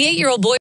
The 8-year-old boy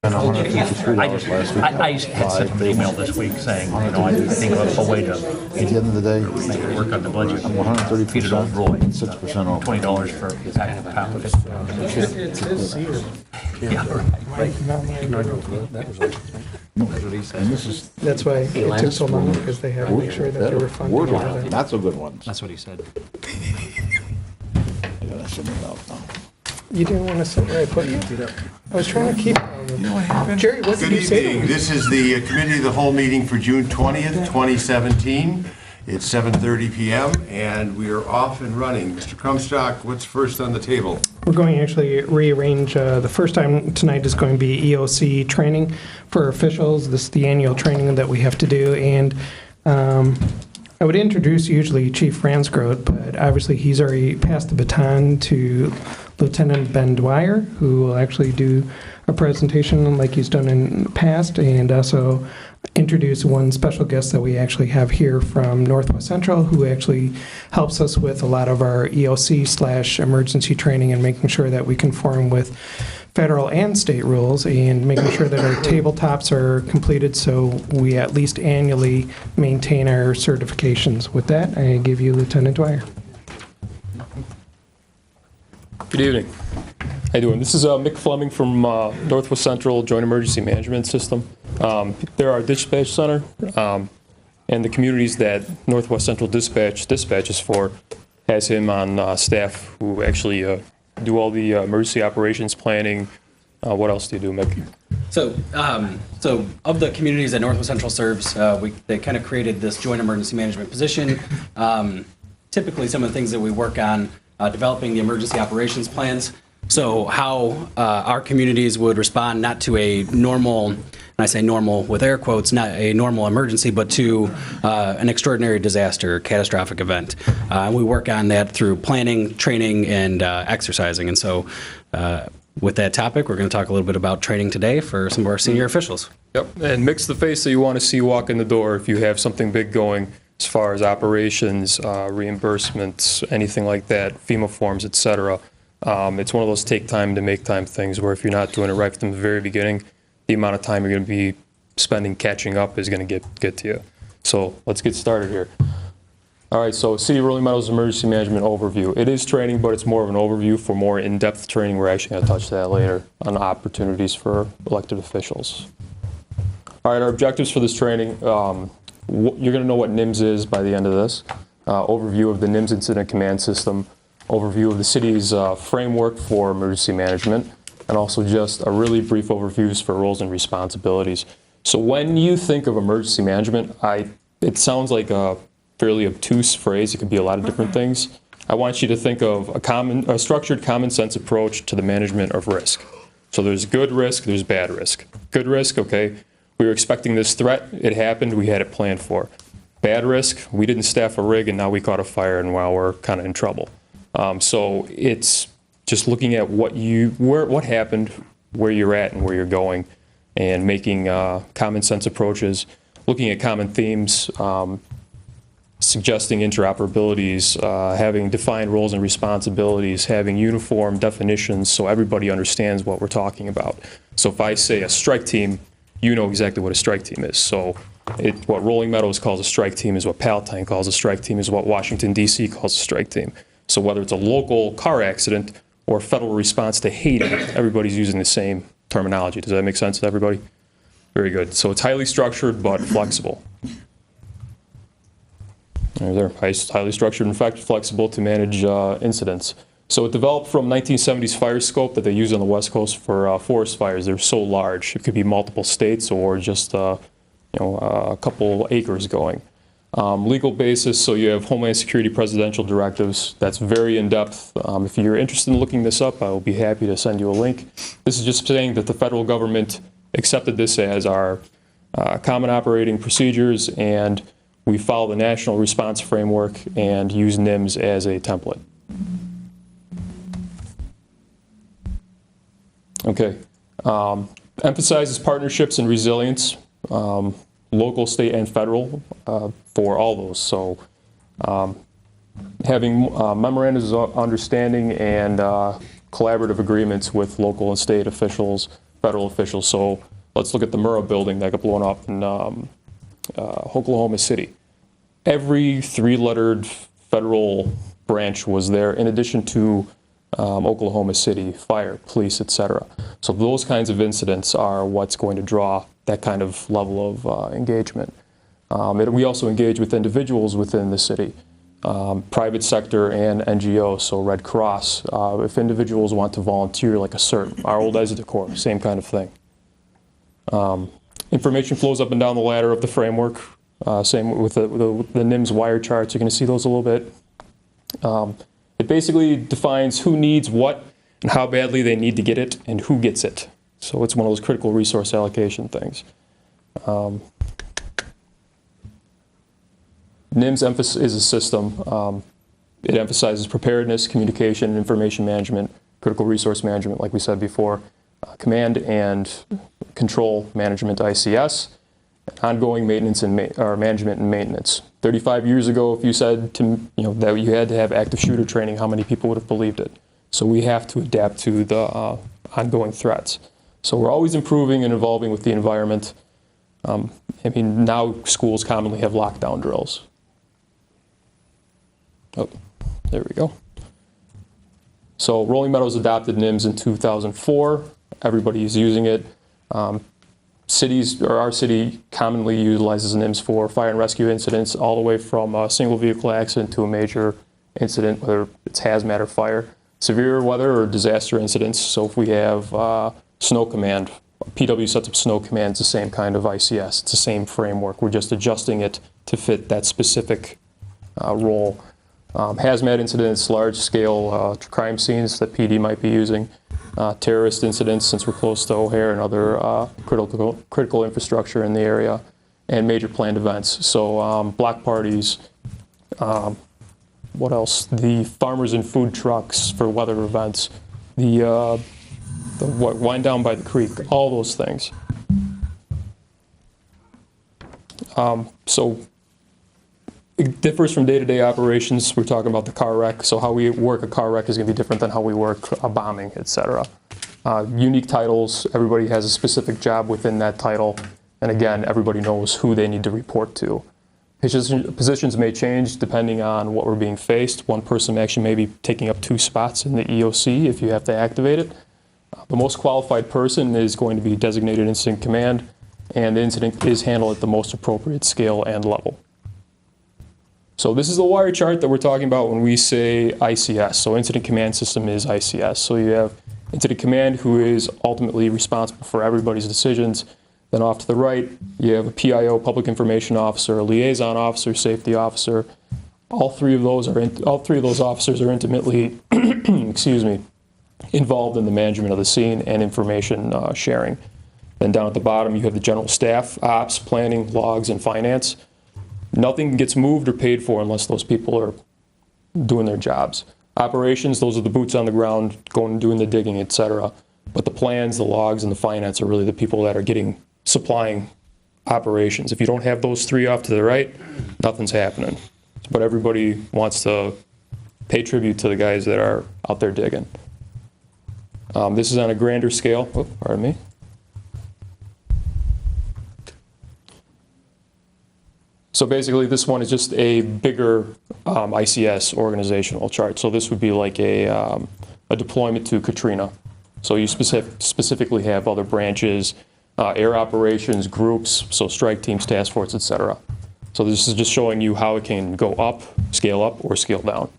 And $153 last week. I had sent him an email this week saying, I think a way to At the end of the day, make it work on the budget. I'm 130%, Feed it old Roy. 6% off. $20 for a pack of packets. Yeah, right. And this is That's why it took so long, because they had to make sure that they were funding word all line, that. not so good ones. That's what he said. I gotta send it out now. You didn't want to sit where I put you? I was trying to keep. Jerry, what did Good you say? evening. This is the Committee of the Whole meeting for June 20th, 2017. It's 7:30 PM, and we are off and running. Mr. Crumstock, what's first on the table? We're going to actually rearrange. The first time tonight is going to be EOC training for officials. This is the annual training that we have to do, and I would introduce usually Chief Ransgrove, but obviously he's already passed the baton to Lieutenant Ben Dwyer, who will actually do a presentation like he's done in the past, and also introduce one special guest that we actually have here from Northwest Central, who actually helps us with a lot of our EOC/emergency training and making sure that we conform with federal and state rules and making sure that our tabletops are completed so we at least annually maintain our certifications. With that, I give you Lieutenant Dwyer. Good evening. How you doing? This is Mick Fleming from Northwest Central Joint Emergency Management System. They're our dispatch center, and the communities that Northwest Central dispatches for has him on staff who actually do all the emergency operations planning. What else do you do, Mick? So of the communities that Northwest Central serves, they kind of created this joint emergency management position. Typically, some of the things that we work on, developing the emergency operations plans. So how our communities would respond not to a normal, and I say normal with air quotes, not a normal emergency, but to an extraordinary disaster, catastrophic event. We work on that through planning, training, and exercising. And so with that topic, we're going to talk a little bit about training today for some of our senior officials. Yep, and Mick's the face that you want to see walk in the door if you have something big going as far as operations, reimbursements, anything like that, FEMA forms, et cetera. It's one of those take time to make time things where if you're not doing it right from the very beginning, the amount of time you're going to be spending catching up is going to get to you. So let's get started here. All right, so City of Rolling Meadows Emergency Management Overview. It is training, but it's more of an overview. For more in-depth training, we're actually going to touch that later on opportunities for elected officials. All right, our objectives for this training, you're going to know what NIMS is by the end of this. Overview of the NIMS Incident Command System, overview of the city's framework for emergency management, and also just a really brief overviews for roles and responsibilities. So when you think of emergency management, it sounds like a fairly obtuse phrase. It could be a lot of different things. I want you to think of a structured, common sense approach to the management of risk. So there's good risk, there's bad risk. Good risk, okay, we were expecting this threat, it happened, we had it planned for. Bad risk, we didn't staff a rig and now we caught a fire and now we're kind of in trouble. So it's just looking at what happened, where you're at and where you're going, and making common sense approaches, looking at common themes, suggesting interoperabilities, having defined roles and responsibilities, having uniform definitions so everybody understands what we're talking about. So if I say a strike team, you know exactly what a strike team is. So what Rolling Meadows calls a strike team is what Palatine calls a strike team, is what Washington, D.C. calls a strike team. So whether it's a local car accident or federal response to Haiti, everybody's using the same terminology. Does that make sense to everybody? Very good. So it's highly structured but flexible. They're highly structured and flexible to manage incidents. So it developed from 1970s fire scope that they use on the West Coast for forest fires. They're so large. It could be multiple states or just a couple acres going. Legal basis, so you have Homeland Security presidential directives. That's very in-depth. If you're interested in looking this up, I will be happy to send you a link. This is just saying that the federal government accepted this as our common operating procedures, and we follow the National Response Framework and use NIMS as a template. Okay. Emphasizes partnerships and resilience. Local, state, and federal for all those. So having memorandums of understanding and collaborative agreements with local and state officials, federal officials. So let's look at the Murrah building that got blown up in Oklahoma City. Every three-lettered federal branch was there in addition to Oklahoma City, fire, police, etc. So those kinds of incidents are what's going to draw that kind of level of engagement. We also engage with individuals within the city, private sector and NGOs, so Red Cross. If individuals want to volunteer, like a CERT, our old ESDA Corps, same kind of thing. Information flows up and down the ladder of the framework. Same with the NIMS wire charts. You're going to see those a little bit. It basically defines who needs what and how badly they need to get it and who gets it. So it's one of those critical resource allocation things. NIMS is a system. It emphasizes preparedness, communication, information management, critical resource management, like we said before, command and control management, ICS, ongoing maintenance and management and maintenance. 35 years ago, if you said that you had to have active shooter training, how many people would have believed it? So we have to adapt to the ongoing threats. So we're always improving and evolving with the environment. Now schools commonly have lockdown drills. Oh, there we go. So Rolling Meadows adopted NIMS in 2004. Everybody is using it. Our city commonly utilizes NIMS for fire and rescue incidents, all the way from a single vehicle accident to a major incident, whether it's hazmat or fire, severe weather or disaster incidents. So if we have snow command, PW sets up snow command, it's the same kind of ICS. It's the same framework. We're just adjusting it to fit that specific role. Hazmat incidents, large-scale crime scenes that PD might be using, terrorist incidents, since we're close to O'Hare and other critical infrastructure in the area, and major planned events. So block parties, what else? The farmers and food trucks for weather events, the wind down by the creek, all those things. So it differs from day-to-day operations. We're talking about the car wreck. So how we work a car wreck is going to be different than how we work a bombing, etc. Unique titles. Everybody has a specific job within that title. And again, everybody knows who they need to report to. Positions may change depending on what we're being faced. One person actually may be taking up 2 spots in the EOC if you have to activate it. The most qualified person is going to be designated incident command, and the incident is handled at the most appropriate scale and level. So this is the wire chart that we're talking about when we say ICS. So incident command system is ICS. So you have incident command, who is ultimately responsible for everybody's decisions. Then off to the right, you have a PIO, public information officer, a liaison officer, safety officer. All three of those officers are intimately, involved in the management of the scene and information sharing. Then down at the bottom, you have the general staff, ops, planning, logs, and finance. Nothing gets moved or paid for unless those people are doing their jobs. Operations, those are the boots on the ground, going and doing the digging, etc. But the plans, the logs, and the finance are really the people that are supplying operations. If you don't have those 3 off to the right, nothing's happening. But everybody wants to pay tribute to the guys that are out there digging. This is on a grander scale. Oh, pardon me. So basically, this one is just a bigger ICS organizational chart. So this would be like a deployment to Katrina. So you specifically have other branches, air operations, groups, so strike teams, task force, etc. So this is just showing you how it can go up, or scale down.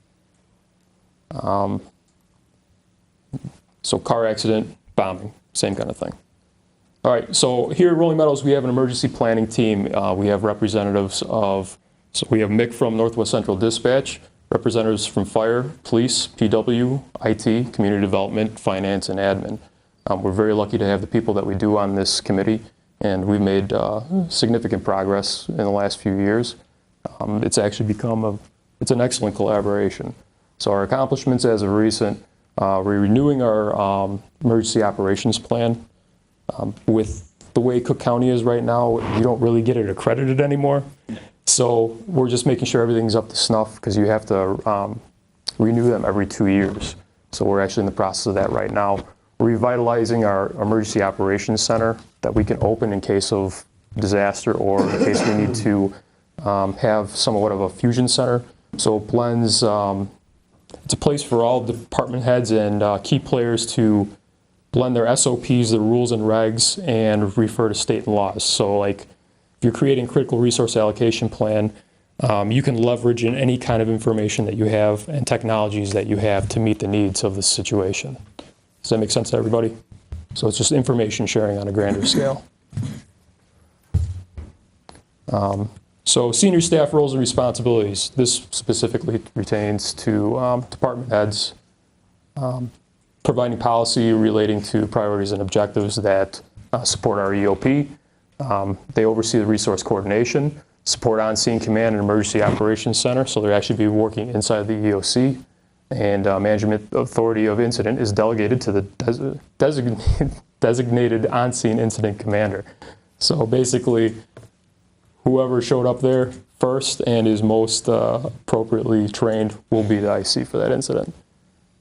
So car accident, bombing, same kind of thing. All right, so here at Rolling Meadows, we have an emergency planning team. We have representatives so we have Mick from Northwest Central Dispatch, representatives from fire, police, PW, IT, community development, finance, and admin. We're very lucky to have the people that we do on this committee, and we've made significant progress in the last few years. It's actually become it's an excellent collaboration. So our accomplishments as of recent, we're renewing our emergency operations plan. With the way Cook County is right now, you don't really get it accredited anymore. So we're just making sure everything's up to snuff, because you have to renew them every 2 years. So we're actually in the process of that right now. We're revitalizing our emergency operations center that we can open in case of disaster, or in case we need to have somewhat of a fusion center. So it blends, it's a place for all department heads and key players to blend their SOPs, their rules and regs, and refer to state laws. So like, if you're creating a critical resource allocation plan, you can leverage in any kind of information that you have and technologies that you have to meet the needs of the situation. Does that make sense to everybody? So it's just information sharing on a grander scale. So senior staff roles and responsibilities. This specifically pertains to department heads, providing policy relating to priorities and objectives that support our EOP. They oversee the resource coordination. support on-scene command and emergency operations center. So they'll actually be working inside the EOC. And management authority of incident is delegated to the designated on-scene incident commander. So basically, whoever showed up there first and is most appropriately trained will be the IC for that incident.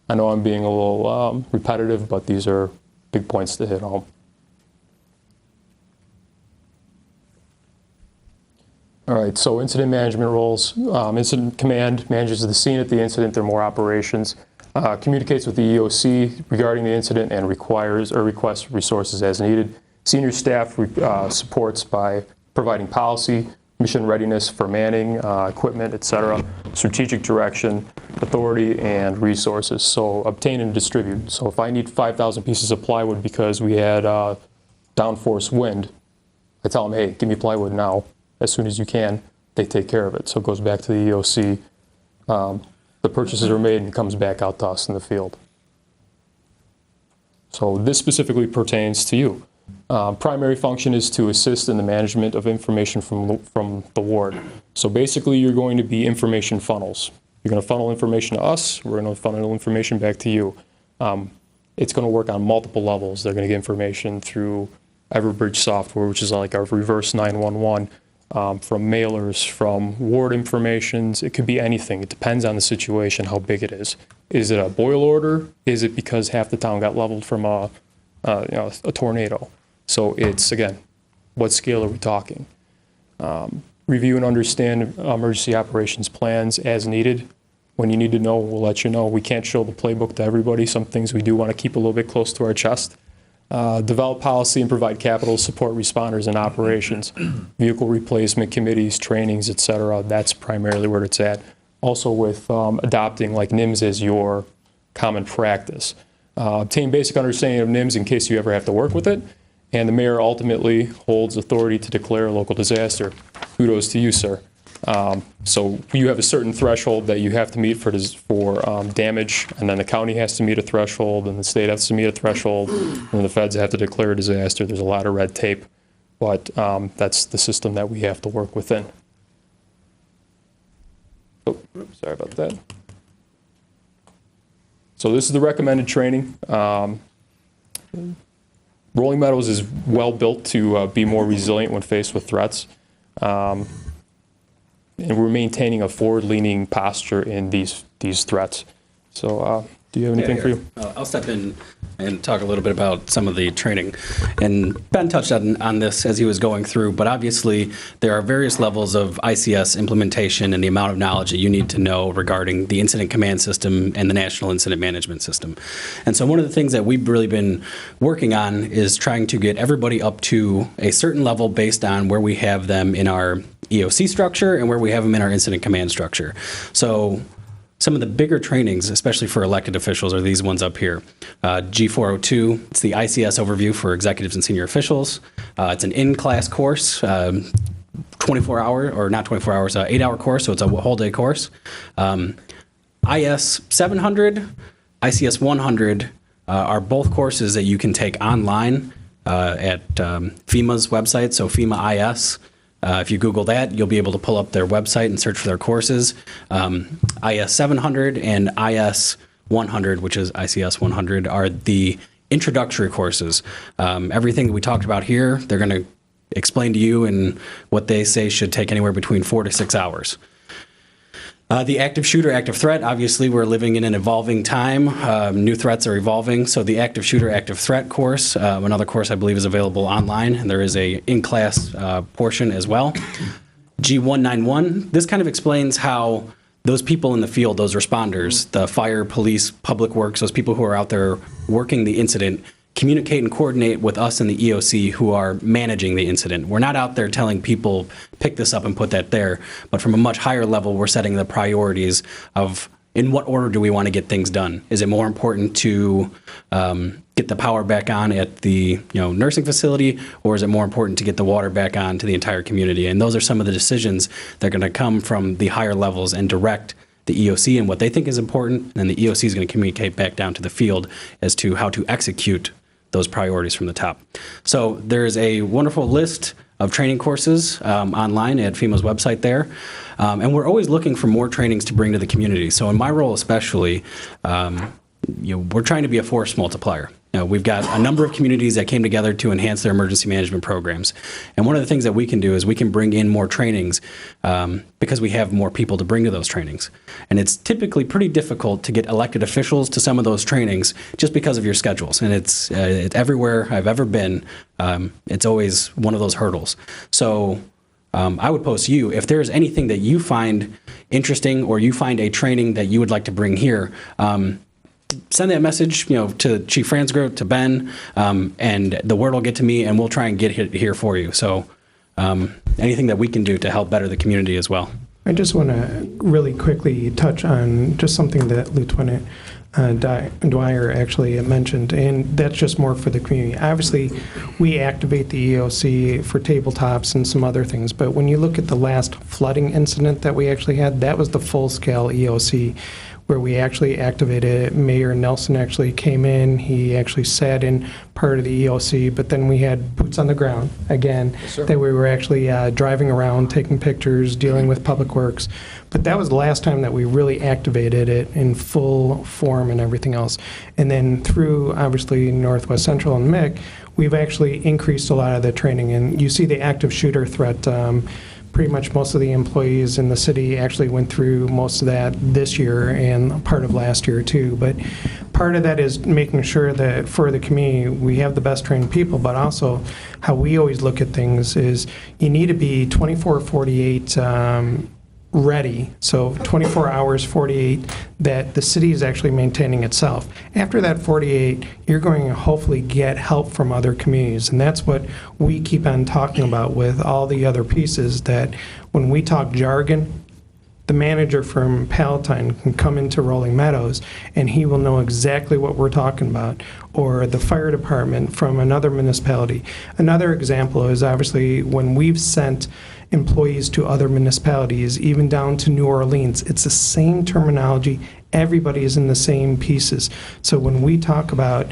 I know I'm being a little repetitive, but these are big points to hit home. All right, so incident management roles. Incident command manages the scene at the incident. There are more operations. Communicates with the EOC regarding the incident and requires or requests resources as needed. Senior staff supports by providing policy, mission readiness for manning, equipment, etc., strategic direction, authority, and resources. So obtain and distribute. So if I need 5,000 pieces of plywood because we had downforce wind, I tell them, hey, give me plywood now. As soon as you can, they take care of it. So it goes back to the EOC. The purchases are made and it comes back out to us in the field. So this specifically pertains to you. Primary function is to assist in the management of information from the ward. So basically you're going to be information funnels. You're going to funnel information to us, we're going to funnel information back to you. It's going to work on multiple levels. They're going to get information through Everbridge software, which is like our reverse 911, from mailers, from ward informations. It could be anything. It depends on the situation, how big it is. Is it a boil order? Is it because half the town got leveled from a tornado? So it's, again, what scale are we talking? Review and understand emergency operations plans as needed. When you need to know, we'll let you know. We can't show the playbook to everybody. Some things we do want to keep a little bit close to our chest. Develop policy and provide capital to support responders and operations. Vehicle replacement committees, trainings, et cetera. That's primarily where it's at. Also with adopting like NIMS as your common practice. Obtain basic understanding of NIMS in case you ever have to work with it. And the mayor ultimately holds authority to declare a local disaster. Kudos to you, sir. So you have a certain threshold that you have to meet for damage, and then the county has to meet a threshold, and the state has to meet a threshold, and the feds have to declare a disaster. There's a lot of red tape, but that's the system that we have to work within. Oh, sorry about that. So this is the recommended training. Rolling Meadows is well built to be more resilient when faced with threats. And we're maintaining a forward-leaning posture in these threats. So do you have anything for you? I'll step in and talk a little bit about some of the training. And Ben touched on this as he was going through, but obviously there are various levels of ICS implementation and the amount of knowledge that you need to know regarding the incident command system and the National Incident Management System. And so one of the things that we've really been working on is trying to get everybody up to a certain level based on where we have them in our EOC structure and where we have them in our incident command structure. So some of the bigger trainings, especially for elected officials, are these ones up here. G402, it's the ICS overview for executives and senior officials. It's an in-class course, 24-hour, or not 24 hours, 8-hour course, so it's a whole day course. IS 700, ICS 100 are both courses that you can take online at FEMA's website, so FEMA IS. If you Google that, you'll be able to pull up their website and search for their courses. IS 700 and IS 100, which is ICS 100, are the introductory courses. Everything that we talked about here, they're going to explain to you, and what they say should take anywhere between 4 to 6 hours. The active shooter, active threat, obviously we're living in an evolving time. New threats are evolving. So the active shooter, active threat course, another course I believe is available online, and there is a in-class portion as well. G191, this kind of explains how those people in the field, those responders, the fire, police, public works, those people who are out there working the incident, communicate and coordinate with us in the EOC who are managing the incident. We're not out there telling people, pick this up and put that there, but from a much higher level, we're setting the priorities of in what order do we want to get things done? Is it more important to get the power back on at the nursing facility, or is it more important to get the water back on to the entire community? And those are some of the decisions that are going to come from the higher levels and direct the EOC and what they think is important, and the EOC is going to communicate back down to the field as to how to execute those priorities from the top. So there's a wonderful list of training courses online at FEMA's website there. And we're always looking for more trainings to bring to the community. So in my role especially, we're trying to be a force multiplier. We've got a number of communities that came together to enhance their emergency management programs. And one of the things that we can do is we can bring in more trainings because we have more people to bring to those trainings. And it's typically pretty difficult to get elected officials to some of those trainings just because of your schedules. And it's everywhere I've ever been, it's always one of those hurdles. So I would pose to you, if there's anything that you find interesting or you find a training that you would like to bring here, send that message, to Chief Fransgrove, to Ben, and the word will get to me, and we'll try and get it here for you. So anything that we can do to help better the community as well. I just want to really quickly touch on just something that Lieutenant Dwyer actually mentioned, and that's just more for the community. Obviously, we activate the EOC for tabletops and some other things, but when you look at the last flooding incident that we actually had, that was the full-scale EOC where we actually activated it. Mayor Nelson actually came in. He actually sat in part of the EOC, but then we had boots on the ground again, that we were actually driving around, taking pictures, dealing with public works. But that was the last time that we really activated it in full form and everything else. And then through, obviously, Northwest Central and MIC, we've actually increased a lot of the training. And you see the active shooter threat. Pretty much most of the employees in the city actually went through most of that this year and part of last year too. But part of that is making sure that for the community we have the best trained people, but also how we always look at things is you need to be 24/48 ready, so 24 hours, 48, that the city is actually maintaining itself. After that 48, you're going to hopefully get help from other communities, and that's what we keep on talking about with all the other pieces, that when we talk jargon, the manager from Palatine can come into Rolling Meadows and he will know exactly what we're talking about, or the fire department from another municipality. Another example is obviously when we've sent employees to other municipalities, even down to New Orleans, it's the same terminology. Everybody is in the same pieces. So when we talk about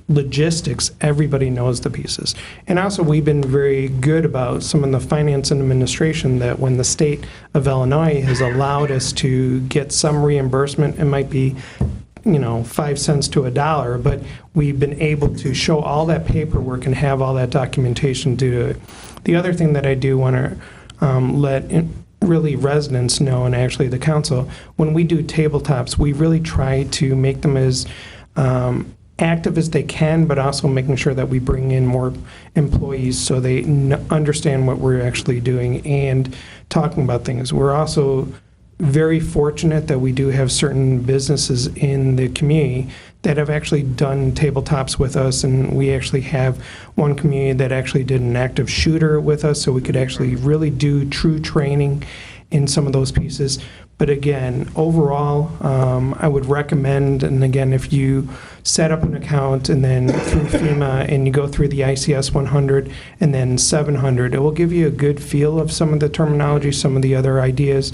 logistics, everybody knows the pieces. And also we've been very good about some of the finance and administration, that when the state of Illinois has allowed us to get some reimbursement, it might be 5 cents to $1, but we've been able to show all that paperwork and have all that documentation to do it. The other thing that I do want to let really residents know, and actually the council, when we do tabletops, we really try to make them as active as they can, but also making sure that we bring in more employees so they understand what we're actually doing and talking about things. We're also very fortunate that we do have certain businesses in the community that have actually done tabletops with us, and we actually have one community that actually did an active shooter with us, so we could actually really do true training in some of those pieces. But again, overall, I would recommend, and again, if you set up an account and then through FEMA and you go through the ICS 100 and then 700, it will give you a good feel of some of the terminology, some of the other ideas.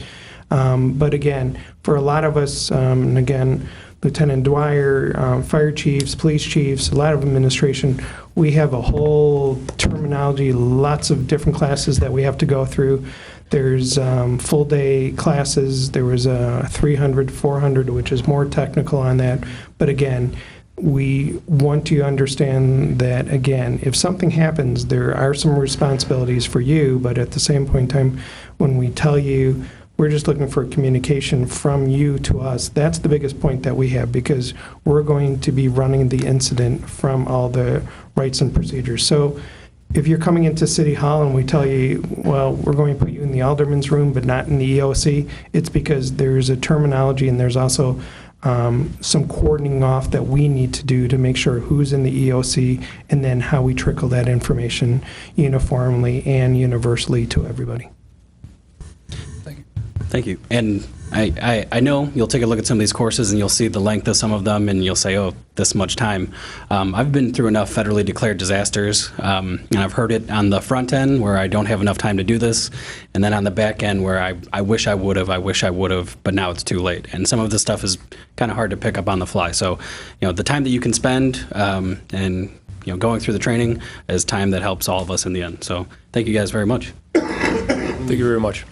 But again, for a lot of us, and again, Lieutenant Dwyer, fire chiefs, police chiefs, a lot of administration, we have a whole terminology, lots of different classes that we have to go through. There's full-day classes. There was a 300, 400, which is more technical on that. But again, we want to understand that, again, if something happens, there are some responsibilities for you, but at the same point in time, when we tell you we're just looking for communication from you to us, that's the biggest point that we have, because we're going to be running the incident from all the rights and procedures. So if you're coming into City Hall and we tell you, well, we're going to put you in the alderman's room but not in the EOC, it's because there's a terminology and there's also some coordinating off that we need to do to make sure who's in the EOC and then how we trickle that information uniformly and universally to everybody. Thank you. And I know you'll take a look at some of these courses and you'll see the length of some of them and you'll say, oh, this much time. I've been through enough federally declared disasters, and I've heard it on the front end where I don't have enough time to do this, and then on the back end where I wish I would have, but now it's too late. And some of this stuff is kind of hard to pick up on the fly. So, the time that you can spend and going through the training is time that helps all of us in the end. So thank you guys very much. Thank you very much.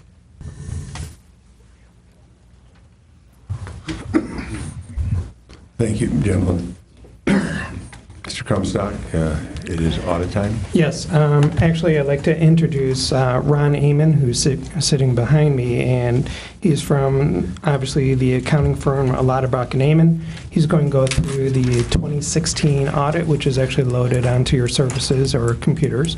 Thank you, gentlemen. Mr. Comstock, it is audit time. Yes, actually, I'd like to introduce Ron Amon, who's sitting behind me, and he's from, obviously, the accounting firm Lauterbach and Amon. He's going to go through the 2016 audit, which is actually loaded onto your services or computers.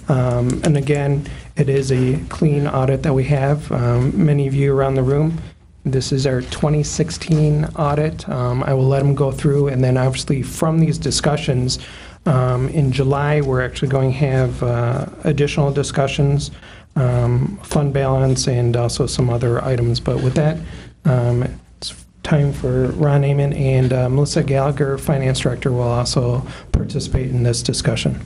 And again, it is a clean audit that we have. Many of you around the room, this is our 2016 audit. I will let him go through, and then obviously from these discussions, in July, we're actually going to have additional discussions, fund balance, and also some other items. But with that, it's time for Ron Amon, and Melissa Gallagher, Finance Director, will also participate in this discussion.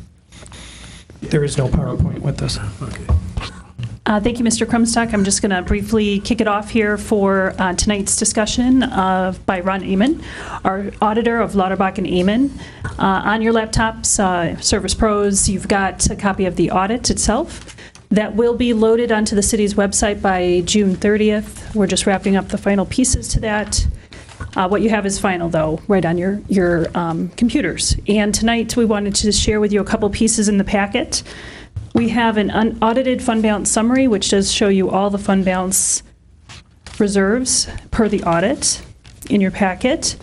There is no PowerPoint with this. Thank you, Mr. Krumstock. I'm just going to briefly kick it off here for tonight's discussion by Ron Amon, our auditor of Lauterbach and Amon. On your laptops, Service Pros, you've got a copy of the audit itself. That will be loaded onto the city's website by June 30th. We're just wrapping up the final pieces to that. What you have is final, though, right on your computers. And tonight we wanted to share with you a couple pieces in the packet. We have an unaudited fund balance summary, which does show you all the fund balance reserves per the audit in your packet.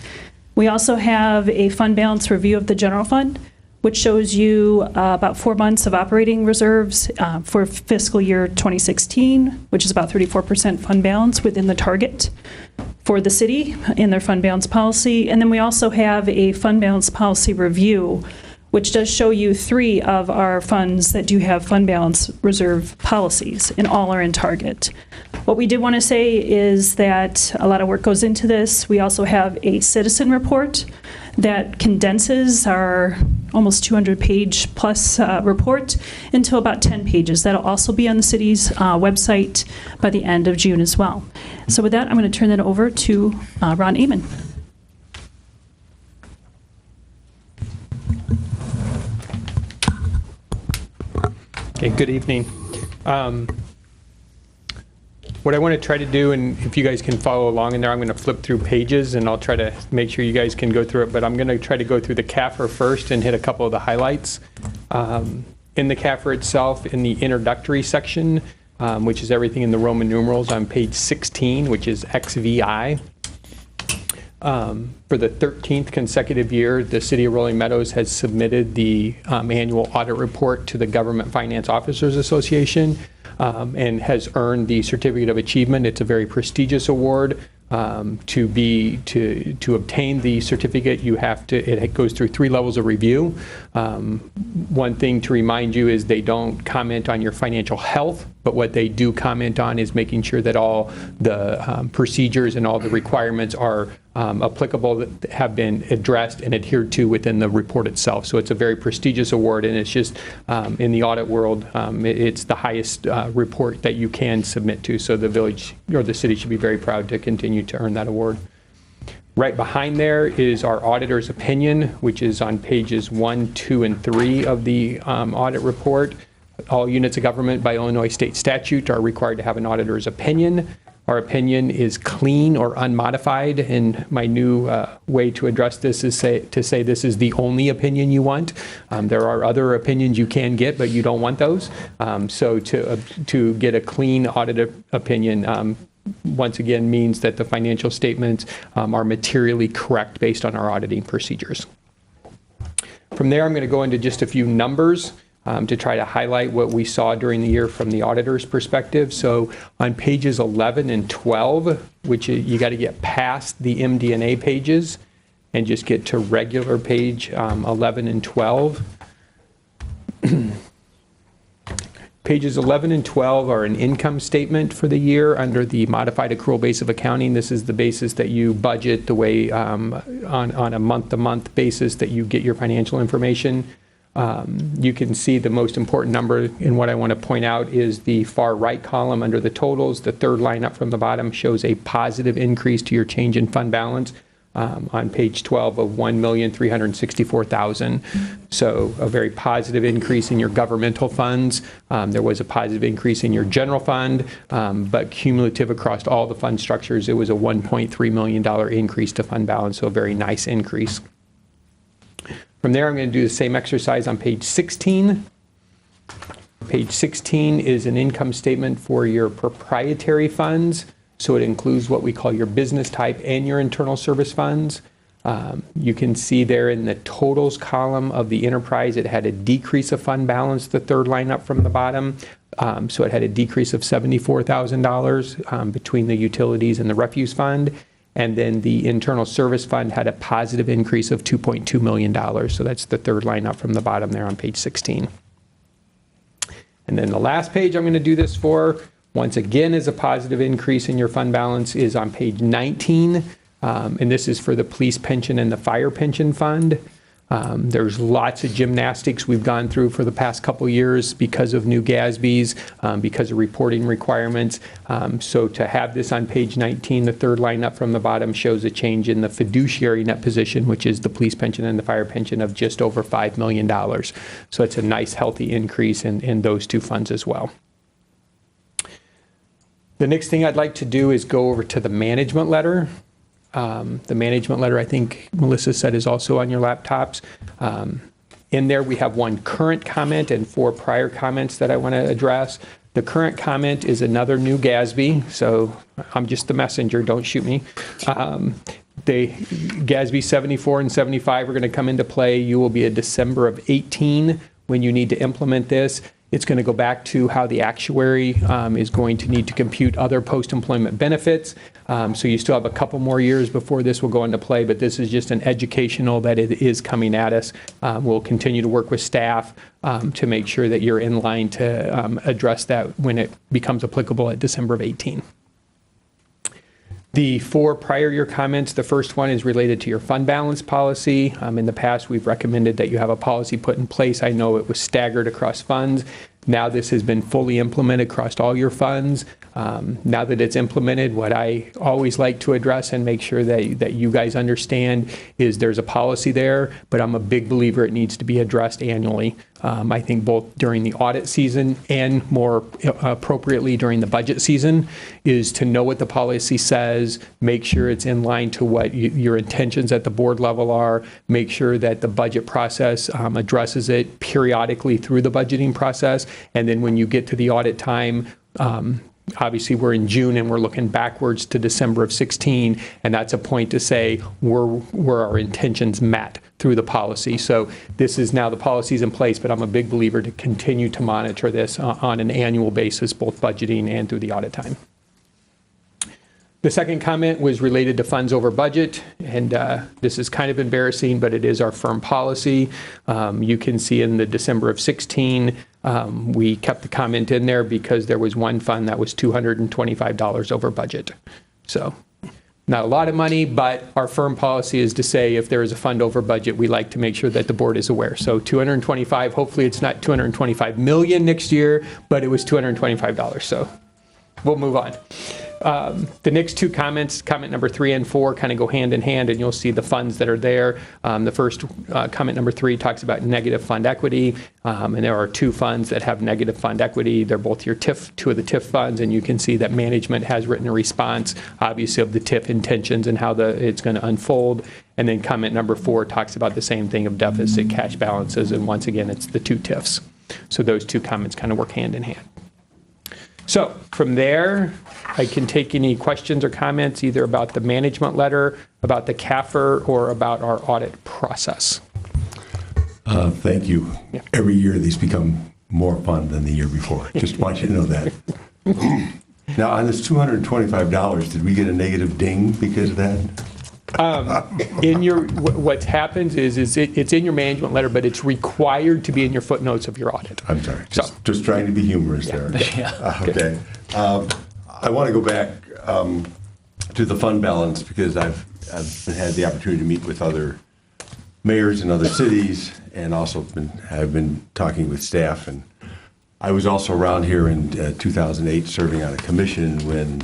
We also have a fund balance review of the general fund, which shows you about 4 months of operating reserves for fiscal year 2016, which is about 34% fund balance within the target for the city in their fund balance policy. And then we also have a fund balance policy review, which does show you 3 of our funds that do have fund balance reserve policies, and all are in target. What we did want to say is that a lot of work goes into this. We also have a citizen report that condenses our almost 200-page plus report into about 10 pages. That'll also be on the city's website by the end of June as well. So with that, I'm going to turn it over to Ron Amon. Okay, good evening. What I want to try to do, and if you guys can follow along in there, I'm going to flip through pages and I'll try to make sure you guys can go through it, but I'm going to try to go through the CAFR first and hit a couple of the highlights. In the CAFR itself, in the introductory section, which is everything in the Roman numerals on page 16, which is XVI. For the 13th consecutive year, the City of Rolling Meadows has submitted the annual audit report to the Government Finance Officers Association and has earned the Certificate of Achievement. It's a very prestigious award. To obtain the certificate, you have to, it goes through 3 levels of review. One thing to remind you is they don't comment on your financial health, but what they do comment on is making sure that all the procedures and all the requirements are applicable, that have been addressed and adhered to within the report itself. So it's a very prestigious award, and it's just, in the audit world, it's the highest report that you can submit to. So the village or the city should be very proud to continue to earn that award. Right behind there is our auditor's opinion, which is on pages 1, 2, and 3 of the audit report. All units of government by Illinois state statute are required to have an auditor's opinion. Our opinion is clean or unmodified, and my new way to address this is to say this is the only opinion you want. There are other opinions you can get, but you don't want those. So to get a clean audit opinion, once again, means that the financial statements are materially correct based on our auditing procedures. From there, I'm going to go into just a few numbers to try to highlight what we saw during the year from the auditor's perspective. So on pages 11 and 12, which you got to get past the MD&A pages and just get to regular page 11 and 12. Pages 11 and 12 are an income statement for the year under the modified accrual base of accounting. This is the basis that you budget the way on a month-to-month basis that you get your financial information. You can see the most important number, and what I want to point out is the far right column under the totals. The third line up from the bottom shows a positive increase to your change in fund balance on page 12 of $1,364,000. So a very positive increase in your governmental funds. There was a positive increase in your general fund, but cumulative across all the fund structures, it was a $1.3 million increase to fund balance, so a very nice increase. From there, I'm going to do the same exercise on page 16. Page 16 is an income statement for your proprietary funds. So it includes what we call your business type and your internal service funds. You can see there in the totals column of the enterprise, it had a decrease of fund balance, the third line up from the bottom. So it had a decrease of $74,000 between the utilities and the refuse fund. And then the internal service fund had a positive increase of $2.2 million. So that's the third line up from the bottom there on page 16. And then the last page I'm going to do this for, once again, is a positive increase in your fund balance, is on page 19. And this is for the police pension and the fire pension fund. There's lots of gymnastics we've gone through for the past couple years because of new GASBs, because of reporting requirements. So to have this on page 19, the third line up from the bottom shows a change in the fiduciary net position, which is the police pension and the fire pension, of just over $5 million. So it's a nice, healthy increase in those two funds as well. The next thing I'd like to do is go over to the management letter. The management letter, I think Melissa said, is also on your laptops. In there, we have one current comment and 4 prior comments that I want to address. The current comment is another new GASB, so I'm just the messenger, don't shoot me. The GASB 74 and 75 are going to come into play. You will be a December of 18 when you need to implement this. It's going to go back to how the actuary is going to need to compute other post-employment benefits. So you still have a couple more years before this will go into play, but this is just an educational that it is coming at us. We'll continue to work with staff to make sure that you're in line to address that when it becomes applicable at December of 18. The 4 prior year comments, the first one is related to your fund balance policy. In the past, we've recommended that you have a policy put in place. I know it was staggered across funds. Now this has been fully implemented across all your funds. Now that it's implemented, what I always like to address and make sure that you guys understand is there's a policy there, but I'm a big believer it needs to be addressed annually. I think both during the audit season and more appropriately during the budget season, is to know what the policy says, make sure it's in line to what your intentions at the board level are, make sure that the budget process addresses it periodically through the budgeting process, and then when you get to the audit time, obviously we're in June and we're looking backwards to December of 16, and that's a point to say were our intentions met through the policy. So this is now the policy's in place, but I'm a big believer to continue to monitor this on an annual basis, both budgeting and through the audit time. The second comment was related to funds over budget, and this is kind of embarrassing, but it is our firm policy. You can see in the December of 16, we kept the comment in there because there was one fund that was $225 over budget. So not a lot of money, but our firm policy is to say if there is a fund over budget, we like to make sure that the board is aware. So 225, hopefully it's not 225 million next year, but it was $225. So we'll move on. The next 2 comments, comment number 3 and 4, kind of go hand in hand, and you'll see the funds that are there. The first comment number 3 talks about negative fund equity, and there are 2 funds that have negative fund equity. They're both your TIF, 2 of the TIF funds, and you can see that management has written a response, obviously, of the TIF intentions and how it's going to unfold. And then comment number 4 talks about the same thing of deficit cash balances, and once again, it's the 2 TIFs. So those 2 comments kind of work hand in hand. So from there, I can take any questions or comments either about the management letter, about the CAFR, or about our audit process. Thank you. Yeah. Every year these become more fun than the year before. Just want you to know that. Now, on this $225, did we get a negative ding because of that? What happens is it's in your management letter, but it's required to be in your footnotes of your audit. I'm sorry, just trying to be humorous there. Okay. I want to go back to the fund balance because I've had the opportunity to meet with other mayors in other cities, and also have been talking with staff. And I was also around here in 2008 serving on a commission when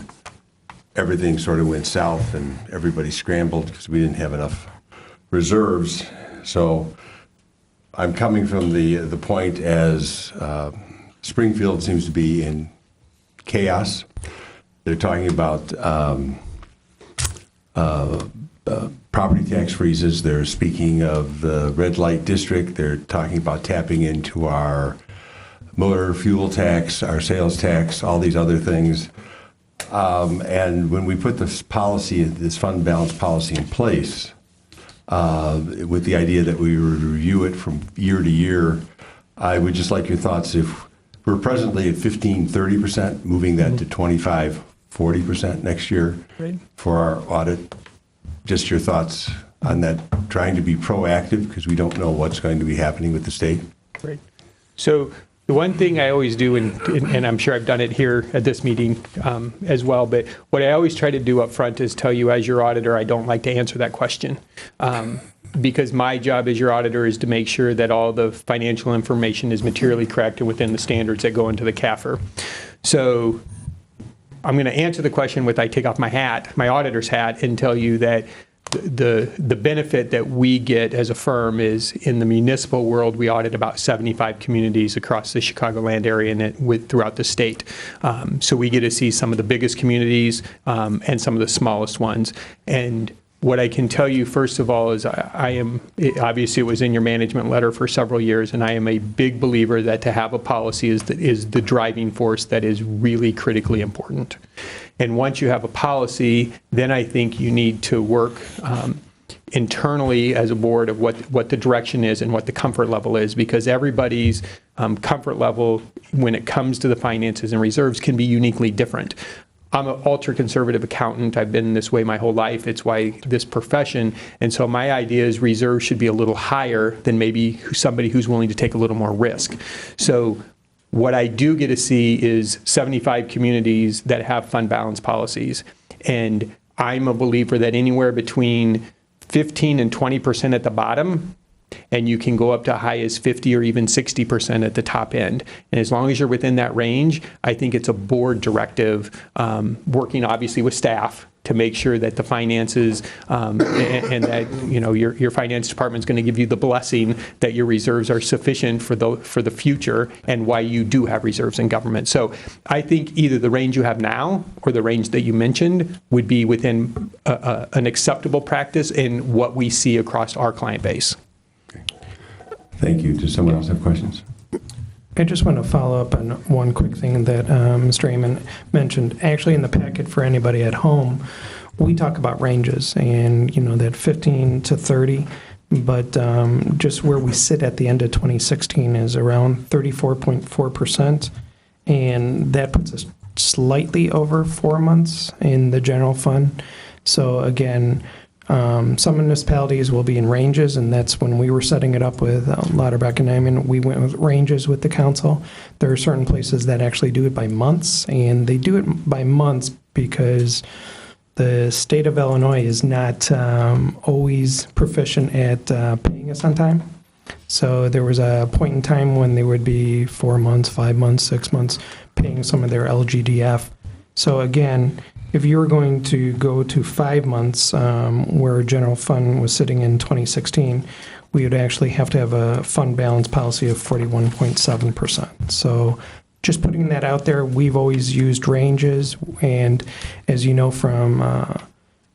everything sort of went south and everybody scrambled because we didn't have enough reserves. So I'm coming from the point as Springfield seems to be in chaos. They're talking about property tax freezes. They're speaking of the red light district. They're talking about tapping into our motor fuel tax, our sales tax, all these other things. And when we put this policy, this fund balance policy in place, with the idea that we would review it from year to year, I would just like your thoughts. If we're presently at 15-30%, moving that to 25-40% next year for our audit, just your thoughts on that, trying to be proactive because we don't know what's going to be happening with the state. Great. So the one thing I always do, and I'm sure I've done it here at this meeting as well, but what I always try to do up front is tell you as your auditor, I don't like to answer that question. Because my job as your auditor is to make sure that all the financial information is materially correct and within the standards that go into the CAFR. So I'm going to answer the question with I take off my hat, my auditor's hat, and tell you that the benefit that we get as a firm is in the municipal world, we audit about 75 communities across the Chicagoland area and throughout the state. So we get to see some of the biggest communities and some of the smallest ones. And what I can tell you, first of all, is obviously it was in your management letter for several years, and I am a big believer that to have a policy is the driving force that is really critically important. And once you have a policy, then I think you need to work internally as a board of what the direction is and what the comfort level is, because everybody's comfort level when it comes to the finances and reserves can be uniquely different. I'm an ultra-conservative accountant. I've been this way my whole life. It's why this profession. And so my idea is reserves should be a little higher than maybe somebody who's willing to take a little more risk. So what I do get to see is 75 communities that have fund balance policies. And I'm a believer that anywhere between 15 and 20% at the bottom, and you can go up to high as 50 or even 60% at the top end. And as long as you're within that range, I think it's a board directive, working obviously with staff to make sure that the finances and that your finance department is going to give you the blessing that your reserves are sufficient for the future and why you do have reserves in government. So I think either the range you have now or the range that you mentioned would be within an acceptable practice in what we see across our client base. Thank you. Does someone else have questions? I just want to follow up on one quick thing that Mr. Amon mentioned. Actually, in the packet for anybody at home, we talk about ranges and, that 15 to 30, but just where we sit at the end of 2016 is around 34.4%, and that puts us slightly over 4 months in the general fund. So again, some municipalities will be in ranges, and that's when we were setting it up with Lauterbach and Nyman. We went with ranges with the council. There are certain places that actually do it by months, and they do it by months because the state of Illinois is not always proficient at paying us on time. So there was a point in time when they would be 4 months, 5 months, 6 months paying some of their LGDF. So again, if you were going to go to 5 months where general fund was sitting in 2016, we would actually have to have a fund balance policy of 41.7%. So just putting that out there, we've always used ranges. And as you know from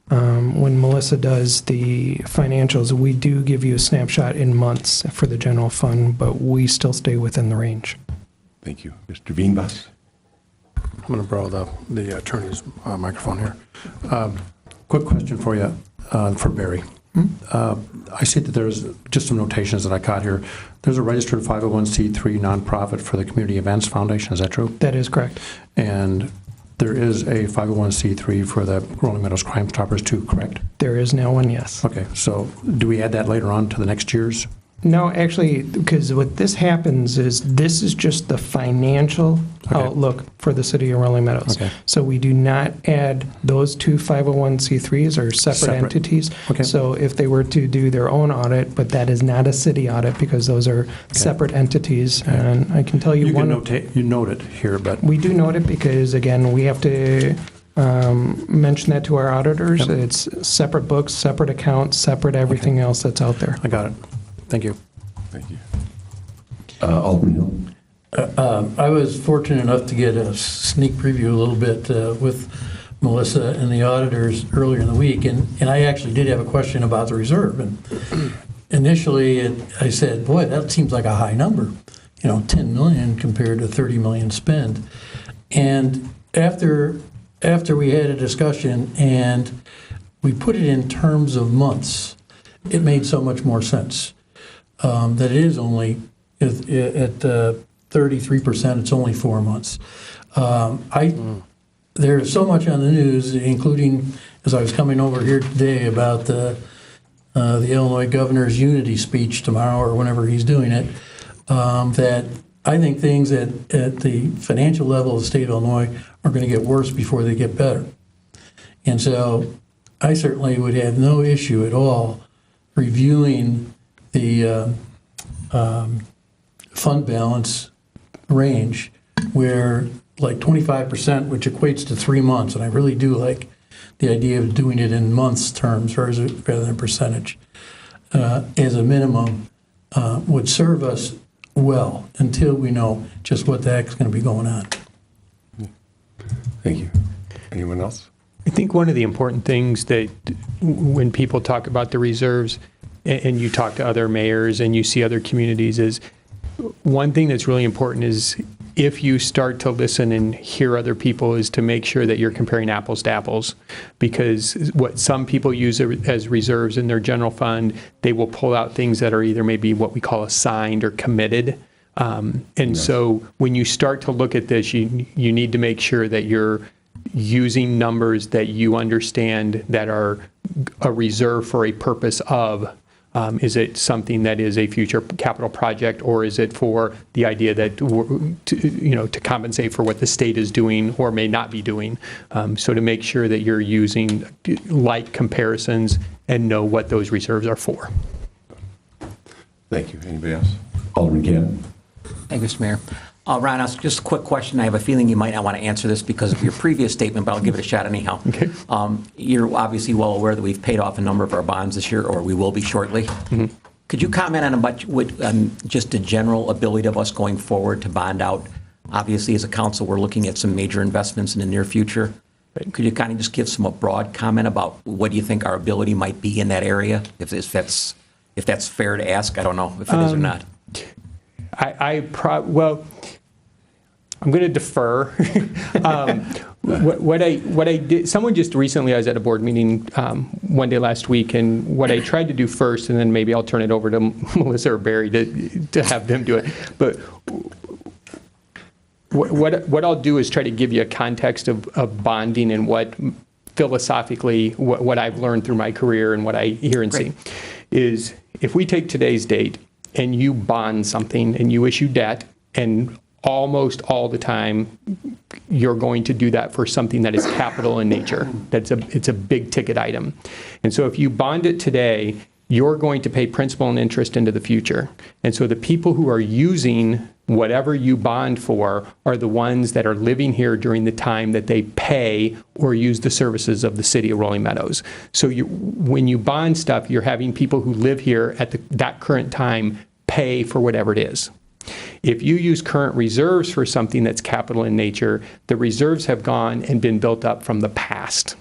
when Melissa does the financials, we do give you a snapshot in months for the general fund, but we still stay within the range. Thank you. Mr. Veenbos? I'm going to borrow the attorney's microphone here. Quick question for you, for Barry. I see that there's just some notations that I caught here. There's a registered 501c3 nonprofit for the Community Events Foundation. Is that true? That is correct. And there is a 501c3 for the Rolling Meadows Crime Stoppers too, correct? There is now one, yes. Okay, so do we add that later on to the next year's? No, actually, because what this happens is this is just the financial outlook for the city of Rolling Meadows. Okay. So we do not add those two 501c3s or separate entities. Okay. So if they were to do their own audit, but that is not a city audit because those are separate entities. And I can tell you You note it here, but... We do note it because, again, we have to mention that to our auditors. It's separate books, separate accounts, separate everything else that's out there. I got it. Thank you. Thank you. Alderman Hill. I was fortunate enough to get a sneak preview a little bit with Melissa and the auditors earlier in the week, and I actually did have a question about the reserve. And initially, I said, boy, that seems like a high number, 10 million compared to 30 million spent. And after we had a discussion and we put it in terms of months, it made so much more sense. That it is only, at 33%, it's only 4 months. There's so much on the news, including, as I was coming over here today, about the Illinois governor's unity speech tomorrow or whenever he's doing it, that I think things at the financial level of the state of Illinois are going to get worse before they get better. And so I certainly would have no issue at all reviewing the fund balance range where like 25%, which equates to 3 months, and I really do like the idea of doing it in months terms rather than percentage, as a minimum, would serve us well until we know just what the heck's going to be going on. Thank you. Anyone else? I think one of the important things that when people talk about the reserves and you talk to other mayors and you see other communities is one thing that's really important is if you start to listen and hear other people is to make sure that you're comparing apples to apples, because what some people use as reserves in their general fund, they will pull out things that are either maybe what we call assigned or committed. So when you start to look at this, you need to make sure that you're using numbers that you understand that are a reserve for a purpose of. Is it something that is a future capital project, or is it for the idea that to compensate for what the state is doing or may not be doing? So to make sure that you're using like comparisons and know what those reserves are for. Thank you. Anybody else? Alderman Cannon. Thank you, Mr. Mayor. Ron, just a quick question. I have a feeling you might not want to answer this because of your previous statement, but I'll give it a shot anyhow. Okay. You're obviously well aware that we've paid off a number of our bonds this year, or we will be shortly. Mm-hmm. Could you comment on just the general ability of us going forward to bond out? Obviously, as a council, we're looking at some major investments in the near future. Right. Could you kind of just give some broad comment about what do you think our ability might be in that area? If that's fair to ask, I don't know if it is or not. Well, I'm going to defer. What I did, someone just recently, I was at a board meeting one day last week, and what I tried to do first, and then maybe I'll turn it over to Melissa or Barry to have them do it. But what I'll do is try to give you a context of bonding and what philosophically what I've learned through my career and what I hear and see is if we take today's date and you bond something and you issue debt, and almost all the time you're going to do that for something that is capital in nature. It's a big ticket item. And so if you bond it today, you're going to pay principal and interest into the future. And so the people who are using whatever you bond for are the ones that are living here during the time that they pay or use the services of the city of Rolling Meadows. So when you bond stuff, you're having people who live here at that current time pay for whatever it is. If you use current reserves for something that's capital in nature, the reserves have gone and been built up from the past.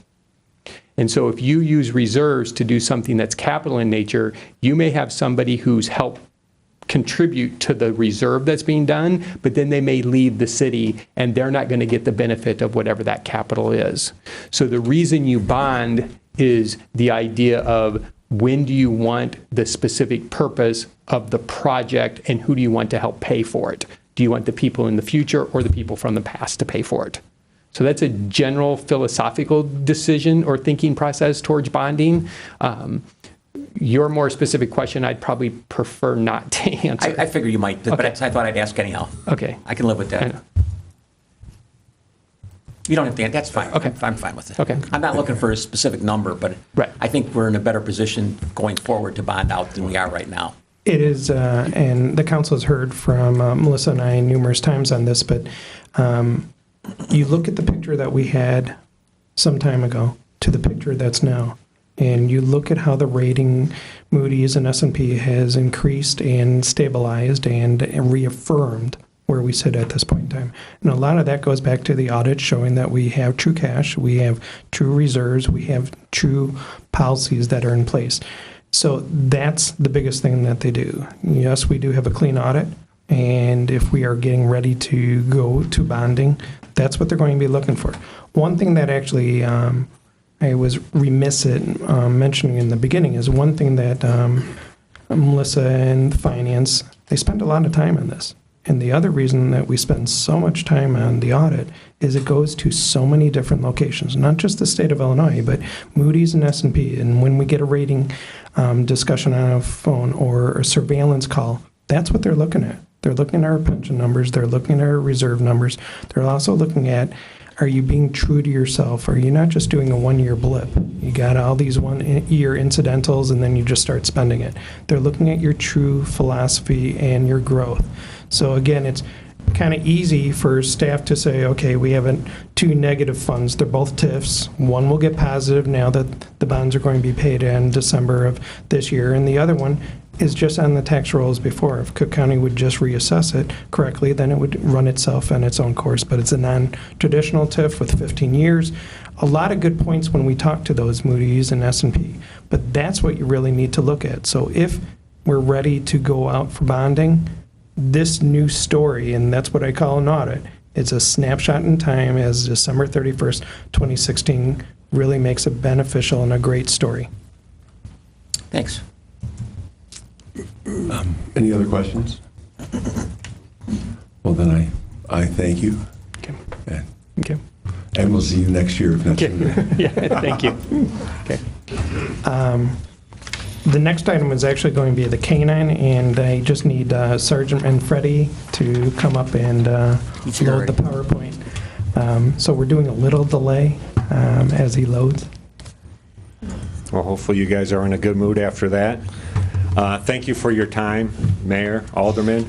And so if you use reserves to do something that's capital in nature, you may have somebody who's helped contribute to the reserve that's being done, but then they may leave the city and they're not going to get the benefit of whatever that capital is. So the reason you bond is the idea of when do you want the specific purpose of the project and who do you want to help pay for it? Do you want the people in the future or the people from the past to pay for it? So that's a general philosophical decision or thinking process towards bonding. Your more specific question, I'd probably prefer not to answer. I figure you might, but Okay. I thought I'd ask anyhow. Okay. I can live with that. You don't have to, that's fine. Okay. I'm fine with it. Okay. I'm not looking for a specific number, but Right. I think we're in a better position going forward to bond out than we are right now. It is, and the council has heard from Melissa and I numerous times on this, but you look at the picture that we had some time ago to the picture that's now, and you look at how the rating, Moody's and S&P, has increased and stabilized and reaffirmed where we sit at this point in time. And a lot of that goes back to the audit showing that we have true cash, we have true reserves, we have true policies that are in place. So that's the biggest thing that they do. Yes, we do have a clean audit, and if we are getting ready to go to bonding, that's what they're going to be looking for. One thing that actually I was remiss in mentioning in the beginning is one thing that Melissa and finance, they spend a lot of time on this. And the other reason that we spend so much time on the audit is it goes to so many different locations, not just the state of Illinois, but Moody's and S&P. And when we get a rating discussion on a phone or a surveillance call, that's what they're looking at. They're looking at our pension numbers. They're looking at our reserve numbers. They're also looking at, are you being true to yourself? Are you not just doing a one-year blip? You got all these one-year incidentals, and then you just start spending it. They're looking at your true philosophy and your growth. So again, it's kind of easy for staff to say, okay, we have two negative funds. They're both TIFs. One will get positive now that the bonds are going to be paid in December of this year, and the other one is just on the tax rolls before. If Cook County would just reassess it correctly, then it would run itself on its own course. But it's a non-traditional TIF with 15 years. A lot of good points when we talk to those Moody's and S&P, but that's what you really need to look at. So if we're ready to go out for bonding, this new story, and that's what I call an audit, it's a snapshot in time as December 31st, 2016, really makes it beneficial and a great story. Thanks. Any other questions? Well, then I thank you. Okay. And, Okay. and we'll see you next year if not sooner. Yeah, thank you. Okay. The next item is actually going to be the K-9, and I just need Sergeant and Freddie to come up and load the PowerPoint. So we're doing a little delay as he loads. Well, hopefully you guys are in a good mood after that. Thank you for your time, Mayor, Alderman.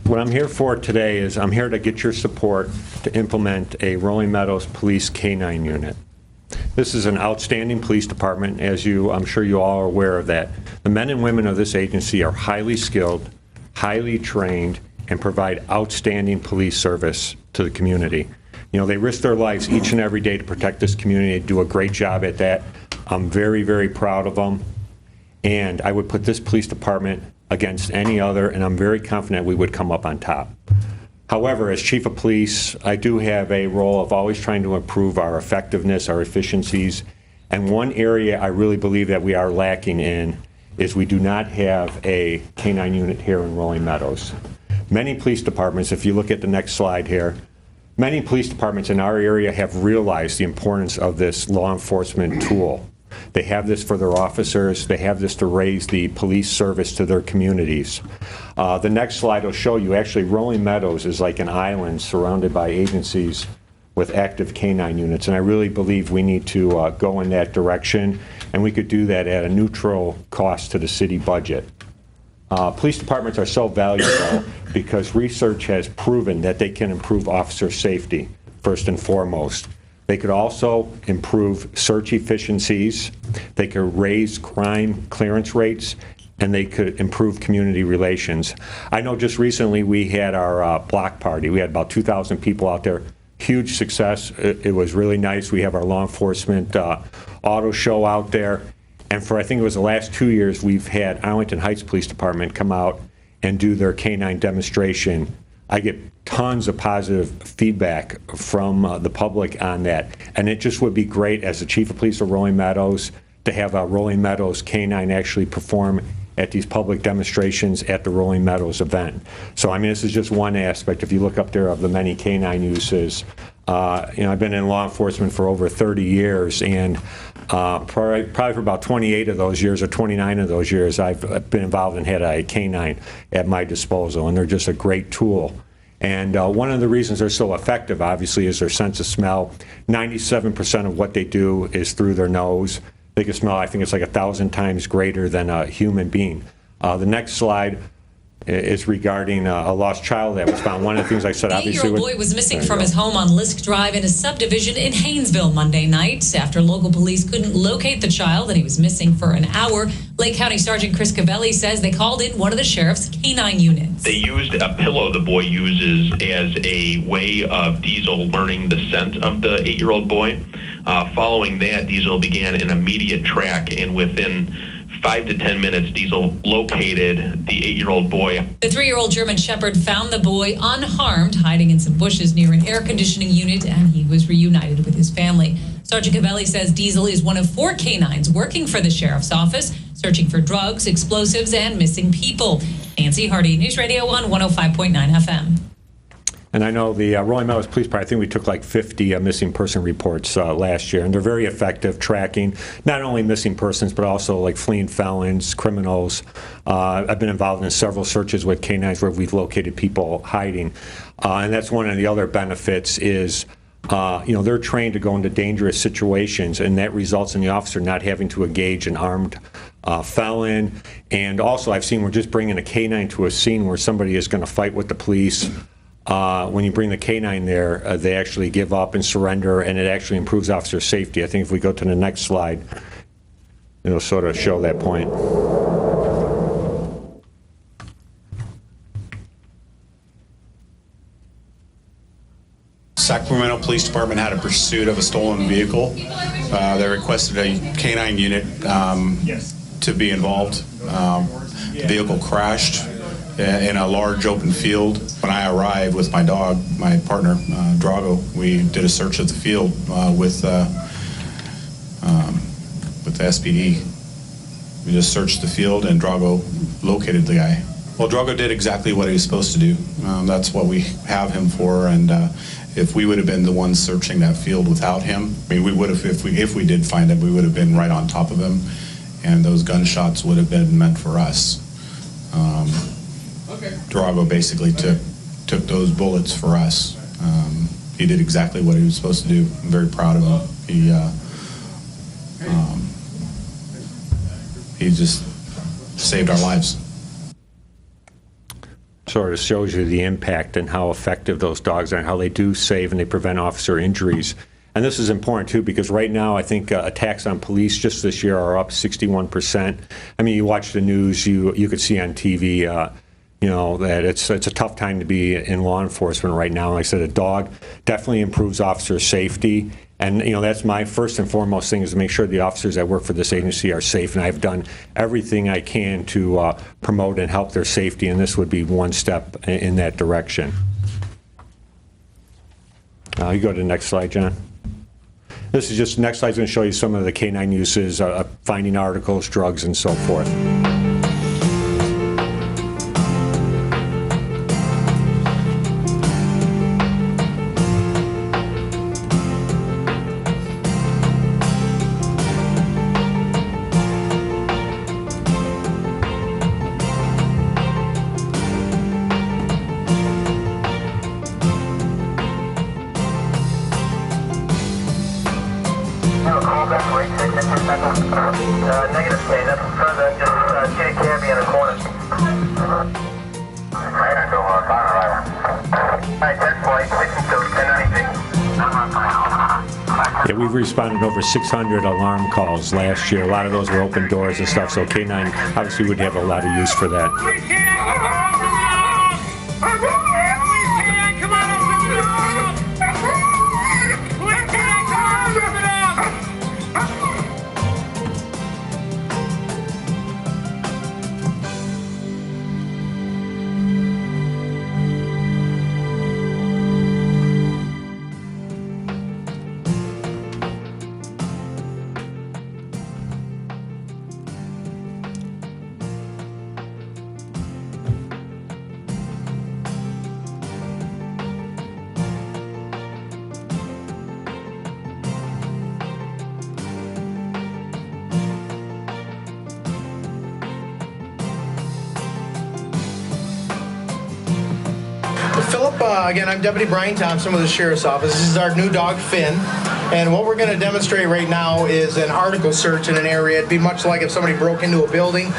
What I'm here for today is I'm here to get your support to implement a Rolling Meadows Police K-9 unit. This is an outstanding police department, as I'm sure you all are aware of that. The men and women of this agency are highly skilled, highly trained, and provide outstanding police service to the community. You know, they risk their lives each and every day to protect this community. They do a great job at that. I'm very, very proud of them. And I would put this police department against any other, and I'm very confident we would come up on top. However, as chief of police, I do have a role of always trying to improve our effectiveness, our efficiencies. And one area I really believe that we are lacking in is we do not have a K-9 unit here in Rolling Meadows. Many police departments, if you look at the next slide here, many police departments in our area have realized the importance of this law enforcement tool. They have this for their officers. They have this to raise the police service to their communities. The next slide will show you actually Rolling Meadows is like an island surrounded by agencies with active K-9 units, and I really believe we need to go in that direction, and we could do that at a neutral cost to the city budget. Police departments are so valuable because research has proven that they can improve officer safety, first and foremost. They could also improve search efficiencies, they could raise crime clearance rates, and they could improve community relations. I know just recently we had our block party. We had about 2,000 people out there. Huge success. It was really nice. We have our law enforcement auto show out there. And for, I think it was the last 2 years, we've had Arlington Heights Police Department come out and do their K-9 demonstration. I get tons of positive feedback from the public on that. And it just would be great as the chief of police of Rolling Meadows to have a Rolling Meadows K-9 actually perform at these public demonstrations at the Rolling Meadows event. So, I mean, this is just one aspect. If you look up there of the many K-9 uses, you know, I've been in law enforcement for over 30 years, and probably for about 28 of those years or 29 of those years, I've been involved and had a K-9 at my disposal, and they're just a great tool. And one of the reasons they're so effective, obviously, is their sense of smell. 97% of what they do is through their nose. They can smell, I think it's like 1,000 times greater than a human being. The next slide, is regarding a lost child that was found. One of the things I said, The obviously... 8-year-old boy was missing from his home on Lisk Drive in a subdivision in Haynesville Monday night after local police couldn't locate the child and he was missing for an hour. Lake County Sergeant Chris Cavelli says they called in one of the sheriff's canine units. They used a pillow the boy uses as a way of Diesel learning the scent of the 8-year-old boy. Following that, Diesel began an immediate track, and within 5 to 10 minutes, Diesel located the 8-year-old boy. The 3-year-old German Shepherd found the boy unharmed, hiding in some bushes near an air conditioning unit, and he was reunited with his family. Sergeant Cavelli says Diesel is one of 4 canines working for the sheriff's office, searching for drugs, explosives, and missing people. Nancy Hardy, News Radio 1, 105.9 FM. And I know the Rolling Meadows Police Department, I think we took like 50 missing person reports last year, and they're very effective tracking not only missing persons, but also like fleeing felons, criminals. I've been involved in several searches with canines where we've located people hiding. And that's one of the other benefits is, they're trained to go into dangerous situations, and that results in the officer not having to engage an armed felon. And also I've seen we're just bringing a canine to a scene where somebody is going to fight with the police. When you bring the canine there, they actually give up and surrender, and it actually improves officer safety. I think if we go to the next slide, it'll sort of show that point. Sacramento Police Department had a pursuit of a stolen vehicle. They requested a canine unit to be involved. The vehicle crashed in a large open field. When I arrived with my dog, my partner, Drago, we did a search of the field with the SPD. We just searched the field and Drago located the guy. Well, Drago did exactly what he was supposed to do. That's what we have him for, and if we would have been the ones searching that field without him, I mean, we would have, if we did find him, we would have been right on top of him, and those gunshots would have been meant for us. Drago basically took those bullets for us. He did exactly what he was supposed to do. I'm very proud of him. He just saved our lives. Sort of shows you the impact and how effective those dogs are and how they do save and they prevent officer injuries. And this is important too, because right now I think attacks on police just this year are up 61%. I mean, you watch the news, you could see on TV, that it's a tough time to be in law enforcement right now. Like I said, a dog definitely improves officer safety. And, that's my first and foremost thing, is to make sure the officers that work for this agency are safe. And I've done everything I can to promote and help their safety, and this would be one step in that direction. You go to the next slide, John. This is just, next slide's going to show you some of the canine uses, finding articles, drugs, and so forth. Yeah, we've responded to over 600 alarm calls last year. A lot of those were open doors and stuff, so K9 obviously would have a lot of use for that. Philip, again, I'm Deputy Brian Thompson with the Sheriff's Office. This is our new dog, Finn. And what we're going to demonstrate right now is an article search in an area. It'd be much like if somebody broke into a building,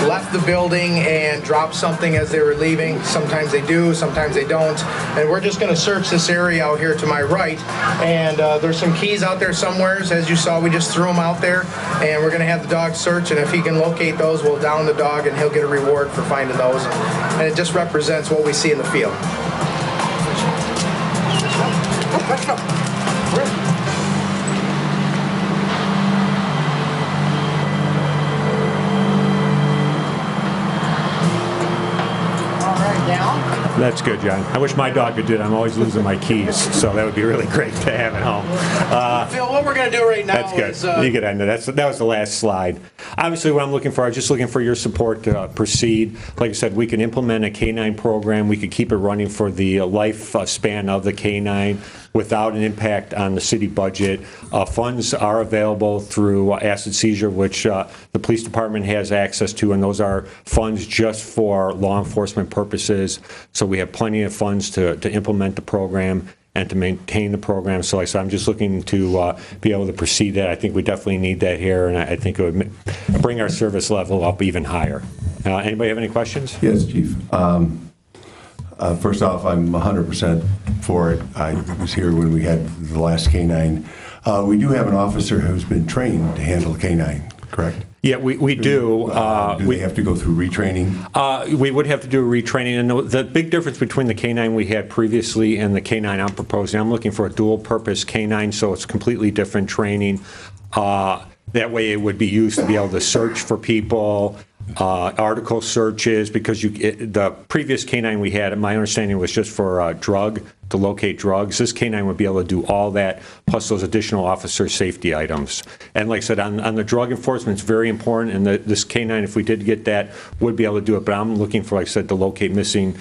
left the building, and dropped something as they were leaving. Sometimes they do, sometimes they don't. And we're just going to search this area out here to my right. And there's some keys out there somewhere. As you saw, we just threw them out there. And we're going to have the dog search. And if he can locate those, we'll down the dog and he'll get a reward for finding those. And it just represents what we see in the field. That's good, John. I wish my dog could do it. I'm always losing my keys, so that would be really great to have at home. Phil, what we're going to do right now That's good. is... You could end it. That was the last slide. Obviously, what I'm looking for, I'm just looking for your support to proceed. Like I said, we can implement a K-9 program. We could keep it running for the life span of the K-9 without an impact on the city budget. Funds are available through asset seizure, which the police department has access to, and those are funds just for law enforcement purposes. So we have plenty of funds to implement the program and to maintain the program. So like I said, I'm just looking to be able to proceed that. I think we definitely need that here, and I think it would bring our service level up even higher. Anybody have any questions? Yes, Chief. First off, I'm 100% for it. I was here when we had the last K-9. We do have an officer who's been trained to handle K-9, correct? Yeah, we do. Do they have to go through retraining? We would have to do a retraining. And the big difference between the K-9 we had previously and the K-9 I'm proposing, I'm looking for a dual-purpose K-9, so it's completely different training. That way it would be used to be able to search for people, article searches, because the previous K-9 we had, my understanding, was just for to locate drugs. This K-9 would be able to do all that, plus those additional officer safety items. And like I said, on the drug enforcement, it's very important, and this K-9, if we did get that, would be able to do it. But I'm looking for, like I said, to locate missing,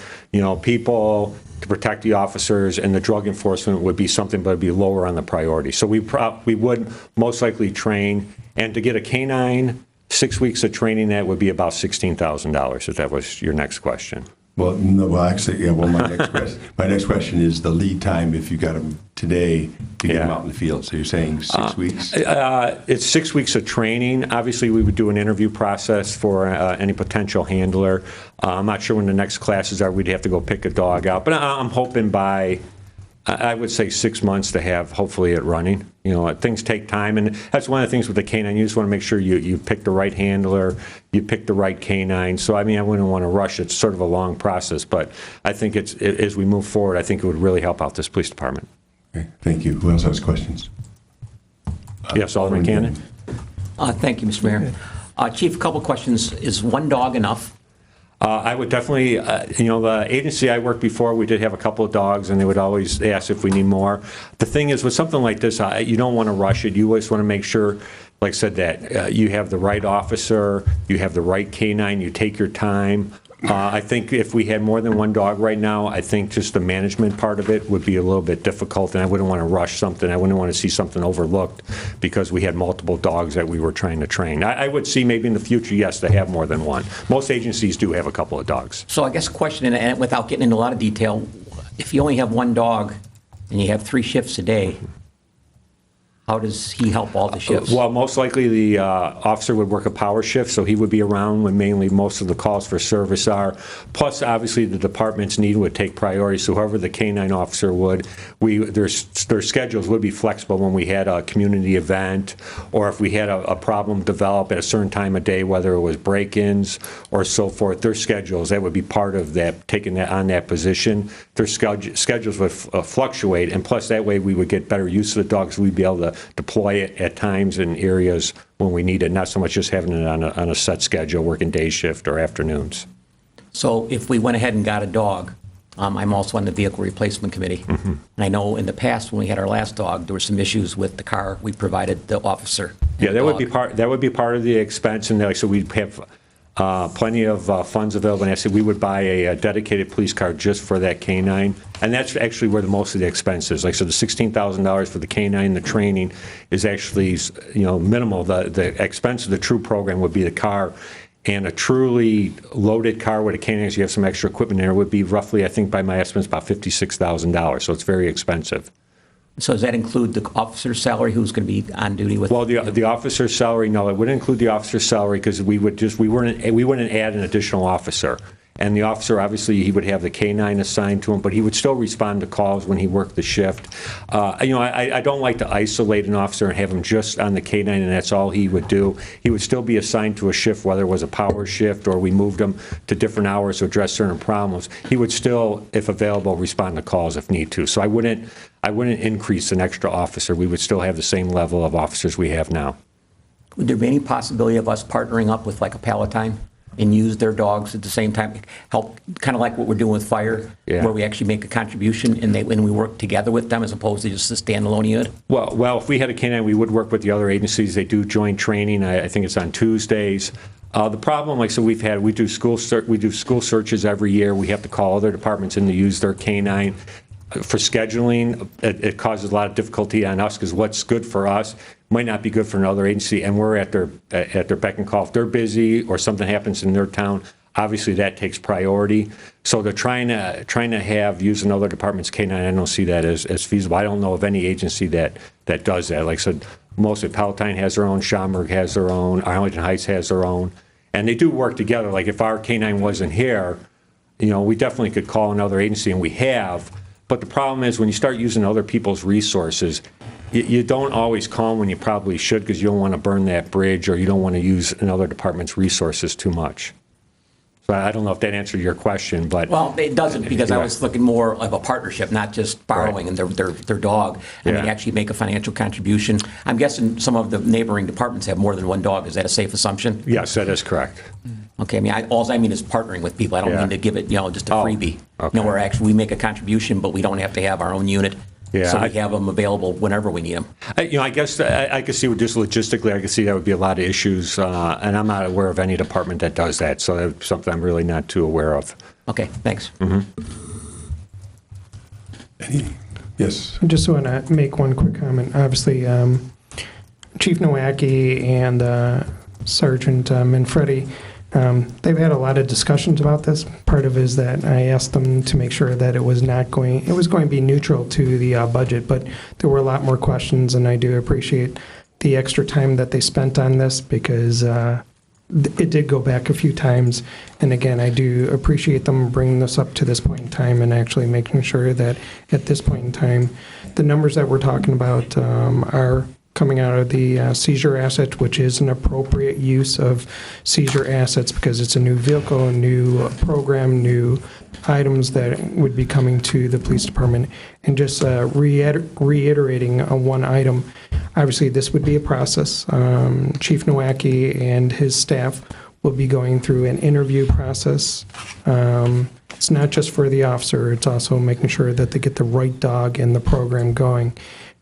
people, to protect the officers, and the drug enforcement would be something, but it'd be lower on the priority. So we would most likely train, and to get a K-9, 6 weeks of training, that would be about $16,000, if that was your next question. Well, no, well, actually, yeah. Well, my next question is the lead time if you got them today to get them out in the field. So you're saying 6 weeks? It's 6 weeks of training. Obviously, we would do an interview process for any potential handler. I'm not sure when the next classes are. We'd have to go pick a dog out, but I'm hoping by, I would say, 6 months to have hopefully it running. Things take time, and that's one of the things with the K-9. You just want to make sure you pick the right handler, you pick the right K-9. So I wouldn't want to rush. It's sort of a long process, but I think as we move forward, I think it would really help out this police department. Okay, thank you. Who else has questions? Yes, Alderman Cannon. Thank you, Mr. Mayor. Chief, a couple questions. Is one dog enough? I would definitely, the agency I worked before, we did have a couple of dogs, and they would always ask if we need more. The thing is, with something like this, you don't want to rush it. You always want to make sure, like I said, that you have the right officer, you have the right K-9, you take your time. I think if we had more than one dog right now, I think just the management part of it would be a little bit difficult, and I wouldn't want to rush something. I wouldn't want to see something overlooked because we had multiple dogs that we were trying to train. I would see maybe in the future, yes, to have more than one. Most agencies do have a couple of dogs. So I guess question, and without getting into a lot of detail, if you only have one dog and you have 3 shifts a day, how does he help all the shifts? Well, most likely the officer would work a power shift, so he would be around when mainly most of the calls for service are. Plus, obviously, the department's need would take priority, so whoever the K-9 officer would, their schedules would be flexible when we had a community event, or if we had a problem develop at a certain time of day, whether it was break-ins or so forth, their schedules, that would be part of that, taking that on that position. Their schedules would fluctuate, and plus that way we would get better use of the dogs. We'd be able to deploy it at times in areas when we need it, not so much just having it on a set schedule, working day shift or afternoons. So if we went ahead and got a dog, I'm also on the vehicle replacement committee, and I know in the past when we had our last dog, there were some issues with the car we provided the officer. Yeah, that would be part of the expense, and so we'd have plenty of funds available. And I said we would buy a dedicated police car just for that K-9, and that's actually where most of the expense is. Like, so the $16,000 for the K-9, the training is actually minimal. The expense of the true program would be the car, and a truly loaded car with a K-9, you have some extra equipment there, would be roughly, I think by my estimates, about $56,000. So it's very expensive. So does that include the officer's salary who's going to be on duty with? Well, the officer's salary, no, it wouldn't include the officer's salary because we wouldn't add an additional officer. And the officer, obviously, he would have the K-9 assigned to him, but he would still respond to calls when he worked the shift. I don't like to isolate an officer and have him just on the K-9 and that's all he would do. He would still be assigned to a shift, whether it was a power shift or we moved him to different hours to address certain problems. He would still, if available, respond to calls if need to. So I wouldn't increase an extra officer. We would still have the same level of officers we have now. Would there be any possibility of us partnering up with like a Palatine and use their dogs at the same time, help, kind of like what we're doing with fire, where we actually make a contribution and we work together with them as opposed to just a standalone unit? Well, if we had a K-9, we would work with the other agencies. They do joint training. I think it's on Tuesdays. The problem, like so, we do school searches every year. We have to call other departments in to use their K-9. For scheduling, it causes a lot of difficulty on us because what's good for us might not be good for another agency, and we're at their beck and call. If they're busy or something happens in their town, obviously that takes priority. So they're trying to use another department's K-9. I don't see that as feasible. I don't know of any agency that does that. Like I said, mostly Palatine has their own, Schaumburg has their own, Arlington Heights has their own, and they do work together. Like if our K-9 wasn't here, we definitely could call another agency, and we have. But the problem is when you start using other people's resources, you don't always call them when you probably should because you don't want to burn that bridge or you don't want to use another department's resources too much. So I don't know if that answered your question, but... Well, it doesn't because I was looking more of a partnership, not just borrowing and their dog. I mean, actually make a financial contribution. I'm guessing some of the neighboring departments have more than one dog. Is that a safe assumption? Yes, that is correct. Okay, I mean, all I mean is partnering with people. I don't mean to give it, just a freebie. Okay. Where actually we make a contribution, but we don't have to have our own unit. So we have them available whenever we need them. I guess I could see just logistically, I could see that would be a lot of issues, and I'm not aware of any department that does that, so that's something I'm really not too aware of. Okay, thanks. Yes. I just want to make one quick comment. Obviously, Chief Nowacki and Sergeant Manfredi, they've had a lot of discussions about this. Part of it is that I asked them to make sure that it was going to be neutral to the budget, but there were a lot more questions, and I do appreciate the extra time that they spent on this because it did go back a few times. And again, I do appreciate them bringing this up to this point in time and actually making sure that at this point in time, the numbers that we're talking about are coming out of the seizure asset, which is an appropriate use of seizure assets because it's a new vehicle, a new program, new items that would be coming to the police department. And just reiterating one item, obviously this would be a process. Chief Nowacki and his staff will be going through an interview process. It's not just for the officer, it's also making sure that they get the right dog in the program going.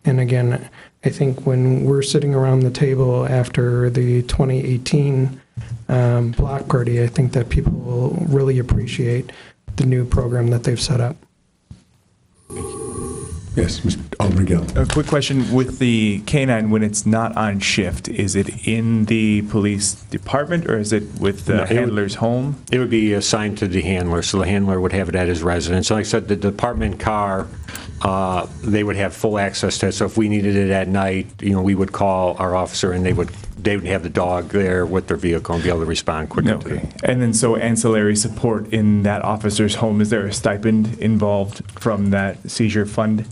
And again, I think when we're sitting around the table after the 2018 block party, I think that people will really appreciate the new program that they've set up. Yes, Mr. Alderman Gill. A quick question. With the K-9, when it's not on shift, is it in the police department or is it with the handler's home? It would be assigned to the handler, so the handler would have it at his residence. So like I said, the department car, they would have full access to it. So if we needed it at night, we would call our officer and they would have the dog there with their vehicle and be able to respond quickly. Okay. And then so ancillary support in that officer's home, is there a stipend involved from that seizure fund?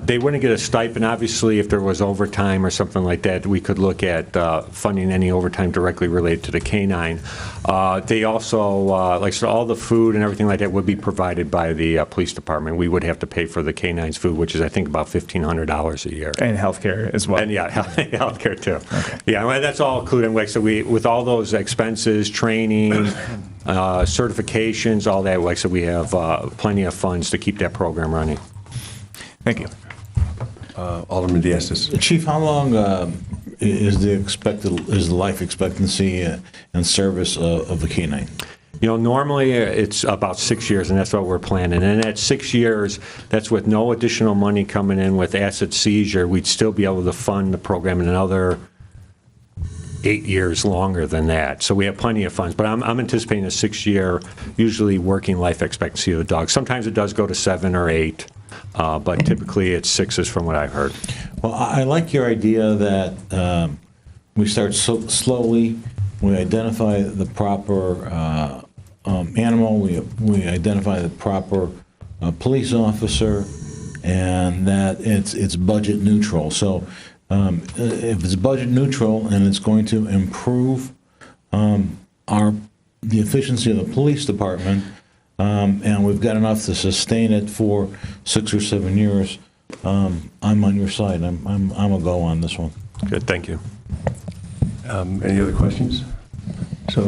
They wouldn't get a stipend. Obviously, if there was overtime or something like that, we could look at funding any overtime directly related to the K-9. They also, like so all the food and everything like that would be provided by the police department. We would have to pay for the K-9's food, which is, I think, about $1,500 a year. And healthcare as well. And healthcare too. Okay. Yeah, well, that's all included. Like so, with all those expenses, training, certifications, all that. Like so, we have plenty of funds to keep that program running. Thank you. Alderman Diastis. Chief, how long is the life expectancy and service of the K-9? Normally it's about 6 years, and that's what we're planning. And at 6 years, that's with no additional money coming in with asset seizure. We'd still be able to fund the program in another 8 years longer than that. So we have plenty of funds. But I'm anticipating a 6-year, usually working life expectancy of the dog. Sometimes it does go to 7 or 8. but typically it's 6s from what I've heard. Well, I like your idea that we start slowly, we identify the proper animal, we identify the proper police officer, and that it's budget neutral. So if it's budget neutral and it's going to improve the efficiency of the police department, and we've got enough to sustain it for 6 or 7 years, I'm on your side. I'm a go on this one. Good, thank you. Any other questions? So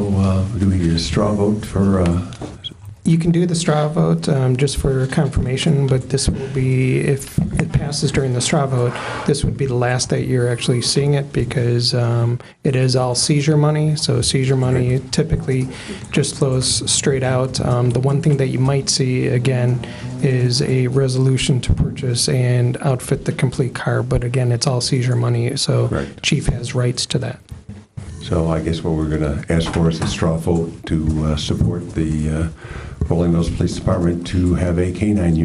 do we get a straw vote for? You can do the straw vote just for confirmation, but this will be, if it passes during the straw vote, this would be the last that you're actually seeing it, because it is all seizure money. So seizure money typically just flows straight out. The one thing that you might see, again, is a resolution to purchase and outfit the complete car. But again, it's all seizure money, so Chief has rights to that. So I guess what we're going to ask for is a straw vote to support the Rolling Mills Police Department to have a K-9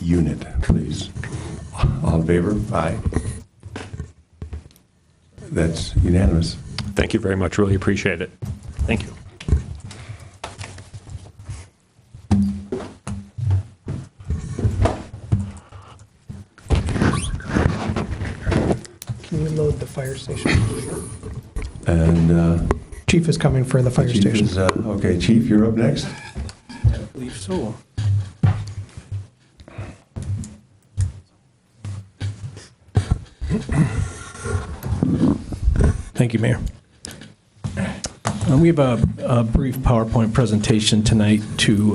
unit, please. All in favor? Aye. That's unanimous. Thank you very much. Really appreciate it. Thank you. Can you load the fire station? And Chief is coming for the fire station. Okay, Chief, you're up next. I believe so. Thank you, Mayor. We have a brief PowerPoint presentation tonight to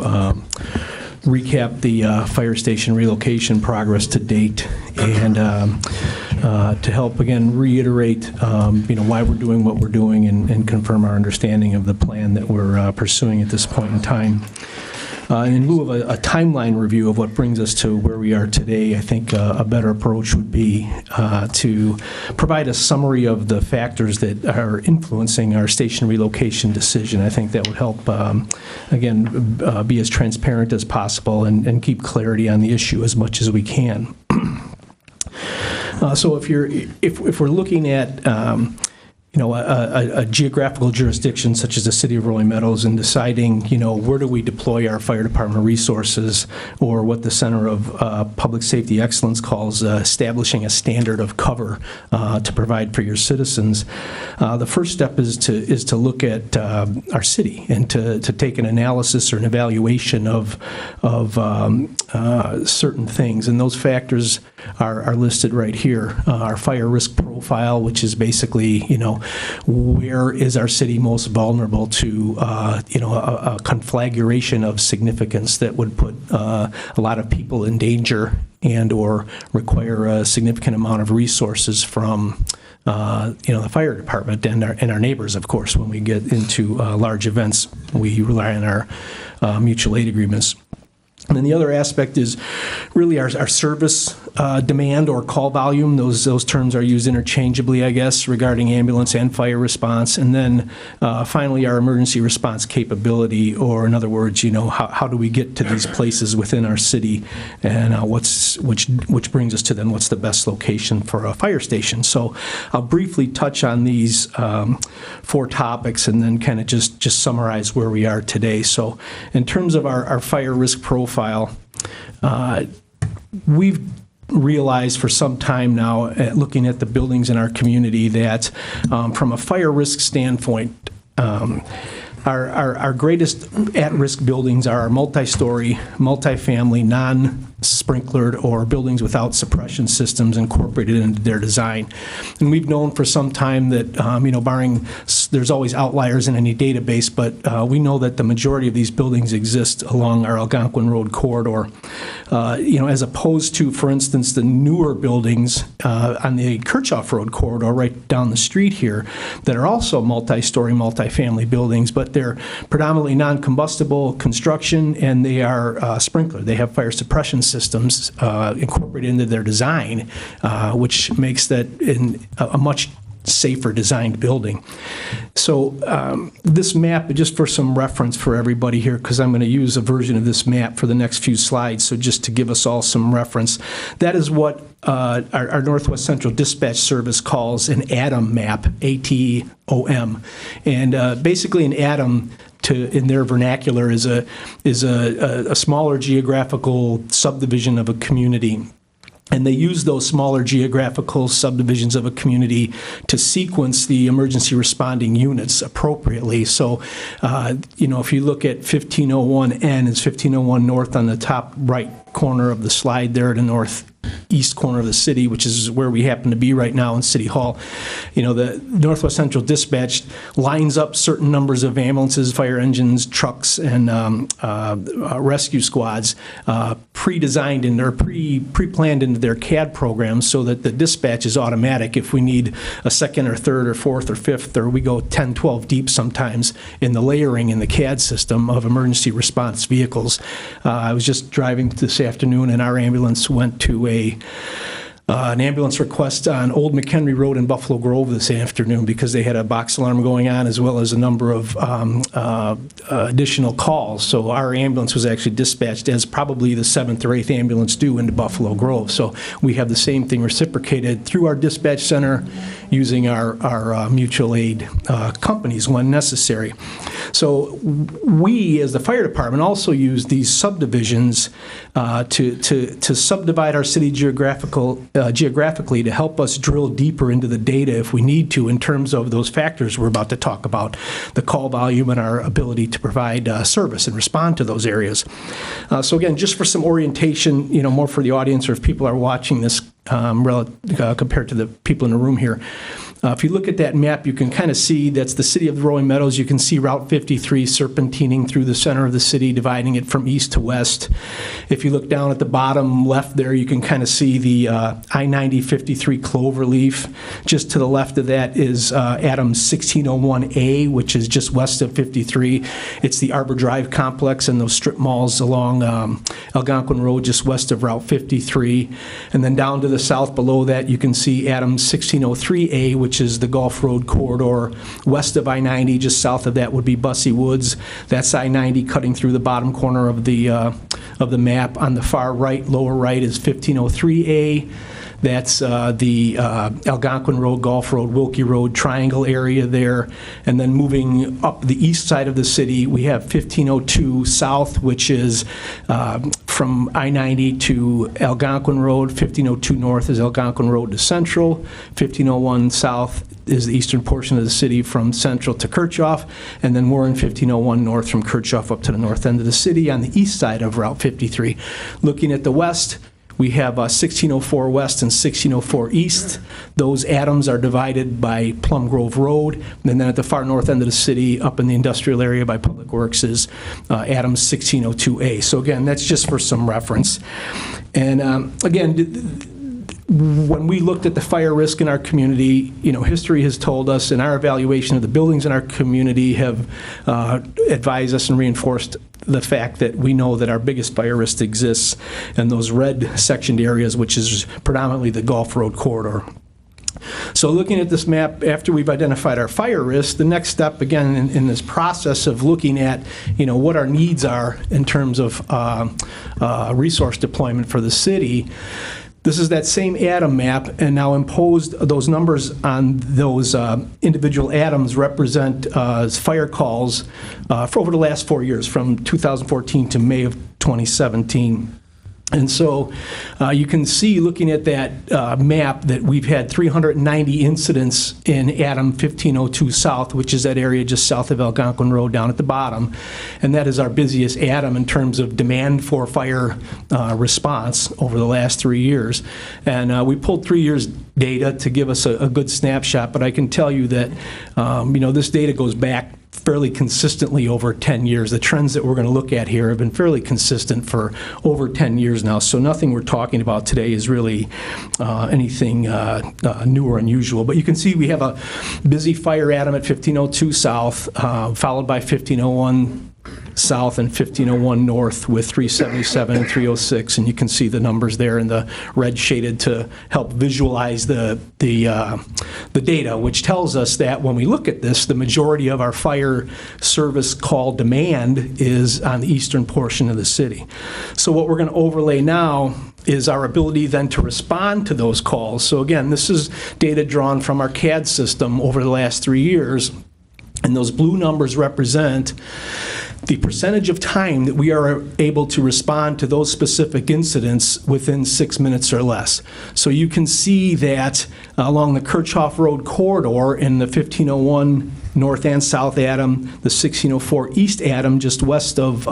recap the fire station relocation progress to date, and to help again reiterate why we're doing what we're doing, and confirm our understanding of the plan that we're pursuing at this point in time. In lieu of a timeline review of what brings us to where we are today, I think a better approach would be to provide a summary of the factors that are influencing our station relocation decision. I think that would help, again, be as transparent as possible and keep clarity on the issue as much as we can. So if we're looking at a geographical jurisdiction such as the city of Rolling Meadows, and deciding, where do we deploy our fire department resources, or what the Center of Public Safety Excellence calls establishing a standard of cover to provide for your citizens, the first step is to look at our city and to take an analysis or an evaluation of certain things, and those factors are listed right here. Our fire risk profile, which is basically, where is our city most vulnerable to, a conflagration of significance that would put a lot of people in danger and or require a significant amount of resources from the fire department and our neighbors, of course. When we get into large events, we rely on our mutual aid agreements. And then the other aspect is really our service demand or call volume. Those terms are used interchangeably, I guess, regarding ambulance and fire response. And then finally, our emergency response capability, or in other words, how do we get to these places within our city, and which brings us to then what's the best location for a fire station. So I'll briefly touch on these 4 topics and then kind of just summarize where we are today. So in terms of our fire risk profile, we've realized for some time now, looking at the buildings in our community, that from a fire risk standpoint, our greatest at-risk buildings are our multi-story, multi-family, non-sprinklered, or buildings without suppression systems incorporated into their design. And we've known for some time that, barring, there's always outliers in any database, but we know that the majority of these buildings exist along our Algonquin Road corridor. As opposed to, for instance, the newer buildings on the Kirchhoff Road corridor right down the street here that are also multi-story, multi-family buildings, but they're predominantly non-combustible construction, and they are sprinklered. They have fire suppression systems incorporated into their design, which makes that a much safer designed building. So this map, just for some reference for everybody here, because I'm going to use a version of this map for the next few slides, so just to give us all some reference, that is what our Northwest Central Dispatch Service calls an ATOM map, ATOM. And basically an ATOM, in their vernacular, is a smaller geographical subdivision of a community. And they use those smaller geographical subdivisions of a community to sequence the emergency responding units appropriately. So, if you look at 1501N, it's 1501 North on the top right corner of the slide there at the northeast corner of the city, which is where we happen to be right now in City Hall. The Northwest Central Dispatch lines up certain numbers of ambulances, fire engines, trucks, and rescue squads pre-designed or pre-planned into their CAD programs so that the dispatch is automatic. If we need a second or third or fourth or fifth, or we go 10, 12 deep sometimes in the layering in the CAD system of emergency response vehicles. I was just driving this afternoon, and our ambulance went to an ambulance request on Old McHenry Road in Buffalo Grove this afternoon because they had a box alarm going on as well as a number of additional calls. So our ambulance was actually dispatched as probably the 7th or 8th ambulance due into Buffalo Grove. So we have the same thing reciprocated through our dispatch center using our mutual aid companies when necessary. So we, as the fire department, also use these subdivisions to subdivide our city geographically to help us drill deeper into the data if we need to in terms of those factors we're about to talk about, the call volume and our ability to provide service and respond to those areas. So again, just for some orientation, more for the audience or if people are watching this compared to the people in the room here. If you look at that map, you can kind of see that's the city of the Rolling Meadows. You can see Route 53 serpentining through the center of the city, dividing it from east to west. If you look down at the bottom left there, you can kind of see the I-90 53 cloverleaf. Just to the left of that is Adams 1601A, which is just west of 53. It's the Arbor Drive complex and those strip malls along Algonquin Road, just west of Route 53. And then down to the south below that, you can see Adams 1603A, which is the Gulf Road corridor west of I-90. Just south of that would be Bussey Woods. That's I-90 cutting through the bottom corner of the map. On the far right, lower right, is 1503A. That's the Algonquin Road, Gulf Road, Wilkie Road triangle area there. And then moving up the east side of the city, we have 1502 South, which is from I-90 to Algonquin Road. 1502 North is Algonquin Road to Central. 1501 South is the eastern portion of the city from Central to Kirchhoff. And then we're in 1501 North from Kirchhoff up to the north end of the city on the east side of Route 53. Looking at the west, we have 1604 West and 1604 East. Those atoms are divided by Plum Grove Road. And then at the far north end of the city, up in the industrial area by Public Works, is Adams 1602A. So again, that's just for some reference. And again, when we looked at the fire risk in our community, history has told us, and our evaluation of the buildings in our community have advised us and reinforced the fact that we know that our biggest fire risk exists in those red sectioned areas, which is predominantly the Gulf Road corridor. So looking at this map, after we've identified our fire risk, the next step, again, in this process of looking at, what our needs are in terms of resource deployment for the city, this is that same atom map, and now imposed those numbers on those individual atoms represent fire calls for over the last 4 years, from 2014 to May of 2017. And so you can see, looking at that map, that we've had 390 incidents in Adam 1502 South, which is that area just south of Algonquin Road down at the bottom. And that is our busiest Adam in terms of demand for fire response over the last 3 years. And we pulled 3 years data to give us a good snapshot, but I can tell you that this data goes back fairly consistently over 10 years. The trends that we're going to look at here have been fairly consistent for over 10 years now. So nothing we're talking about today is really anything new or unusual. But you can see we have a busy fire Adam at 1502 South, followed by 1501 South and 1501 North with 377 and 306, and you can see the numbers there in the red shaded to help visualize the data, which tells us that when we look at this, the majority of our fire service call demand is on the eastern portion of the city. So what we're going to overlay now is our ability then to respond to those calls. So again, this is data drawn from our CAD system over the last 3 years, and those blue numbers represent the percentage of time that we are able to respond to those specific incidents within 6 minutes or less. So you can see that along the Kirchhoff Road corridor in the 1501 North and South Adam, the 1604 East Adam, just west of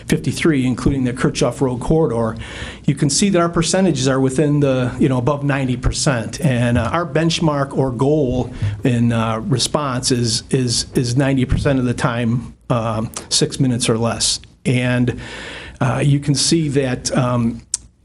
53, including the Kirchhoff Road corridor, you can see that our percentages are within the, above 90%. And our benchmark or goal in response is 90% of the time, 6 minutes or less. And you can see that,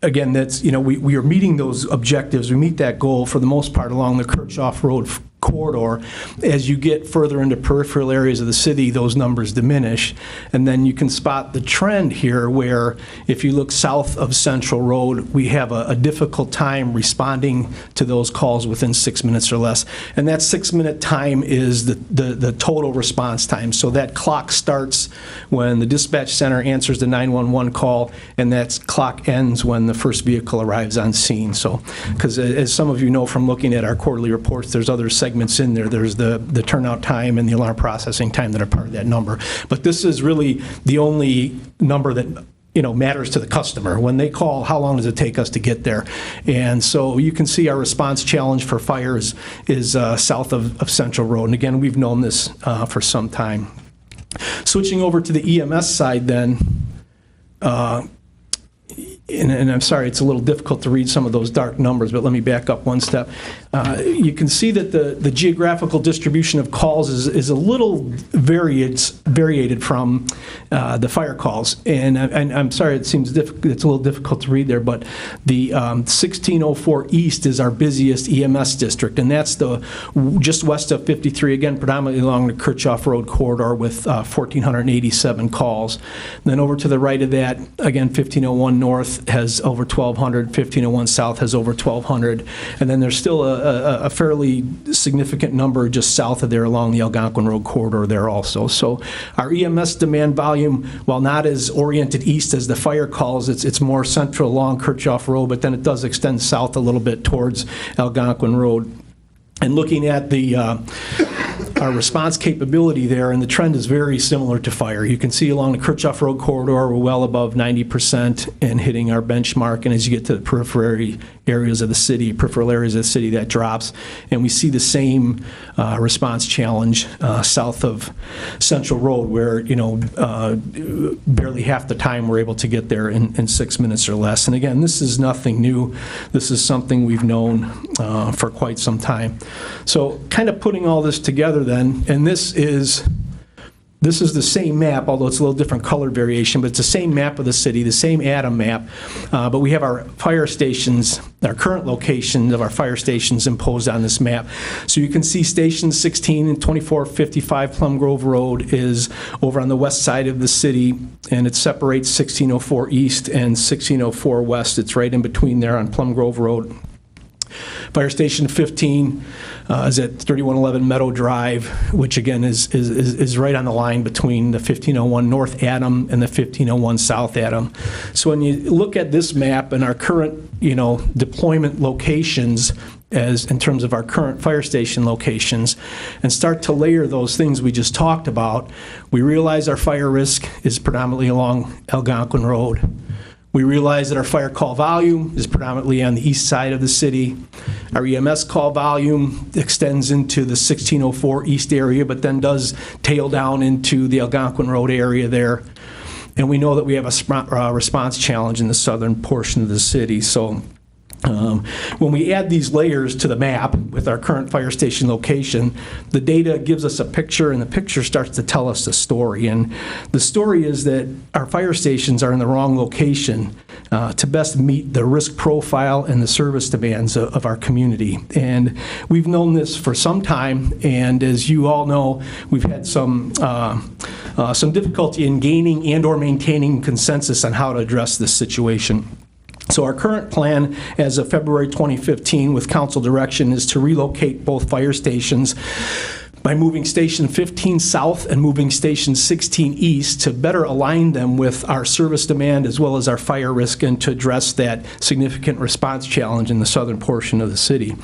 again, that's, we are meeting those objectives. We meet that goal for the most part along the Kirchhoff Road corridor. As you get further into peripheral areas of the city, those numbers diminish. And then you can spot the trend here where if you look south of Central Road, we have a difficult time responding to those calls within 6 minutes or less. And that 6 minute time is the total response time. So that clock starts when the dispatch center answers the 911 call, and that clock ends when the first vehicle arrives on scene. So, because as some of you know from looking at our quarterly reports, there's other segments in there. There's the turnout time and the alarm processing time that are part of that number. But this is really the only number that matters to the customer. When they call, how long does it take us to get there? And so you can see our response challenge for fires is south of Central Road. And again, we've known this for some time. Switching over to the EMS side then, and I'm sorry, it's a little difficult to read some of those dark numbers, but let me back up one step. You can see that the geographical distribution of calls is a little variated from the fire calls. And I'm sorry, it's a little difficult to read there, but the 1604 East is our busiest EMS district, and that's just west of 53, again, predominantly along the Kirchhoff Road corridor with 1,487 calls. And then over to the right of that, again, 1501 North has over 1,200, 1501 South has over 1,200, and then there's still a fairly significant number just south of there along the Algonquin Road corridor there also. So our EMS demand volume, while not as oriented east as the fire calls, it's more central along Kirchhoff Road, but then it does extend south a little bit towards Algonquin Road. And looking at our response capability there, and the trend is very similar to fire. You can see along the Kirchhoff Road corridor, we're well above 90% and hitting our benchmark. And as you get to the peripheral areas of the city, that drops. And we see the same response challenge south of Central Road, where barely half the time we're able to get there in 6 minutes or less. And again, this is nothing new. This is something we've known for quite some time. So kind of putting all this together then, and this is the same map, although it's a little different color variation, but it's the same map of the city, the same Adam map, but we have our fire stations, our current locations of our fire stations imposed on this map. So you can see Station 16 and 2455 Plum Grove Road is over on the west side of the city, and it separates 1604 East and 1604 West. It's right in between there on Plum Grove Road. Fire Station 15 is at 3111 Meadow Drive, which again is right on the line between the 1501 North Adam and the 1501 South Adam. So when you look at this map and our current deployment locations as in terms of our current fire station locations and start to layer those things we just talked about, we realize our fire risk is predominantly along Algonquin Road. We realize that our fire call volume is predominantly on the east side of the city. Our EMS call volume extends into the 1604 East area, but then does tail down into the Algonquin Road area there. And we know that we have a response challenge in the southern portion of the city. So When we add these layers to the map with our current fire station location, the data gives us a picture, and the picture starts to tell us the story. And the story is that our fire stations are in the wrong location to best meet the risk profile and the service demands of our community. And we've known this for some time, and as you all know, we've had some difficulty in gaining and or maintaining consensus on how to address this situation. So our current plan as of February 2015 with council direction is to relocate both fire stations by moving Station 15 south and moving Station 16 east to better align them with our service demand as well as our fire risk and to address that significant response challenge in the southern portion of the city.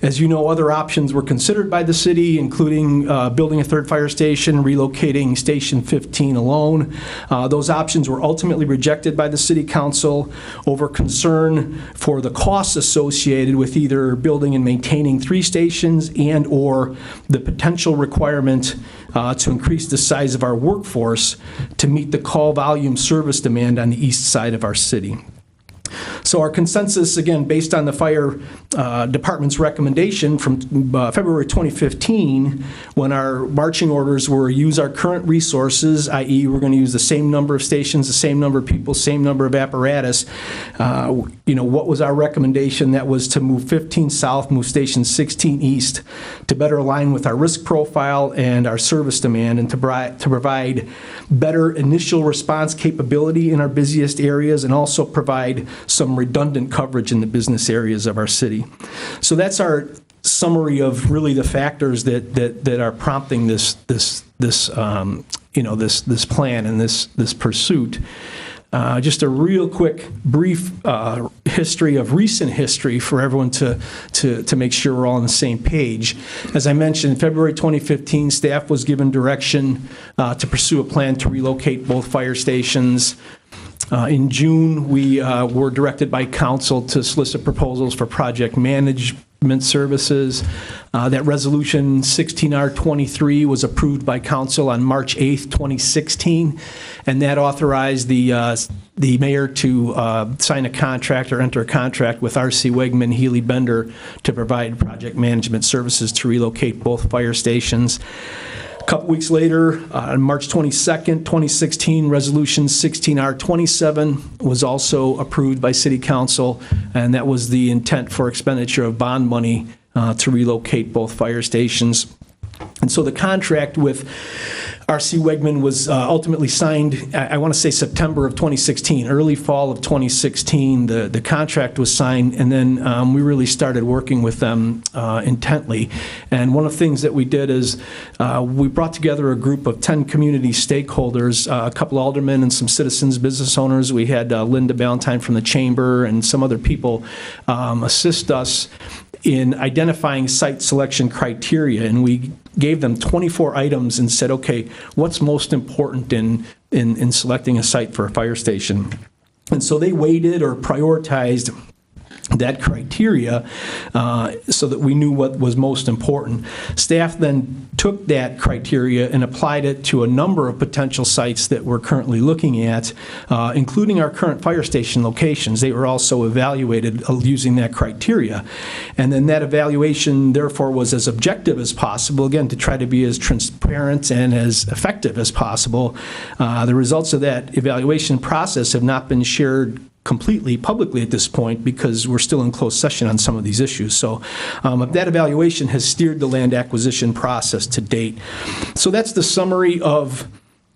As you know, other options were considered by the city, including building a third fire station, relocating Station 15 alone. Those options were ultimately rejected by the city council over concern for the costs associated with either building and maintaining 3 stations and or the potential requirement to increase the size of our workforce to meet the call volume service demand on the east side of our city. So our consensus, again, based on the fire department's recommendation from February 2015, when our marching orders were use our current resources, i.e. we're going to use the same number of stations, the same number of people, same number of apparatus. What was our recommendation? That was to move 15 south, move Station 16 east to better align with our risk profile and our service demand and to provide better initial response capability in our busiest areas and also provide some redundant coverage in the business areas of our city. So that's our summary of really the factors that are prompting this plan and this pursuit. Just a real quick, brief history of recent history for everyone to make sure we're all on the same page. As I mentioned, in February 2015, staff was given direction to pursue a plan to relocate both fire stations. In June, we were directed by council to solicit proposals for project management services. That resolution 16R23 was approved by council on March 8th, 2016, and that authorized the mayor to sign a contract or enter a contract with R.C. Wegman Healy Bender to provide project management services to relocate both fire stations. A couple weeks later, on March 22nd, 2016, Resolution 16R27 was also approved by City Council, and that was the intent for expenditure of bond money to relocate both fire stations. And so the contract with R.C. Wegman was ultimately signed, I want to say September of 2016, early fall of 2016. The contract was signed, and then we really started working with them intently. And one of the things that we did is we brought together a group of 10 community stakeholders, a couple aldermen and some citizens, business owners. We had Linda Ballantyne from the Chamber and some other people assist us in identifying site selection criteria, and we gave them 24 items and said, okay, what's most important in selecting a site for a fire station? And so they weighted or prioritized that criteria so that we knew what was most important. Staff then took that criteria and applied it to a number of potential sites that we're currently looking at, including our current fire station locations. They were also evaluated using that criteria. And then that evaluation, therefore, was as objective as possible, again, to try to be as transparent and as effective as possible. The results of that evaluation process have not been shared completely publicly at this point because we're still in closed session on some of these issues. So that evaluation has steered the land acquisition process to date. So that's the summary of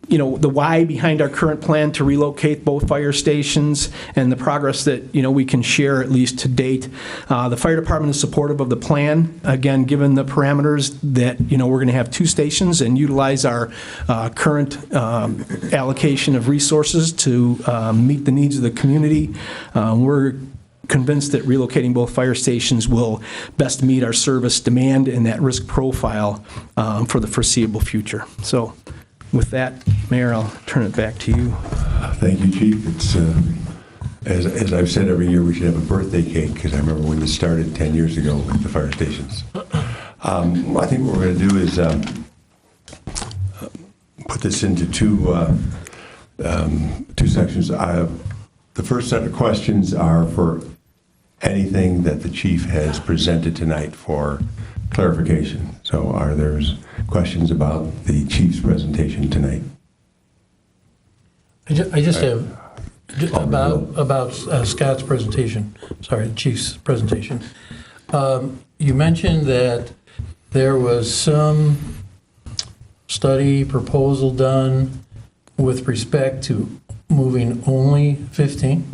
the why behind our current plan to relocate both fire stations and the progress that we can share at least to date. The fire department is supportive of the plan. Again, given the parameters that we're going to have 2 stations and utilize our current allocation of resources to meet the needs of the community. We're convinced that relocating both fire stations will best meet our service demand and that risk profile for the foreseeable future. So with that, Mayor, I'll turn it back to you. Thank you, Chief. It's as I've said every year, we should have a birthday cake because I remember when you started 10 years ago with the fire stations. I think what we're going to do is put this into two sections. The first set of questions are for anything that the chief has presented tonight for clarification. So are there questions about the chief's presentation tonight? I just have about Scott's presentation, sorry, the chief's presentation. You mentioned that there was some study proposal done with respect to moving only 15?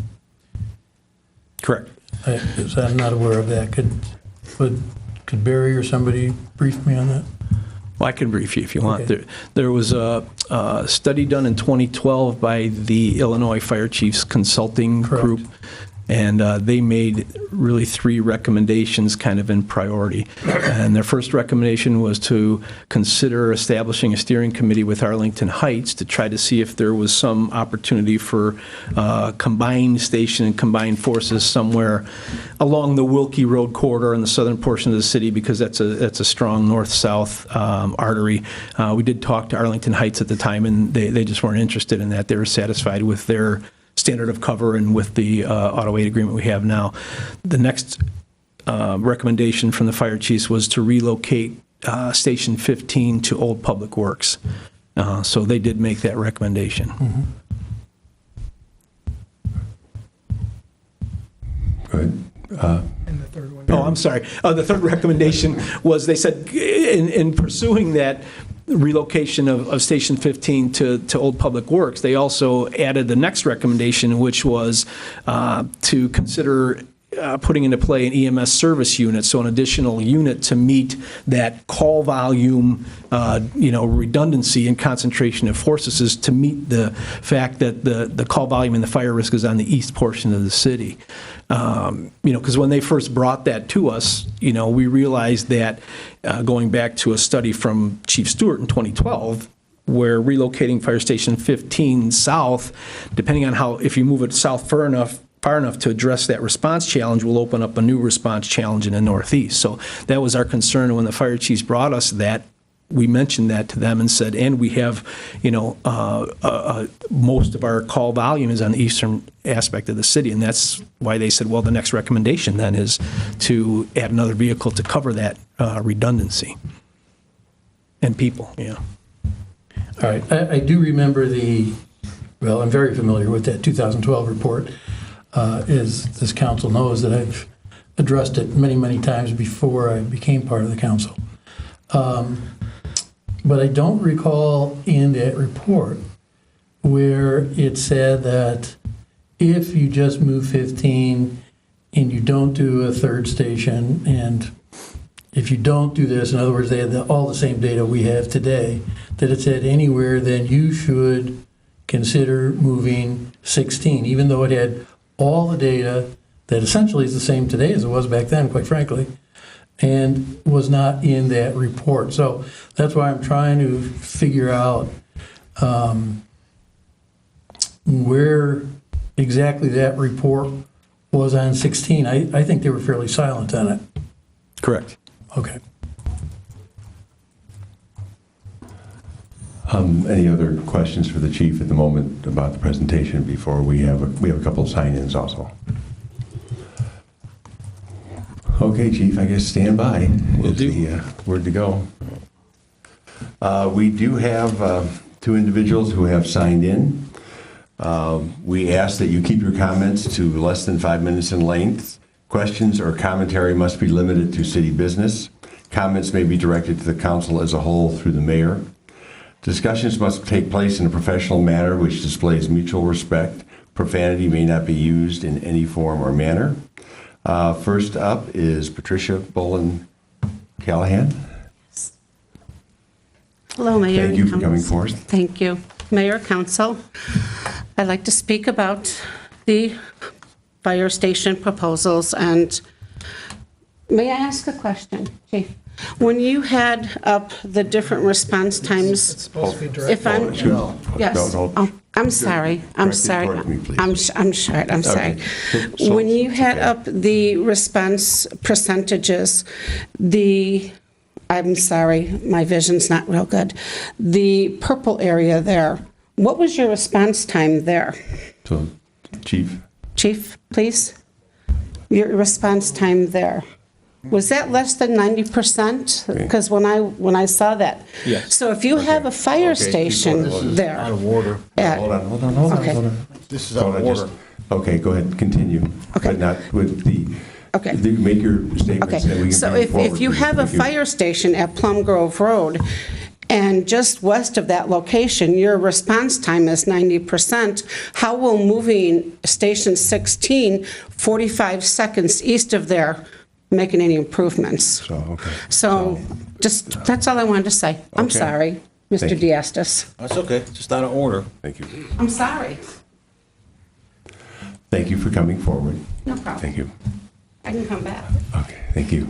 Correct. I'm not aware of that. Could Barry or somebody brief me on that? Well, I can brief you if you want. Okay. There was a study done in 2012 by the Illinois Fire Chiefs Consulting Group, and they made really 3 recommendations kind of in priority. And their first recommendation was to consider establishing a steering committee with Arlington Heights to try to see if there was some opportunity for combined station and combined forces somewhere along the Wilkie Road corridor in the southern portion of the city, because that's a strong north-south artery. We did talk to Arlington Heights at the time, and they just weren't interested in that. They were satisfied with their standard of cover and with the auto aid agreement we have now. The next recommendation from the fire chiefs was to relocate Station 15 to Old Public Works. So they did make that recommendation. Mm-hmm. Good. And the third one. Oh, I'm sorry. The third recommendation was, they said, in pursuing that relocation of Station 15 to Old Public Works, they also added the next recommendation, which was to consider putting into play an EMS service unit, so an additional unit to meet that call volume, redundancy and concentration of forces, is to meet the fact that the call volume and the fire risk is on the east portion of the city. Because when they first brought that to us, we realized that going back to a study from Chief Stewart in 2012, where relocating Fire Station 15 south, depending on if you move it south far enough to address that response challenge, will open up a new response challenge in the northeast. So that was our concern when the fire chiefs brought us that. We mentioned that to them and said, and we have, most of our call volume is on the eastern aspect of the city, and that's why they said, well, the next recommendation then is to add another vehicle to cover that redundancy and people. Yeah. All right. I do remember I'm very familiar with that 2012 report. As this council knows, that I've addressed it many, many times before I became part of the council. But I don't recall in that report where it said that if you just move 15 and you don't do a third station, and if you don't do this, in other words, they had all the same data we have today, that it said anywhere, then you should consider moving 16, even though it had all the data that essentially is the same today as it was back then, quite frankly, and was not in that report. So that's why I'm trying to figure out where exactly that report was on 16. I think they were fairly silent on it. Correct. Okay. Any other questions for the chief at the moment about the presentation before we have a couple of sign-ins also? Okay, chief, I guess stand by. Will do. The word to go. We do have 2 individuals who have signed in. We ask that you keep your comments to less than 5 minutes in length. Questions or commentary must be limited to city business. Comments may be directed to the council as a whole through the mayor. Discussions must take place in a professional manner which displays mutual respect. Profanity may not be used in any form or manner. First up is Patricia Bolin-Callahan. Hello, Mayor. Thank you for coming forward. Thank you. Mayor, Council, I'd like to speak about the fire station proposals. And may I ask a question, Chief? When you had up the different response times, It's supposed to be direct. if I'm, yes, oh, I'm sorry, I'm sorry, I'm short, I'm sorry. When you had up the response percentages, I'm sorry, my vision's not real good, the purple area there, what was your response time there? So, Chief. Chief, please? your response time there. Was that less than 90%? Because when I saw that. Yes. So if you have a fire station there. Out of order. Yeah. Hold on. Okay. This is out of order. Okay, go ahead, continue. Okay. But not with the, Okay. make your statements and we Okay, can so bring it if forward. you have a Thank you. fire station at Plum Grove Road, and just west of that location, your response time is 90%, how will moving Station 16, 45 seconds east of there, making any improvements? So, okay. So, just, that's all I wanted to say. I'm Okay. sorry, Mr. Thank you. Diastis. That's okay, just out of order. Thank you. I'm sorry. Thank you for coming forward. No problem. Thank you. I can come back. Okay, thank you.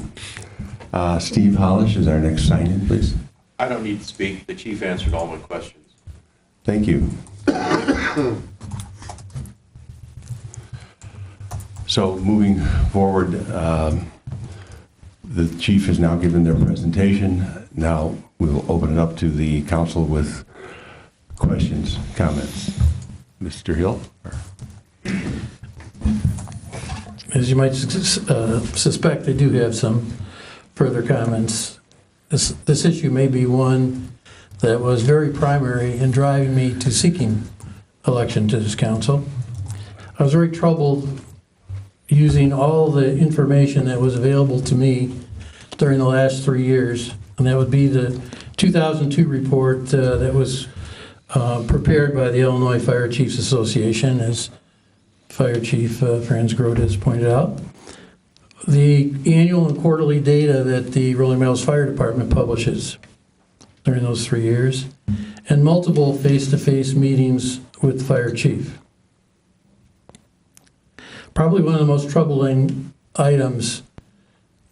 Steve Hollish is our next sign-in, please. I don't need to speak. The chief answered all my questions. Thank you. So moving forward, the chief has now given their presentation. Now we'll open it up to the council with questions, comments. Mr. Hill? As you might suspect, I do have some further comments. This issue may be one that was very primary in driving me to seeking election to this council. I was very troubled using all the information that was available to me during the last 3 years, and that would be the 2002 report that was prepared by the Illinois Fire Chiefs Association, as Fire Chief Franz Grote has pointed out. The annual and quarterly data that the Rolling Meadows Fire Department publishes during those 3 years, and multiple face-to-face meetings with the fire chief. Probably one of the most troubling items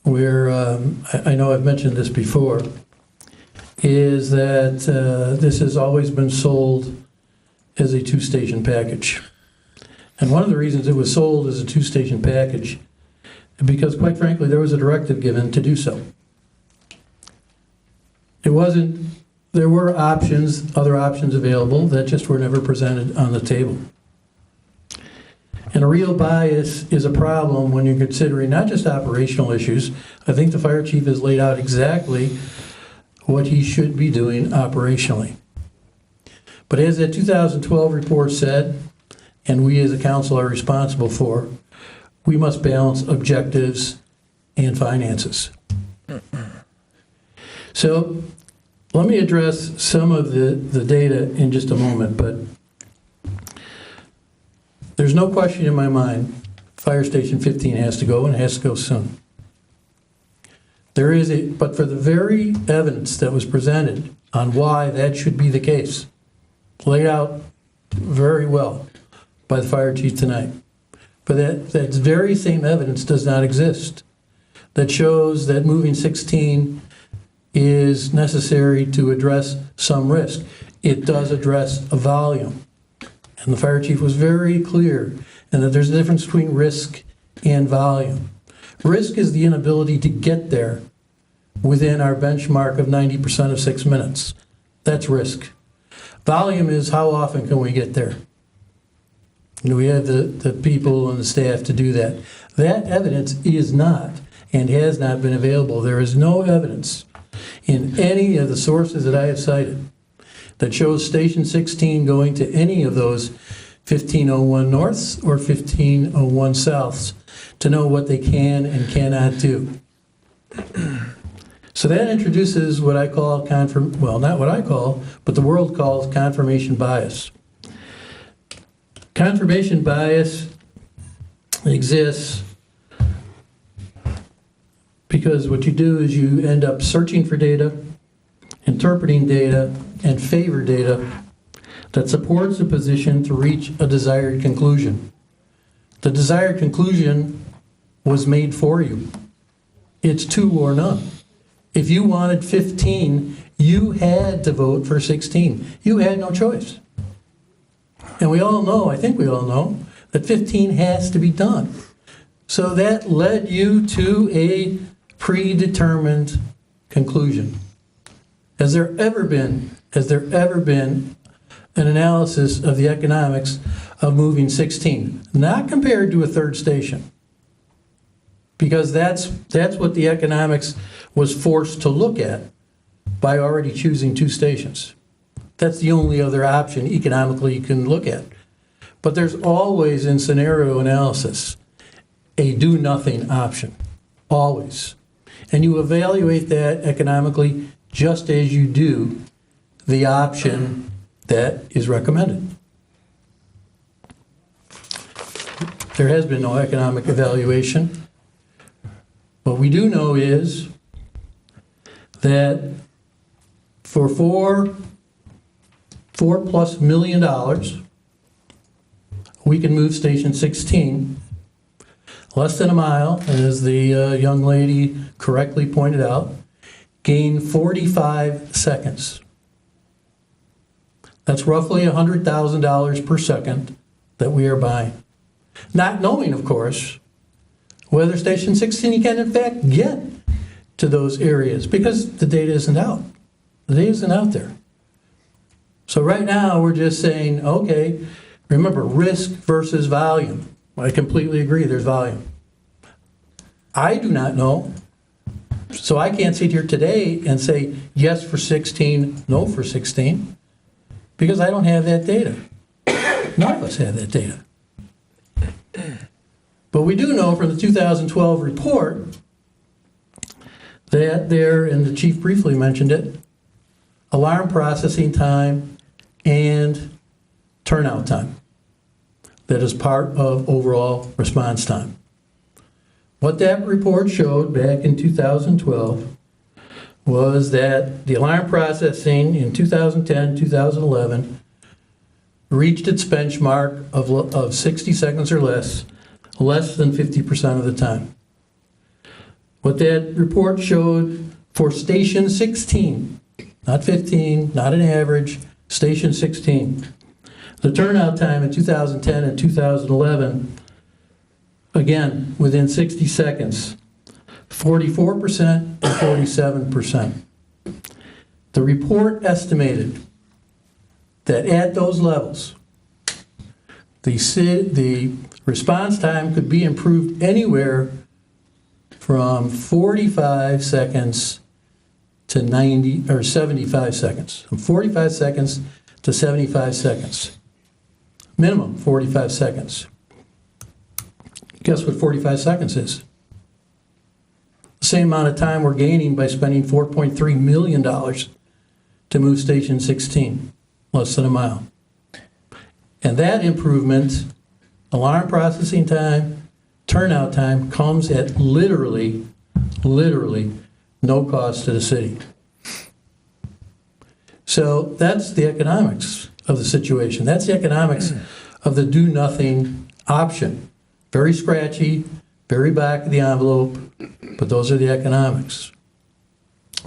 where, I know I've mentioned this before, is that this has always been sold as a two-station package. And one of the reasons it was sold as a two-station package, because quite frankly, there was a directive given to do so. It wasn't, there were options, other options available that just were never presented on the table. And a real bias is a problem when you're considering not just operational issues. I think the fire chief has laid out exactly what he should be doing operationally. But as that 2012 report said, and we as a council are responsible for, we must balance objectives and finances. So let me address some of the data in just a moment, but there's no question in my mind, Fire Station 15 has to go, and it has to go soon. There is but for the very evidence that was presented on why that should be the case, laid out very well by the fire chief tonight, but that very same evidence does not exist that shows that moving 16 is necessary to address some risk. It does address a volume. And the fire chief was very clear in that there's a difference between risk and volume. Risk is the inability to get there within our benchmark of 90% of 6 minutes. That's risk. Volume is how often can we get there? Do we have the people and the staff to do that? That evidence is not and has not been available. There is no evidence in any of the sources that I have cited that shows Station 16 going to any of those 1501 Norths or 1501 Souths to know what they can and cannot do. So that introduces what I call well, not what I call, but the world calls confirmation bias. Confirmation bias exists because what you do is you end up searching for data, interpreting data, and favor data that supports a position to reach a desired conclusion. The desired conclusion was made for you. It's 2 or none. If you wanted 15, you had to vote for 16. You had no choice. And we all know, I think we all know, that 15 has to be done. So that led you to a predetermined conclusion. Has there ever been an analysis of the economics of moving 16? Not compared to a third station. Because that's what the economics was forced to look at by already choosing 2 stations. That's the only other option economically you can look at. But there's always, in scenario analysis, a do-nothing option, always. And you evaluate that economically just as you do the option that is recommended. There has been no economic evaluation. What we do know is that for $4+ million, we can move Station 16 less than a mile, as the young lady correctly pointed out, gain 45 seconds. That's roughly $100,000 per second that we are buying. Not knowing, of course, whether Station 16 can in fact get to those areas, because the data isn't out. The data isn't out there. So right now, we're just saying, okay, remember, risk versus volume. I completely agree, there's volume. I do not know, so I can't sit here today and say yes for 16, no for 16, because I don't have that data. None of us have that data. But we do know from the 2012 report that there, and the chief briefly mentioned it, alarm processing time and turnout time. That is part of overall response time. What that report showed back in 2012 was that the alarm processing in 2010, 2011 reached its benchmark of 60 seconds or less than 50% of the time. What that report showed for Station 16, not 15, not an average, Station 16, the turnout time in 2010 and 2011, again, within 60 seconds, 44% and 47%. The report estimated that at those levels, the response time could be improved anywhere from 45 seconds to 90 or 75 seconds. From 45 seconds to 75 seconds. Minimum 45 seconds. Guess what 45 seconds is? The same amount of time we're gaining by spending $4.3 million to move Station 16, less than a mile. And that improvement, alarm processing time, turnout time, comes at literally no cost to the city. So that's the economics of the situation. That's the economics of the do-nothing option. Very scratchy, very back of the envelope, but those are the economics.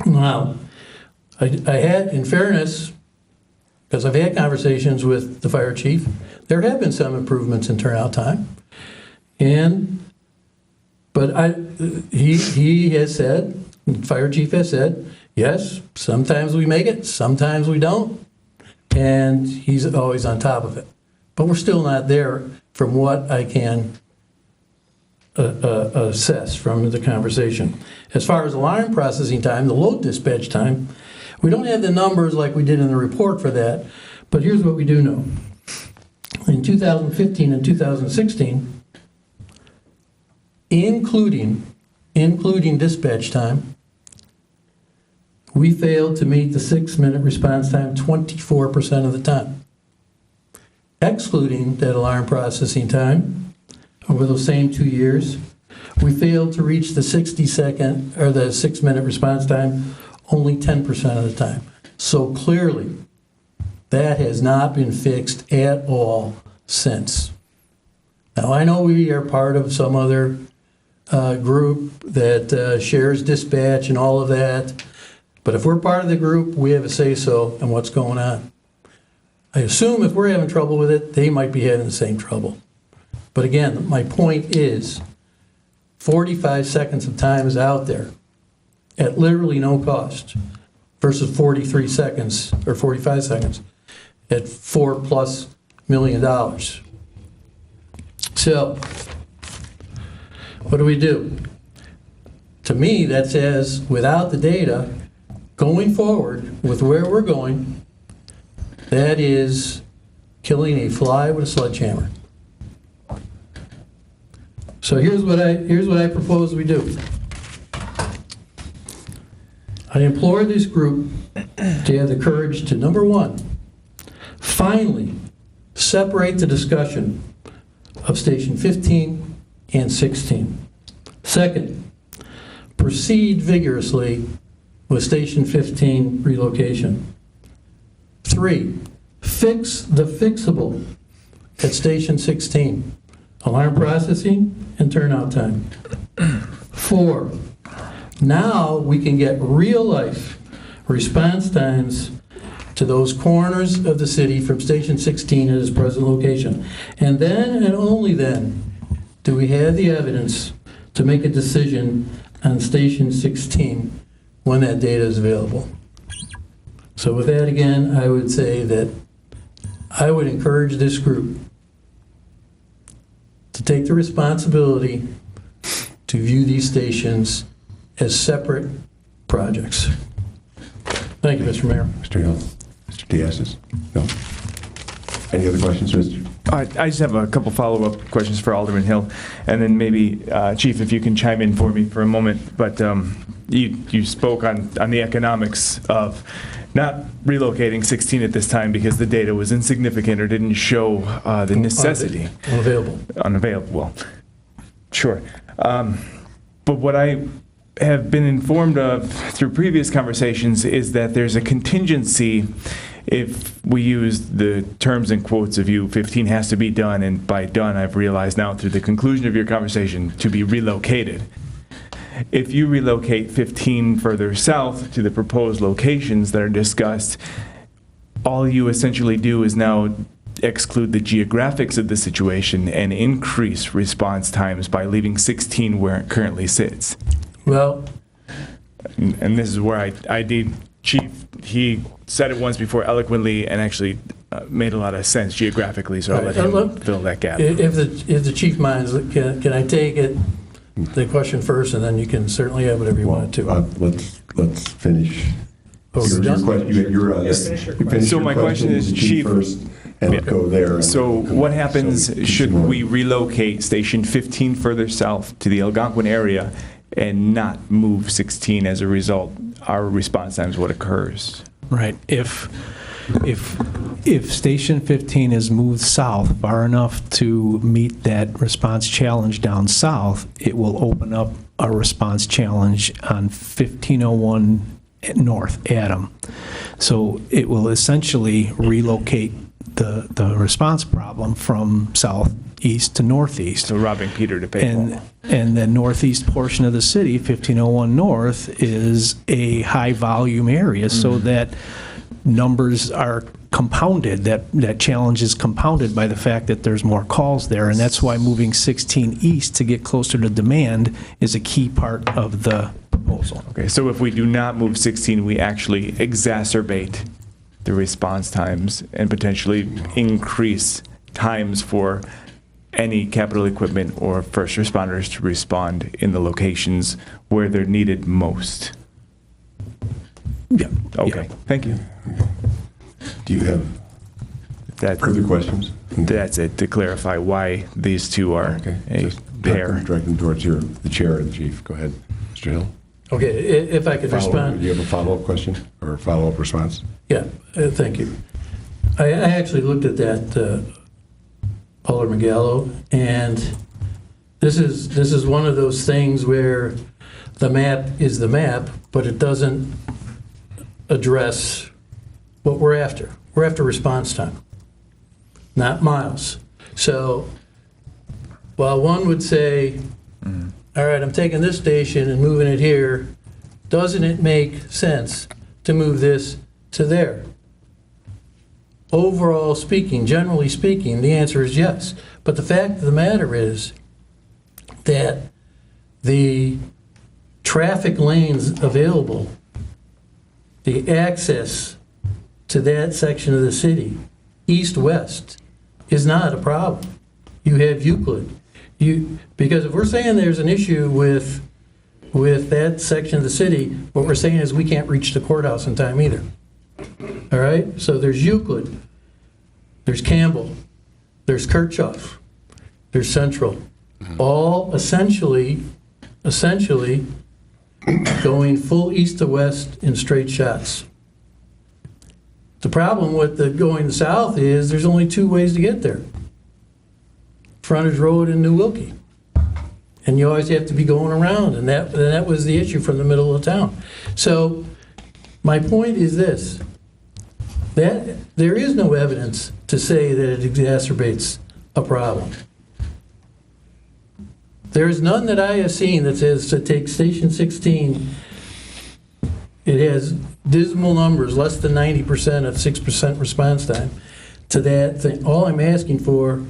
Now, I had, in fairness, because I've had conversations with the fire chief, there have been some improvements in turnout time. But he has said, the fire chief has said, yes, sometimes we make it, sometimes we don't, and he's always on top of it. But we're still not there from what I can assess from the conversation. As far as alarm processing time, the load dispatch time, we don't have the numbers like we did in the report for that, but here's what we do know. In 2015 and 2016, including dispatch time, we failed to meet the 6-minute response time 24% of the time. Excluding that alarm processing time, over those same 2 years, we failed to reach the 60-second or the 6-minute response time only 10% of the time. So clearly, that has not been fixed at all since. Now, I know we are part of some other group that shares dispatch and all of that, but if we're part of the group, we have a say-so in what's going on. I assume if we're having trouble with it, they might be having the same trouble. But again, my point is 45 seconds of time is out there at literally no cost versus 43 seconds or 45 seconds at $4+ million. So what do? To me, that says, without the data, going forward with where we're going, that is killing a fly with a sledgehammer. So here's what I propose we do. I implore this group to have the courage to, number one, finally separate the discussion of Station 15 and 16. Second, proceed vigorously with Station 15 relocation. 3, fix the fixable at Station 16. Alarm processing and turnout time. 4, now we can get real-life response times to those corners of the city from Station 16 at its present location. And then, and only then, do we have the evidence to make a decision on Station 16 when that data is available. So with that, again, I would say that I would encourage this group to take the responsibility to view these stations as separate projects. Thank you, Mr. Mayor. Mr. Hill. Mr. Diaz? No. Any other questions, Mr.? I just have a couple follow-up questions for Alderman Hill, and then maybe, Chief, if you can chime in for me for a moment. But you spoke on the economics of not relocating 16 at this time because the data was insignificant or didn't show the necessity. Unavailable. Unavailable, well, sure. But what I have been informed of through previous conversations is that there's a contingency if we use the terms and quotes of you, 15 has to be done, and by done I've realized now through the conclusion of your conversation to be relocated. If you relocate 15 further south to the proposed locations that are discussed, all you essentially do is now exclude the geographics of the situation and increase response times by leaving 16 where it currently sits. Well, and this is where I need Chief, he said it once before eloquently and actually made a lot of sense geographically, so I'll let him fill that gap. If the chief minds, can I take the question first, and then you can certainly have whatever you want to. Let's finish. Oh, your question. So my question is, Chief, first, and go there. So what happens should we relocate Station 15 further south to the Algonquin area and not move 16 as a result? Our response times, what occurs? Right. If Station 15 is moved south far enough to meet that response challenge down south, it will open up a response challenge on 1501 North Adam. So it will essentially relocate the response problem from southeast to northeast. So robbing Peter to pay Paul. And the northeast portion of the city, 1501 North, is a high volume area, so that numbers are compounded, that challenge is compounded by the fact that there's more calls there, and that's why moving 16 east to get closer to demand is a key part of the proposal. Okay, so if we do not move 16, we actually exacerbate the response times and potentially increase times for any capital equipment or first responders to respond in the locations where they're needed most. Yeah. Okay, yeah. Thank you. Do you have further questions? That's it, to clarify why these two are a pair. Direct them towards the chair and the chief. Go ahead, Mr. Hill. Okay, if I could respond. Do you have a follow-up question or a follow-up response? Yeah, thank you. I actually looked at that, Alderman Gallo, and this is one of those things where the map is the map, but it doesn't address what we're after. We're after response time, not miles. So while one would say, all right, I'm taking this station and moving it here, doesn't it make sense to move this to there? Overall speaking, generally speaking, the answer is yes. But the fact of the matter is that the traffic lanes available, the access to that section of the city, east-west, is not a problem. You have Euclid. Because if we're saying there's an issue with with that section of the city, what we're saying is we can't reach the courthouse in time either. All right? So there's Euclid, there's Campbell, there's Kirchhoff, there's Central, all essentially going full east to west in straight shots. The problem with the going south is there's only two ways to get there. Frontage Road and New Wilkie. And you always have to be going around, and that was the issue from the middle of town. So my point is this, that there is no evidence to say that it exacerbates a problem. There is none that I have seen that says to take Station 16, it has dismal numbers, less than 90% of 6% response time, to that thing. All I'm asking for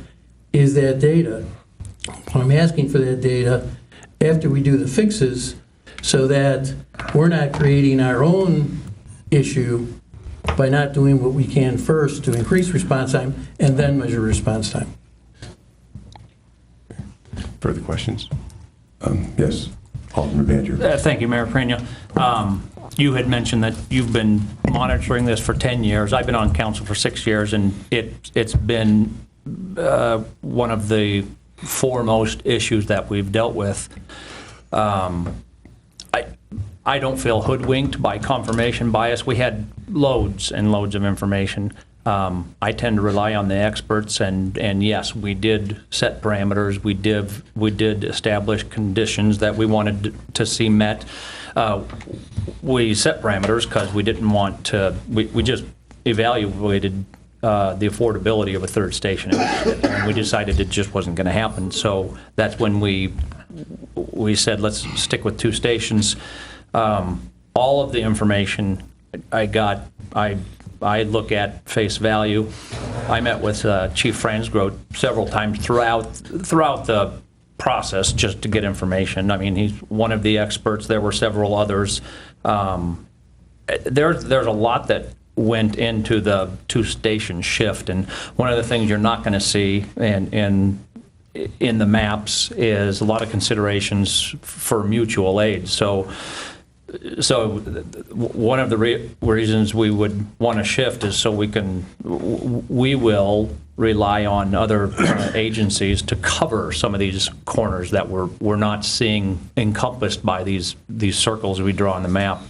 is that data. I'm asking for that data after we do the fixes so that we're not creating our own issue by not doing what we can first to increase response time and then measure response time. Further questions? Yes, Alderman Badger. Thank you, Mayor Prania. You had mentioned that you've been monitoring this for 10 years. I've been on council for 6 years, and it's been one of the foremost issues that we've dealt with. I don't feel hoodwinked by confirmation bias. We had loads and loads of information. I tend to rely on the experts, and yes, we did set parameters. We did establish conditions that we wanted to see met. We set parameters because we didn't want to. We just evaluated the affordability of a third station, and we decided it just wasn't going to happen. So that's when we said let's stick with 2 stations. All of the information I got, I look at face value. I met with Chief Fransgrove several times throughout the process just to get information. I mean, he's one of the experts. There were several others. There's a lot that went into the 2-station shift, and one of the things you're not going to see in the maps is a lot of considerations for mutual aid. So one of the reasons we would want to shift is so we will rely on other agencies to cover some of these corners that we're not seeing encompassed by these circles we draw on the map.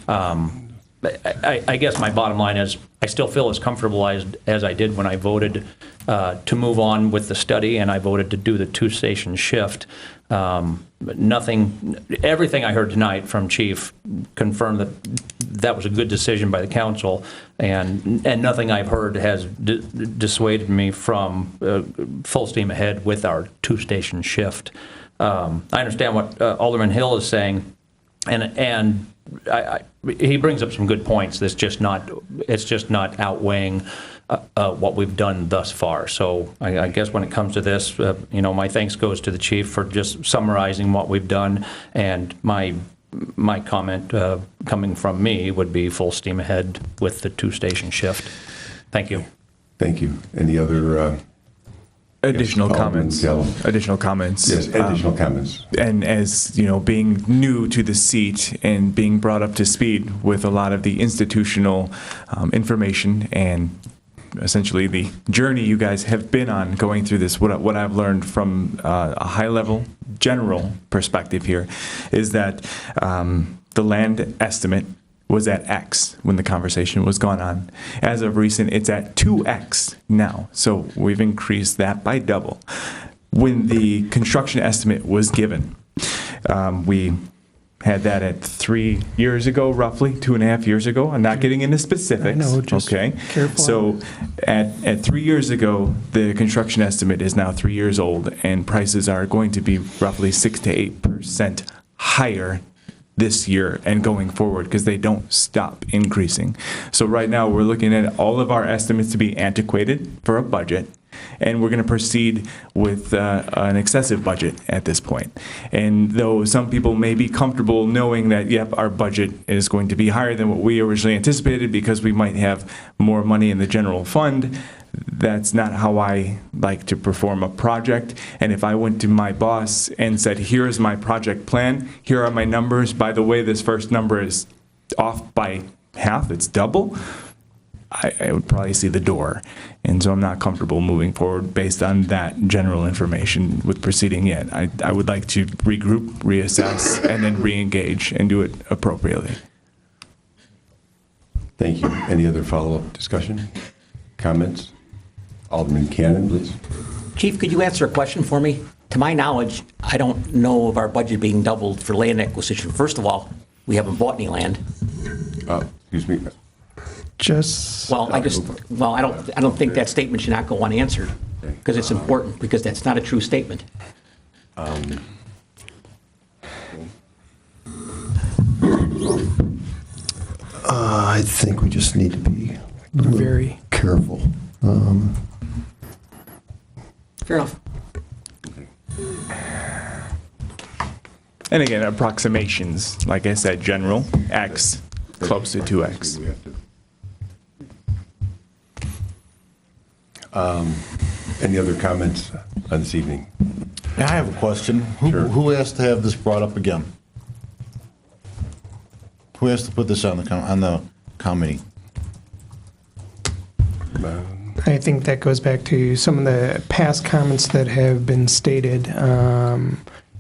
I guess my bottom line is I still feel as comfortable as I did when I voted to move on with the study, and I voted to do the 2-station shift. But everything I heard tonight from Chief confirmed that was a good decision by the council, and nothing I've heard has dissuaded me from full steam ahead with our 2-station shift. I understand what Alderman Hill is saying, and he brings up some good points. It's just not outweighing what we've done thus far. So I guess when it comes to this, my thanks goes to the chief for just summarizing what we've done, and my comment coming from me would be full steam ahead with the 2-station shift. Thank you. Thank you. Any other additional yes, comments? Additional comments. Yes, additional comments. And as being new to the seat and being brought up to speed with a lot of the institutional information and essentially the journey you guys have been on going through this, what I've learned from a high-level general perspective here is that the land estimate was at X when the conversation was going on. As of recent, it's at 2X now, so we've increased that by double. When the construction estimate was given, we had that at 3 years ago, roughly 2.5 years ago. I'm not getting into specifics. No, just okay. Careful. So at 3 years ago, the construction estimate is now 3 years old, and prices are going to be roughly 6 to 8% higher this year and going forward because they don't stop increasing. So right now we're looking at all of our estimates to be antiquated for a budget, and we're going to proceed with an excessive budget at this point. And though some people may be comfortable knowing that, yep, our budget is going to be higher than what we originally anticipated because we might have more money in the general fund, That's not how I like to perform a project. And if I went to my boss and said, here's my project plan, here are my numbers, by the way, this first number is off by half, it's double, I would probably see the door. And so I'm not comfortable moving forward based on that general information with proceeding yet. I would like to regroup, reassess, and then re-engage and do it appropriately. Thank you. Any other follow-up discussion, comments? Alderman Cannon, please. Chief, could you answer a question for me? To my knowledge, I don't know of our budget being doubled for land acquisition. First of all, we haven't bought any land. Excuse me. I don't think that statement should not go unanswered because it's important, because that's not a true statement. I think we just need to be very careful. Fair enough. And again, approximations, like I said, general, X, close to 2X. Any other comments on this evening? I have a question. Who asked to have this brought up again? Who has to put this on the committee? I think that goes back to some of the past comments that have been stated, and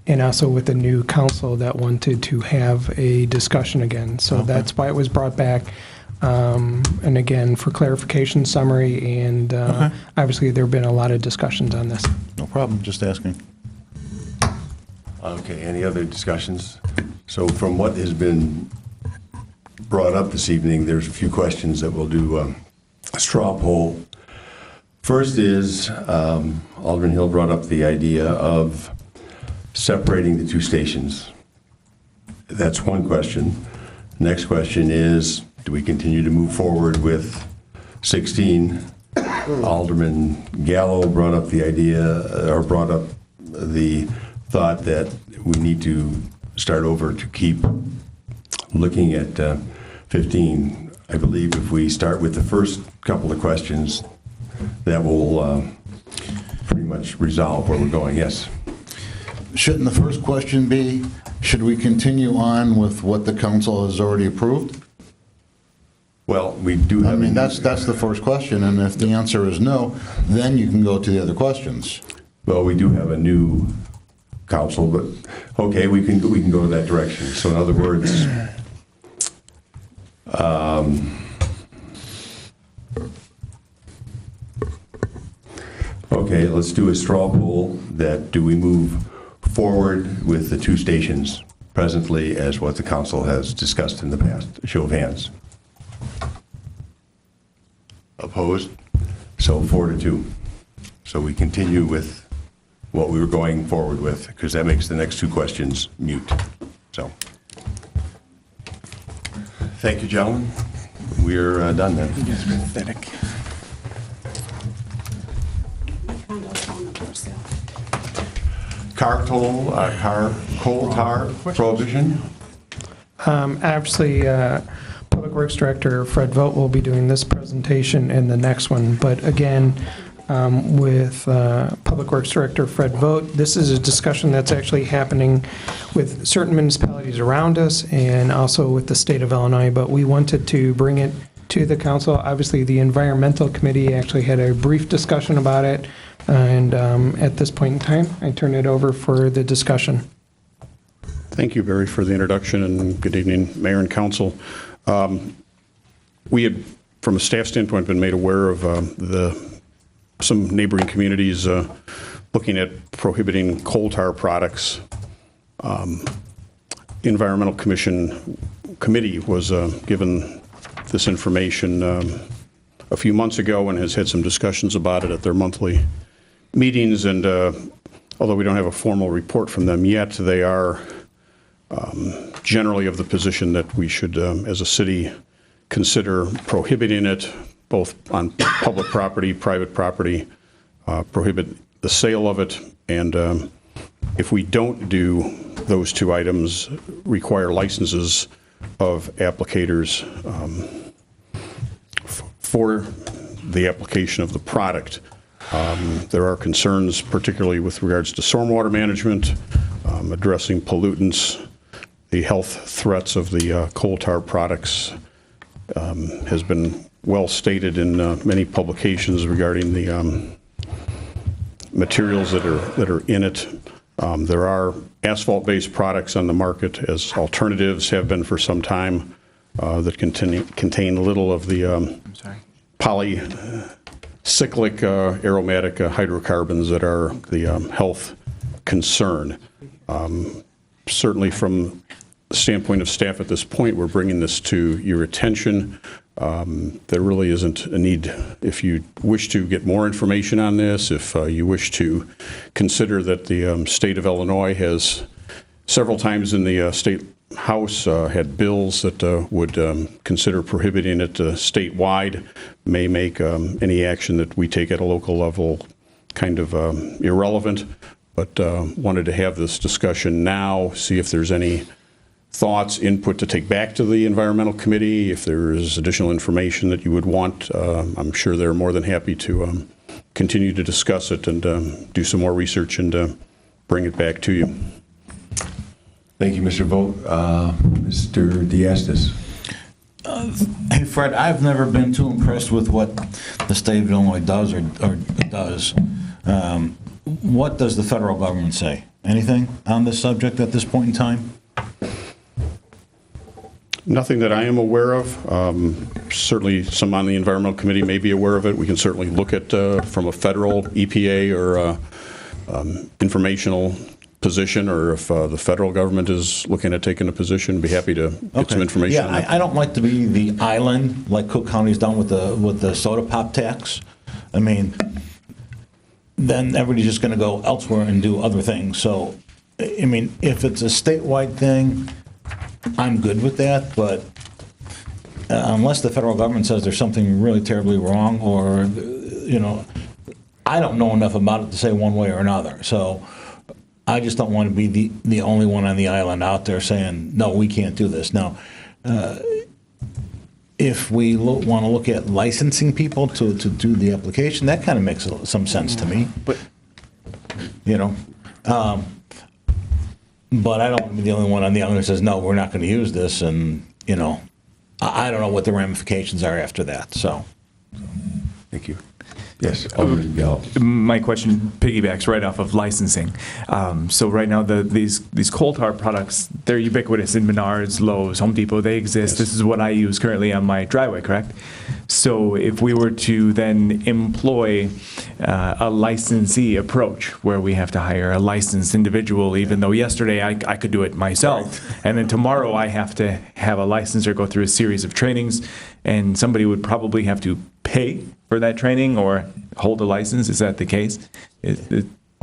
also with the new council that wanted to have a discussion again. So that's why it was brought back. And again, for clarification, summary, and obviously there have been a lot of discussions on this. No problem, just asking. Okay, any other discussions? So from what has been brought up this evening, there's a few questions that we'll do a straw poll. First is, Alderman Hill brought up the idea of separating the two stations. That's one question. Next question is, do we continue to move forward with 16? Alderman Gallo brought up the idea, or brought up the thought that we need to start over to keep looking at 15. I believe if we start with the first couple of questions, that will pretty much resolve where we're going. Yes? Shouldn't the first question be, should we continue on with what the council has already approved? Well, we do have... I mean, that's the first question, and if the answer is no, then you can go to the other questions. Well, we do have a new council, but okay, we can go that direction. So in other words, okay, let's do a straw poll that do we move forward with the two stations presently as what the council has discussed in the past? Show of hands. Opposed? So 4-2. So we continue with what we were going forward with, because that makes the next two questions mute. So, thank you, gentlemen. We're done then. It's pathetic. Car toll, coal tar prohibition. Actually, Public Works Director Fred Vogt will be doing this presentation and the next one. But again, with Public Works Director Fred Vogt, this is a discussion that's actually happening with certain municipalities around us and also with the state of Illinois. But we wanted to bring it to the council. Obviously, the Environmental Committee actually had a brief discussion about it. And at this point in time, I turn it over for the discussion. Thank you, Barry, for the introduction, and good evening, Mayor and Council. We had, from a staff standpoint, been made aware of some neighboring communities looking at prohibiting coal tar products. Environmental Committee was given this information a few months ago and has had some discussions about it at their monthly meetings. And although we don't have a formal report from them yet, they are generally of the position that we should, as a city, consider prohibiting it both on public property, private property, prohibit the sale of it, and if we don't do those two items, require licenses of applicators for the application of the product. There are concerns, particularly with regards to stormwater management, addressing pollutants. The health threats of the coal tar products has been well stated in many publications regarding the materials that are in it. There are asphalt-based products on the market, as alternatives have been for some time, that contain little of the polycyclic aromatic hydrocarbons that are the health concern. Certainly from the standpoint of staff at this point, we're bringing this to your attention. There really isn't a need. If you wish to get more information on this, if you wish to consider that the state of Illinois has several times in the state House had bills that would consider prohibiting it statewide, may make any action that we take at a local level kind of irrelevant, but wanted to have this discussion now, see if there's any thoughts, input to take back to the Environmental Committee. If there is additional information that you would want, I'm sure they're more than happy to continue to discuss it and do some more research and bring it back to you. Thank you, Mr. Vogt. Mr. Diastis. Hey, Fred, I've never been too impressed with what the state of Illinois does or does. What does the federal government say? Anything on this subject at this point in time? Nothing that I am aware of. Certainly some on the Environmental Committee may be aware of it. We can certainly look at from a federal EPA or informational position, or if the federal government is looking at taking a position, be happy to get some information. Yeah, I don't like to be the island like Cook County's done with the soda pop tax. I mean, then everybody's just going to go elsewhere and do other things. So, I mean, if it's a statewide thing, I'm good with that, but unless the federal government says there's something really terribly wrong, or, I don't know enough about it to say one way or another. So I just don't want to be the only one on the island out there saying, no, we can't do this. Now, if we want to look at licensing people to do the application, that kind of makes some sense to me. But, but I don't want to be the only one on the island who says, no, we're not going to use this. And, I don't know what the ramifications are after that. So. Thank you. Yes, Alderman Gallo. My question piggybacks right off of licensing. So right now, these coal tar products, they're ubiquitous in Menards, Lowe's, Home Depot. They exist. Yes. This is what I use currently on my driveway, correct? So if we were to then employ a licensee approach, where we have to hire a licensed individual, even though yesterday I could do it myself, and then tomorrow I have to have a licensor go through a series of trainings, and somebody would probably have to pay for that training or hold a license. Is that the case?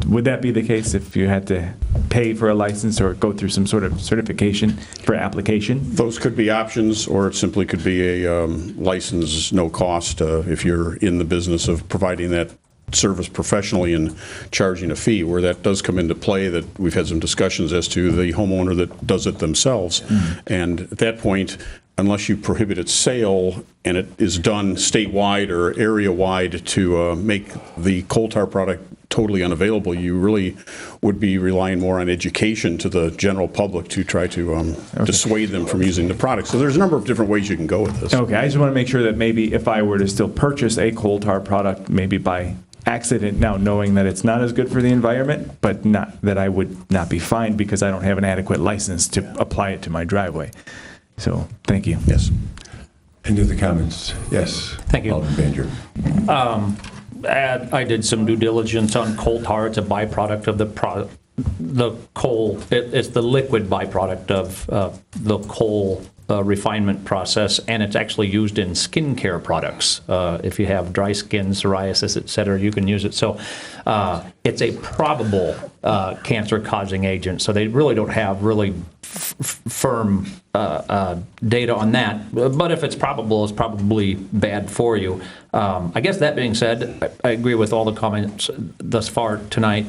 Would that be the case if you had to pay for a license or go through some sort of certification for application? Those could be options, or it simply could be a license, no cost, if you're in the business of providing that service professionally and charging a fee, where that does come into play. That we've had some discussions as to the homeowner that does it themselves. And at that point, unless you prohibit its sale and it is done statewide or area-wide to make the coal tar product totally unavailable, you really would be relying more on education to the general public to try to dissuade them from using the product. So there's a number of different ways you can go with this. Okay, I just want to make sure that maybe if I were to still purchase a coal tar product, maybe by accident, now knowing that it's not as good for the environment, but not that I would not be fined because I don't have an adequate license to apply it to my driveway. So, thank you. Yes. Any other comments? Yes. Thank you. Alderman Banger. I did some due diligence on coal tar. It's a byproduct of the coal. It's the liquid byproduct of the coal refinement process, and it's actually used in skincare products. If you have dry skin, psoriasis, et cetera, you can use it. So it's a probable cancer-causing agent. So they really don't have really firm data on that. But if it's probably bad for you. I guess that being said, I agree with all the comments thus far tonight.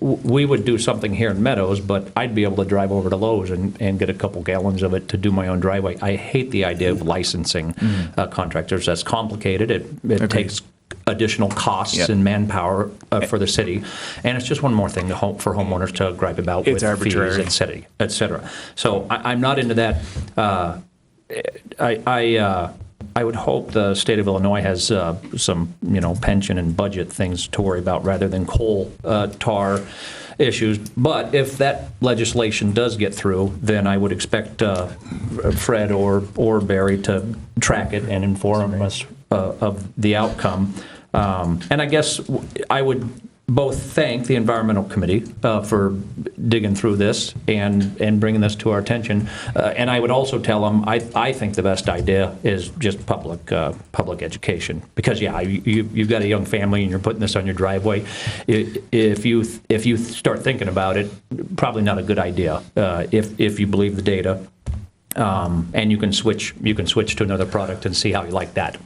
We would do something here in Meadows, but I'd be able to drive over to Lowe's and get a couple gallons of it to do my own driveway. I hate the idea of licensing contractors. That's complicated. It takes additional costs and manpower for the city, and it's just one more thing for homeowners to gripe about with arbitrary. fees, et cetera. So I'm not into that. I would hope the state of Illinois has some, pension and budget things to worry about rather than coal tar issues. But if that legislation does get through, then I would expect Fred or Barry to track it and inform us of the outcome. And I guess I would both thank the Environmental Committee for digging through this and bringing this to our attention. And I would also tell them I think the best idea is just public education. Because, you've got a young family and you're putting this on your driveway. If you start thinking about it, probably not a good idea if you believe the data. And you can switch to another product and see how you like that.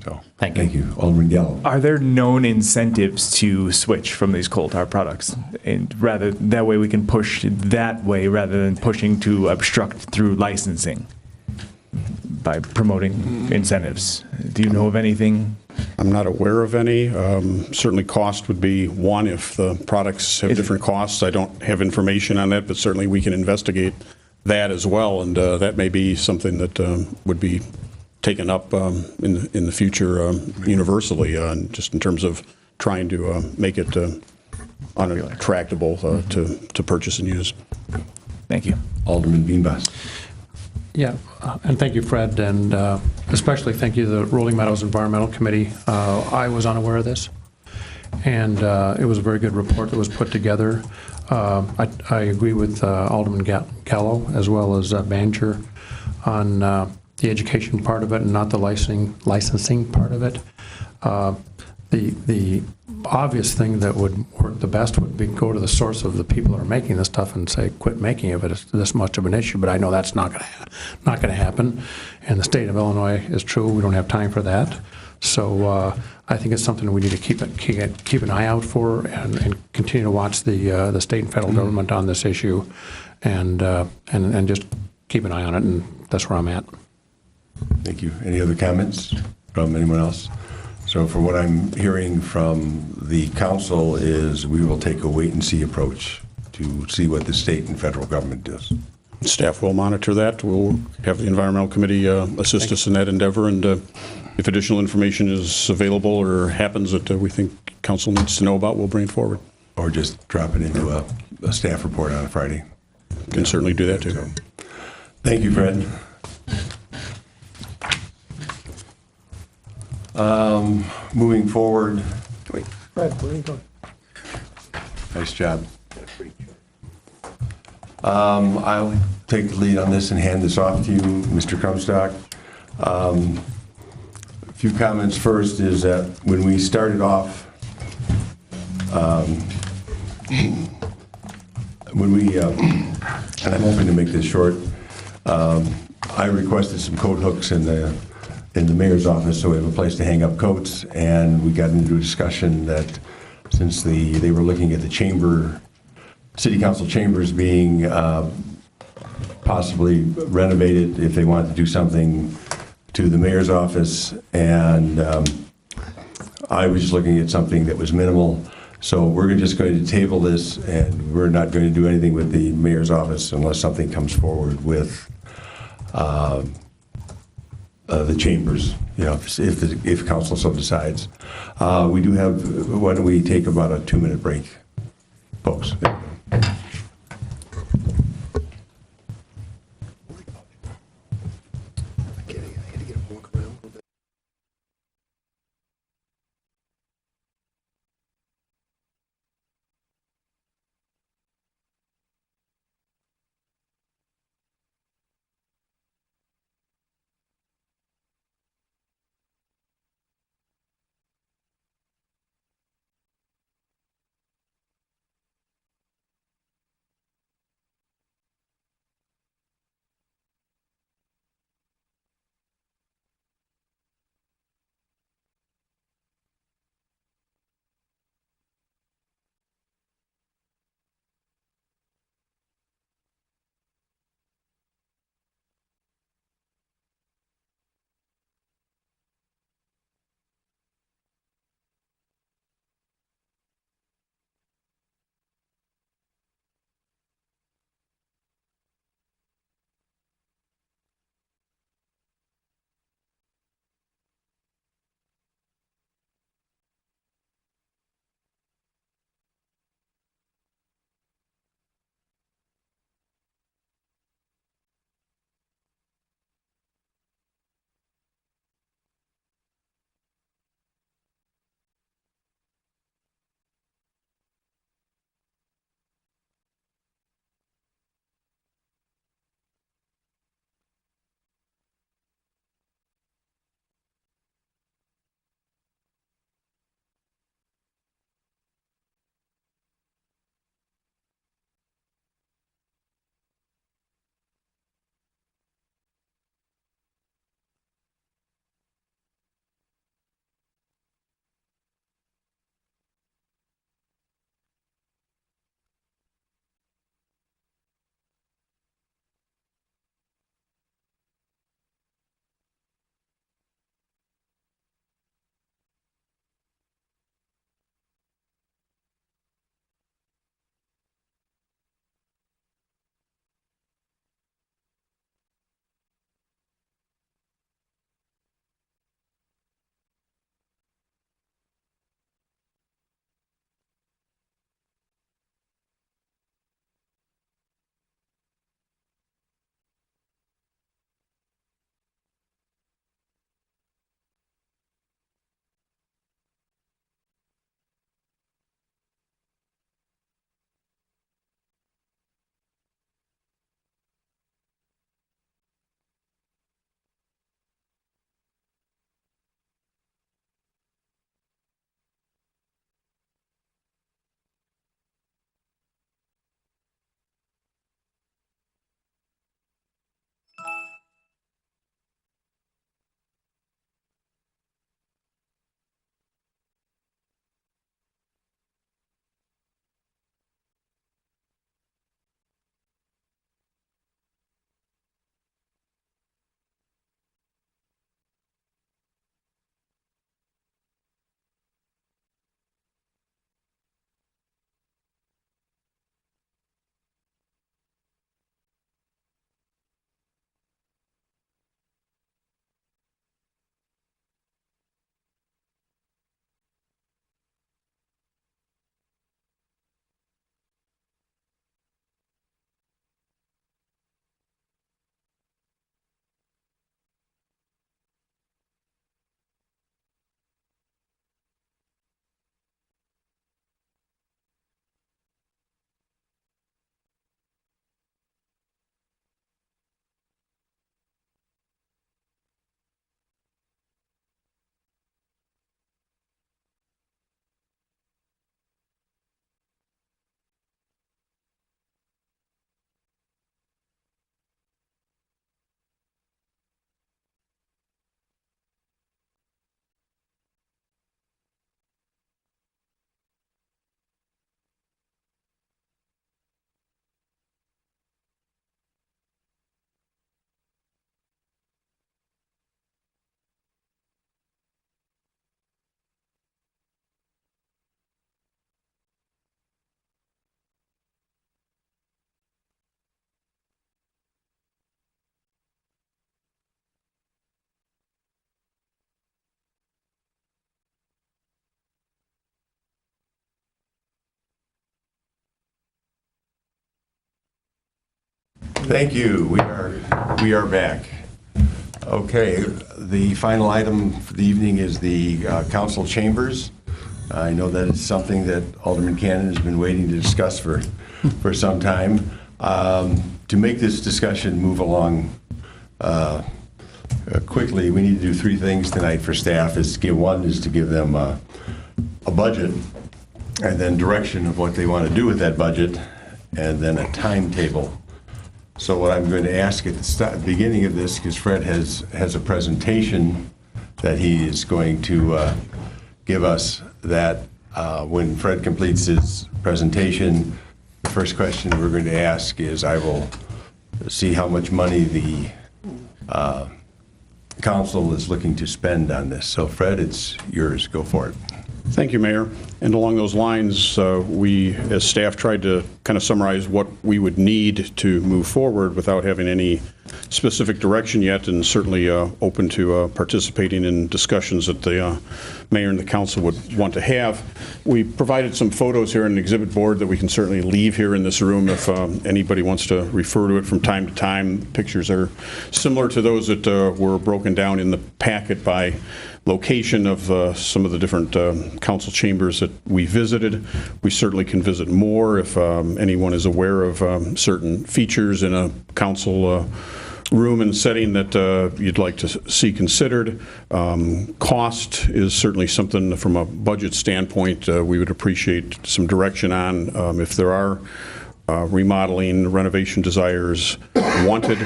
So, thank you. Thank you. Alderman Gallo. Are there known incentives to switch from these coal tar products? And that way we can push that way rather than pushing to obstruct through licensing by promoting incentives. Do you know of anything? I'm not aware of any. Certainly cost would be one if the products have different costs. I don't have information on that, but certainly we can investigate that as well. And that may be something that would be taken up in the future universally, just in terms of trying to make it unattractable to purchase and use. Thank you. Alderman Beanbass. Yeah, and thank you, Fred, and especially thank you to the Rolling Meadows Environmental Committee. I was unaware of this, and it was a very good report that was put together. I agree with Alderman Gallo as well as Banger on the education part of it and not the licensing part of it. The obvious thing that would work the best would be go to the source of the people that are making this stuff and say, quit making of it. It's this much of an issue, but I know that's not going to happen. And the state of Illinois is true. We don't have time for that. So I think it's something we need to keep an eye out for and continue to watch the state and federal government on this issue, and just keep an eye on it. And that's where I'm at. Thank you. Any other comments from anyone else? So from what I'm hearing from the council is we will take a wait-and-see approach to see what the state and federal government does. Staff will monitor that. We'll have the Environmental Committee assist us in that endeavor, and if additional information is available or happens that we think council needs to know about, we'll bring it forward. Or just drop it into a staff report on a Friday. Can certainly do that, too. Thank you, Fred. Moving forward. Wait, Fred, where are you going? Nice job. I'll take the lead on this and hand this off to you, Mr. Comstock. A few comments. First is that when we started off, and I'm hoping to make this short, I requested some coat hooks in the mayor's office so we have a place to hang up coats, and we got into a discussion that since they were looking at the city council chambers being possibly renovated if they wanted to do something to the mayor's office, and I was just looking at something that was minimal. So we're just going to table this, and we're not going to do anything with the mayor's office unless something comes forward with the chambers, if council so decides. We do have, why don't we take about a 2-minute break, folks? Thank you. We are back. Okay, the final item for the evening is the council chambers. I know that it's something that Alderman Cannon has been waiting to discuss for some time. To make this discussion move along quickly, we need to do three things tonight for staff. One is to give them a budget, and then direction of what they want to do with that budget, and then a timetable. So what I'm going to ask at the beginning of this, because Fred has a presentation that he is going to give us, that when Fred completes his presentation, the first question we're going to ask is, I will see how much money the council is looking to spend on this. So Fred, it's yours. Go for it. Thank you, Mayor. And along those lines, we, as staff, tried to kind of summarize what we would need to move forward without having any specific direction yet, and certainly open to participating in discussions that the mayor and the council would want to have. We provided some photos here on an exhibit board that we can certainly leave here in this room if anybody wants to refer to it from time to time. Pictures are similar to those that were broken down in the packet by location of some of the different council chambers that we visited. We certainly can visit more if anyone is aware of certain features in a council room and setting that you'd like to see considered. Cost is certainly something from a budget standpoint we would appreciate some direction on. If there are remodeling, renovation desires wanted,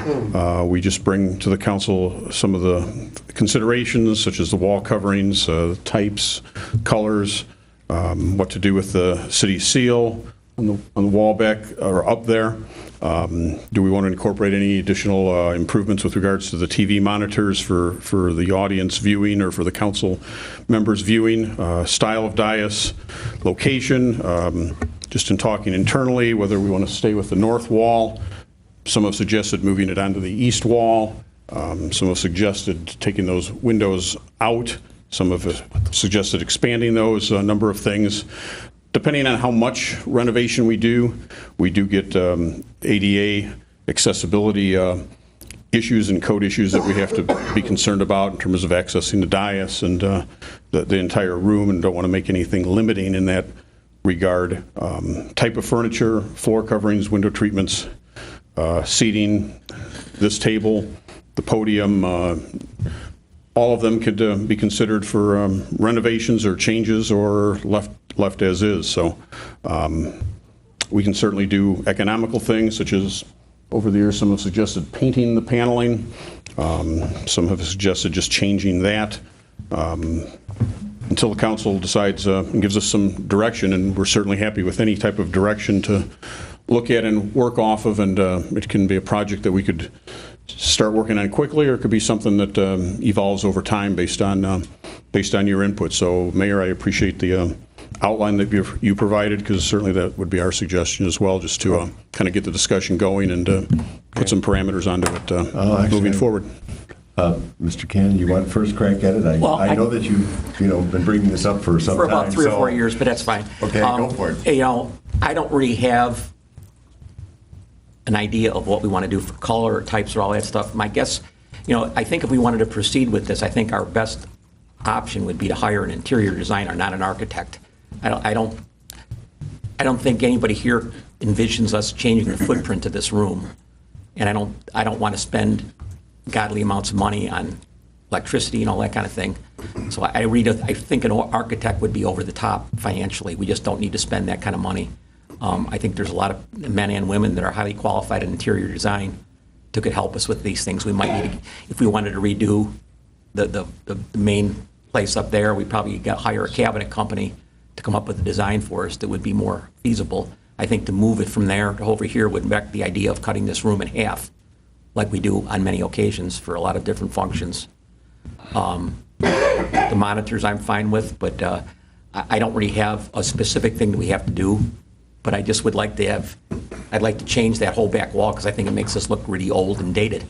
we just bring to the council some of the considerations, such as the wall coverings, types, colors, what to do with the city seal on the wall back or up there. Do we want to incorporate any additional improvements with regards to the TV monitors for the audience viewing or for the council members viewing? Style of dais, location, just in talking internally, whether we want to stay with the north wall. Some have suggested moving it onto the east wall. Some have suggested taking those windows out. Some have suggested expanding those, a number of things. Depending on how much renovation we do get ADA accessibility issues and code issues that we have to be concerned about in terms of accessing the dais and the entire room, and don't want to make anything limiting in that regard. Type of furniture, floor coverings, window treatments, seating, this table, the podium, all of them could be considered for renovations or changes or left as is. So we can certainly do economical things, such as over the years some have suggested painting the paneling. Some have suggested just changing that until the council decides and gives us some direction, and we're certainly happy with any type of direction to look at and work off of, and it can be a project that we could start working on quickly, or it could be something that evolves over time based on your input. So, Mayor, I appreciate the outline that you provided, because certainly that would be our suggestion as well, just to kind of get the discussion going and put some parameters onto it moving forward. Mr. Cannon, you want first crack at it? I know that you've been bringing this up for some time. For about 3 or 4 years, but that's fine. Okay, go for it. I don't really have an idea of what we want to do for color types or all that stuff. My guess, I think if we wanted to proceed with this, I think our best option would be to hire an interior designer, not an architect. I don't think anybody here envisions us changing the footprint of this room, and I don't want to spend godly amounts of money on electricity and all that kind of thing. So I think an architect would be over the top financially. We just don't need to spend that kind of money. I think there's a lot of men and women that are highly qualified in interior design that could help us with these things. We might need to, if we wanted to redo the main place up there, we probably hire a cabinet company to come up with a design for us that would be more feasible. I think to move it from there to over here would wreck the idea of cutting this room in half, like we do on many occasions for a lot of different functions. The monitors I'm fine with, but I don't really have a specific thing that we have to do. But I just would like to I'd like to change that whole back wall, because I think it makes us look really old and dated.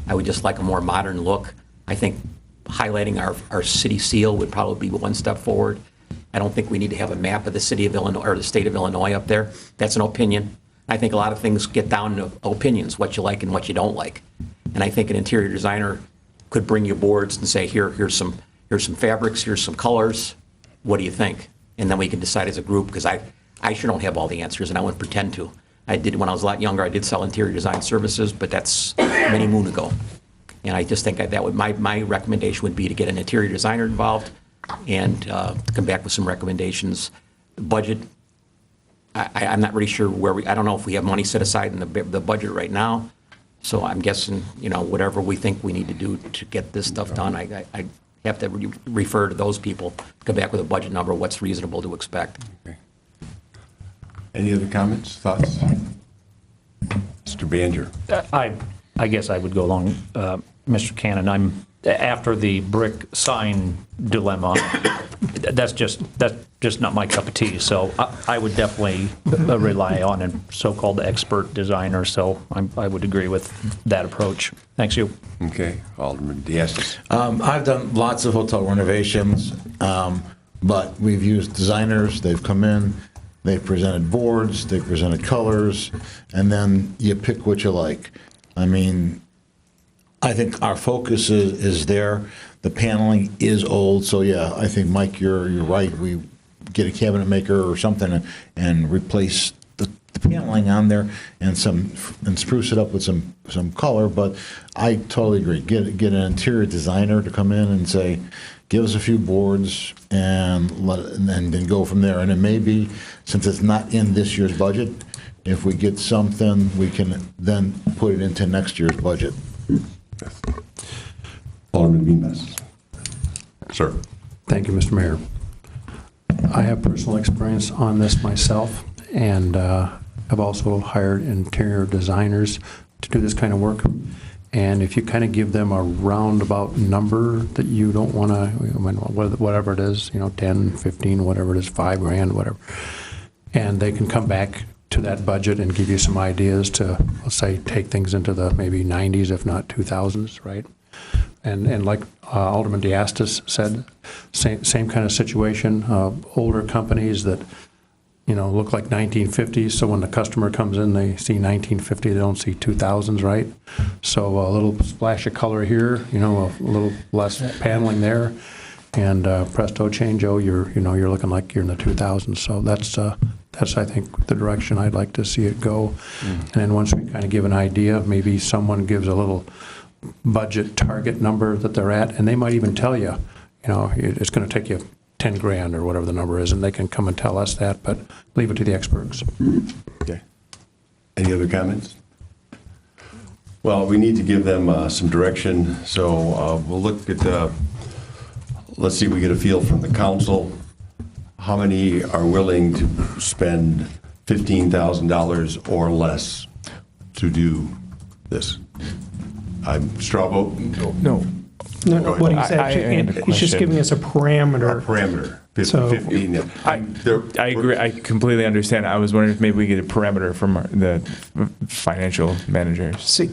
I would just like a more modern look. I think highlighting our city seal would probably be one step forward. I don't think we need to have a map of the city of Illinois or the state of Illinois up there. That's an opinion. I think a lot of things get down to opinions, what you like and what you don't like. And I think an interior designer could bring you boards and say, here's some fabrics, here's some colors, what do you think? And then we can decide as a group, because I sure don't have all the answers, and I wouldn't pretend to. I did, when I was a lot younger, I did sell interior design services, but that's many moon ago. And I just think that would, my recommendation would be to get an interior designer involved and come back with some recommendations. The budget, I'm not really sure I don't know if we have money set aside in the budget right now. So I'm guessing, whatever we think we need to do to get this stuff done, I have to refer to those people, come back with a budget number, what's reasonable to expect. Okay. Any other comments, thoughts? Mr. Banger. I guess I would go along, Mr. Cannon. After the brick sign dilemma, that's just not my cup of tea. So I would definitely rely on a so-called expert designer. So I would agree with that approach. Thanks, you. Okay, Alderman Diaz. I've done lots of hotel renovations, but we've used designers. They've come in, they've presented boards, they've presented colors, and then you pick what you like. I mean, I think our focus is there. The paneling is old, so yeah, I think, Mike, you're right. We get a cabinet maker or something and replace the paneling on there and spruce it up with some color. But I totally agree. Get an interior designer to come in and say, give us a few boards and then go from there. And it may be, since it's not in this year's budget, if we get something, we can then put it into next year's budget. Alderman Beames. Sir. Thank you, Mr. Mayor. I have personal experience on this myself, and I've also hired interior designers to do this kind of work. And if you kind of give them a roundabout number that you don't want to, whatever it is, 10, 15, whatever it is, $5,000, whatever, and they can come back to that budget and give you some ideas to, let's say, take things into the maybe 90s, if not 2000s, right? And like Alderman Diastis said, same kind of situation. Older companies that, look like 1950s, so when the customer comes in, they see 1950, they don't see 2000s, right? So a little splash of color here, a little less paneling there, and presto chango, you're looking like you're in the 2000s. So that's, I think, the direction I'd like to see it go. And then once we kind of give an idea, maybe someone gives a little budget target number that they're at, and they might even tell you, it's going to take you $10,000 or whatever the number is, and they can come and tell us that, but leave it to the experts. Okay. Any other comments? Well, we need to give them some direction, so we'll look at let's see if we get a feel from the council. How many are willing to spend $15,000 or less to do this? Straw vote? No, what he's actually, he's just giving us a parameter. A parameter. 15. I agree. I completely understand. I was wondering if maybe we get a parameter from the financial managers. See,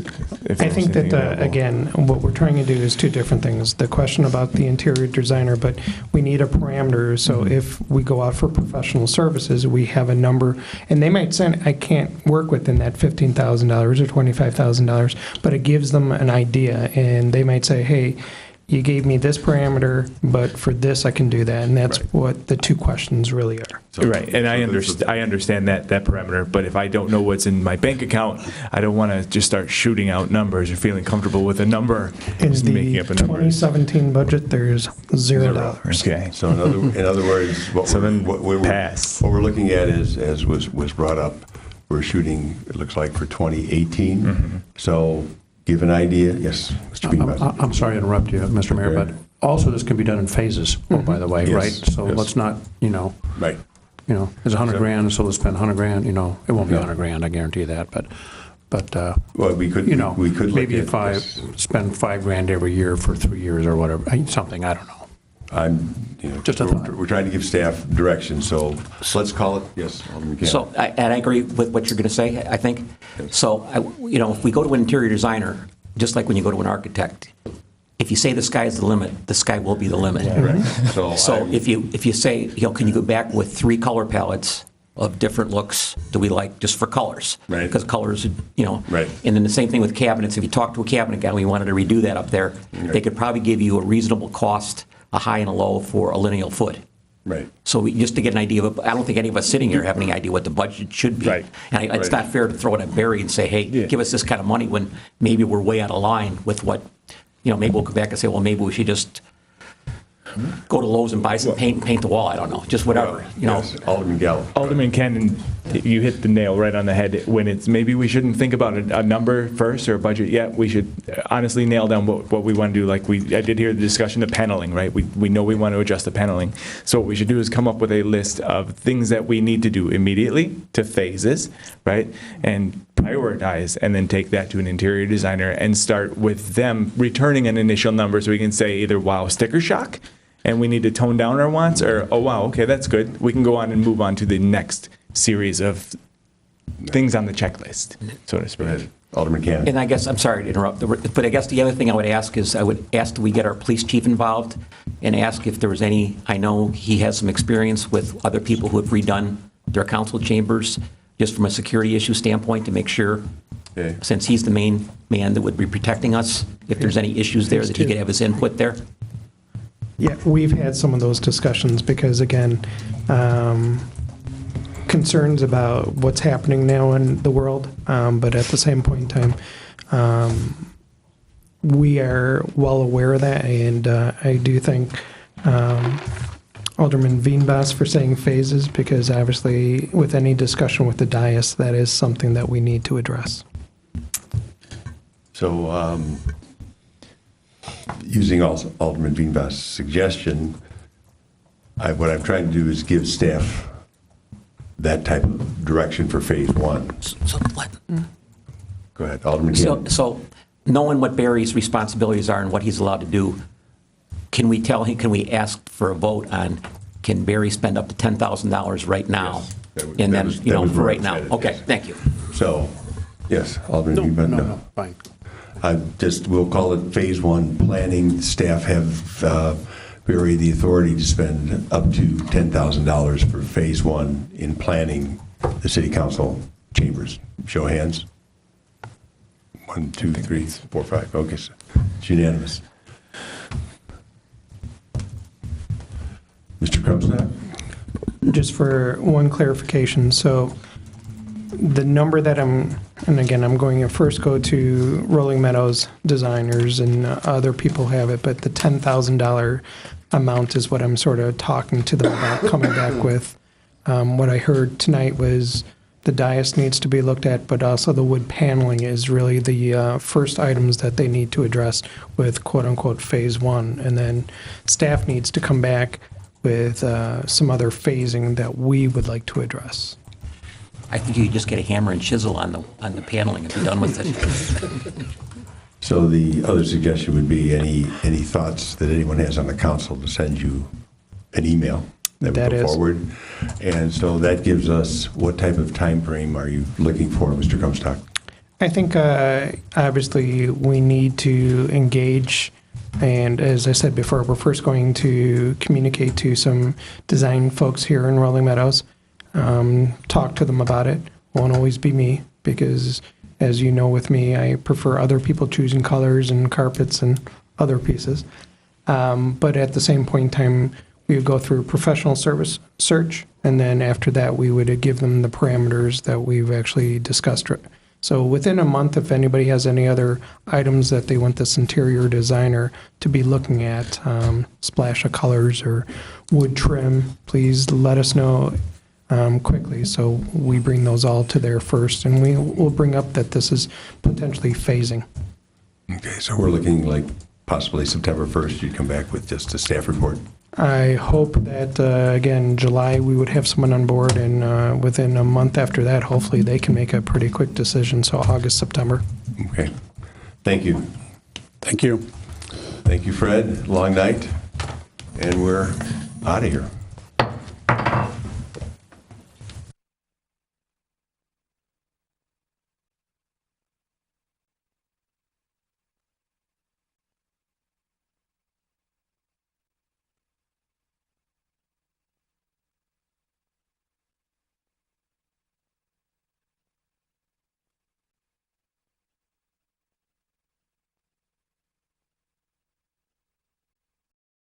I think that, again, what we're trying to do is two different things. The question about the interior designer, but we need a parameter. So if we go out for professional services, we have a number, and they might say, I can't work within that $15,000 or $25,000, but it gives them an idea, and they might say, hey, you gave me this parameter, but for this I can do that, and that's what the two questions really are. Right, and I understand that parameter, but if I don't know what's in my bank account, I don't want to just start shooting out numbers or feeling comfortable with a number. In the 2017 budget, there's $0. Okay. So in other words, what we're looking at is, as was brought up, we're shooting, it looks like, for 2018. Mm-hmm. So give an idea. Yes, Mr. Beames. I'm sorry to interrupt you, Mr. Mayor, but also this can be done in phases, by the way, Yes, right? So let's not, Right. There's $100,000, so let's spend $100,000, it won't be $100,000, I guarantee you that, but well, we could maybe look if I spend $5,000 every year for 3 years or whatever, something, I don't know. Just a thought. We're trying to give staff direction, so let's call it, yes, Alderman Cannon. So, and I agree with what you're going to say, I think. So, if we go to an interior designer, just like when you go to an architect, if you say the sky is the limit, the sky will be the limit. Right. So if you say, can you go back with 3 color palettes of different looks do we like just for colors? Right. Because colors, you know. Right. And then the same thing with cabinets. If you talk to a cabinet guy, we wanted to redo that up there, they could probably give you a reasonable cost, a high and a low for a lineal foot. Right. So just to get an idea of, I don't think any of us sitting here have any idea what the budget should be. Right. And it's Right. not fair to throw it at Barry and say, hey, give us this kind of money when maybe we're way out of line with what, you know, maybe we'll go back and say, well, maybe we should just go to Lowe's and buy some paint and paint the wall. I don't know, just whatever, you know. Yes, Alderman Gallo. Alderman Cannon, you hit the nail right on the head when it's maybe we shouldn't think about a number first or a budget yet. We should honestly nail down what we want to do. Like I did hear the discussion of paneling, right? We know we want to adjust the paneling. So what we should do is come up with a list of things that we need to do immediately to phases, right? And prioritize, and then take that to an interior designer and start with them returning an initial number so we can say either, wow, sticker shock, and we need to tone down our wants, or, oh, wow, okay, that's good. We can go on and move on to the next series of things on the checklist, so to speak. Alderman Cannon. And I guess, I'm sorry to interrupt, but I guess the other thing I would ask is, I would ask that we get our police chief involved and ask if there was any, I know he has some experience with other people who have redone their council chambers, just from a security issue standpoint, to make sure, since he's the main man that would be protecting us, if there's any issues there, that he could have his input there. Yeah, we've had some of those discussions because, again, concerns about what's happening now in the world, but at the same point in time, we are well aware of that, and I do thank Alderman Veenbaas for saying phases, because obviously with any discussion with the dais, that is something that we need to address. So, using also Alderman Veenbaas' suggestion, what I'm trying to do is give staff that type of direction for phase one. Go ahead, Alderman Cannon. So knowing what Barry's responsibilities are and what he's allowed to do, can we tell him, can we ask for a vote on, can Barry spend up to $10,000 right now? And then, you know, for right now. Okay, thank you. So, yes, Alderman Veenbaas. No, fine. We'll call it phase one planning. Staff have Barry the authority to spend up to $10,000 for phase one in planning the city council chambers. Show of hands. 1, 2, 3, 4, 5. Okay, so it's unanimous. Mr. Krumsnack? Just for one clarification, so the number that and again, I'm going to first go to Rolling Meadows designers, and other people have it, but the $10,000 amount is what I'm sort of talking to them about coming back with. What I heard tonight was the dais needs to be looked at, but also the wood paneling is really the first items that they need to address with quote-unquote phase one, and then staff needs to come back with some other phasing that we would like to address. I think you could just get a hammer and chisel on the paneling and be done with it. So the other suggestion would be any thoughts that anyone has on the council to send you an email that would go forward. And so that gives us, what type of time frame are you looking for, Mr. Comstock? I think obviously we need to engage, and as I said before, we're first going to communicate to some design folks here in Rolling Meadows, talk to them about it. Won't always be me, because as you know with me, I prefer other people choosing colors and carpets and other pieces. But at the same point in time, we would go through professional service search, and then after that, we would give them the parameters that we've actually discussed. So within a month, if anybody has any other items that they want this interior designer to be looking at, splash of colors or wood trim, please let us know quickly, so we bring those all to there first, and we'll bring up that this is potentially phasing. Okay, so we're looking like possibly September 1st, you'd come back with just a staff report? I hope that, again, July, we would have someone on board, and within a month after that, hopefully they can make a pretty quick decision, so August, September. Okay, thank you. Thank you. Thank you, Fred. Long night, and we're out of here.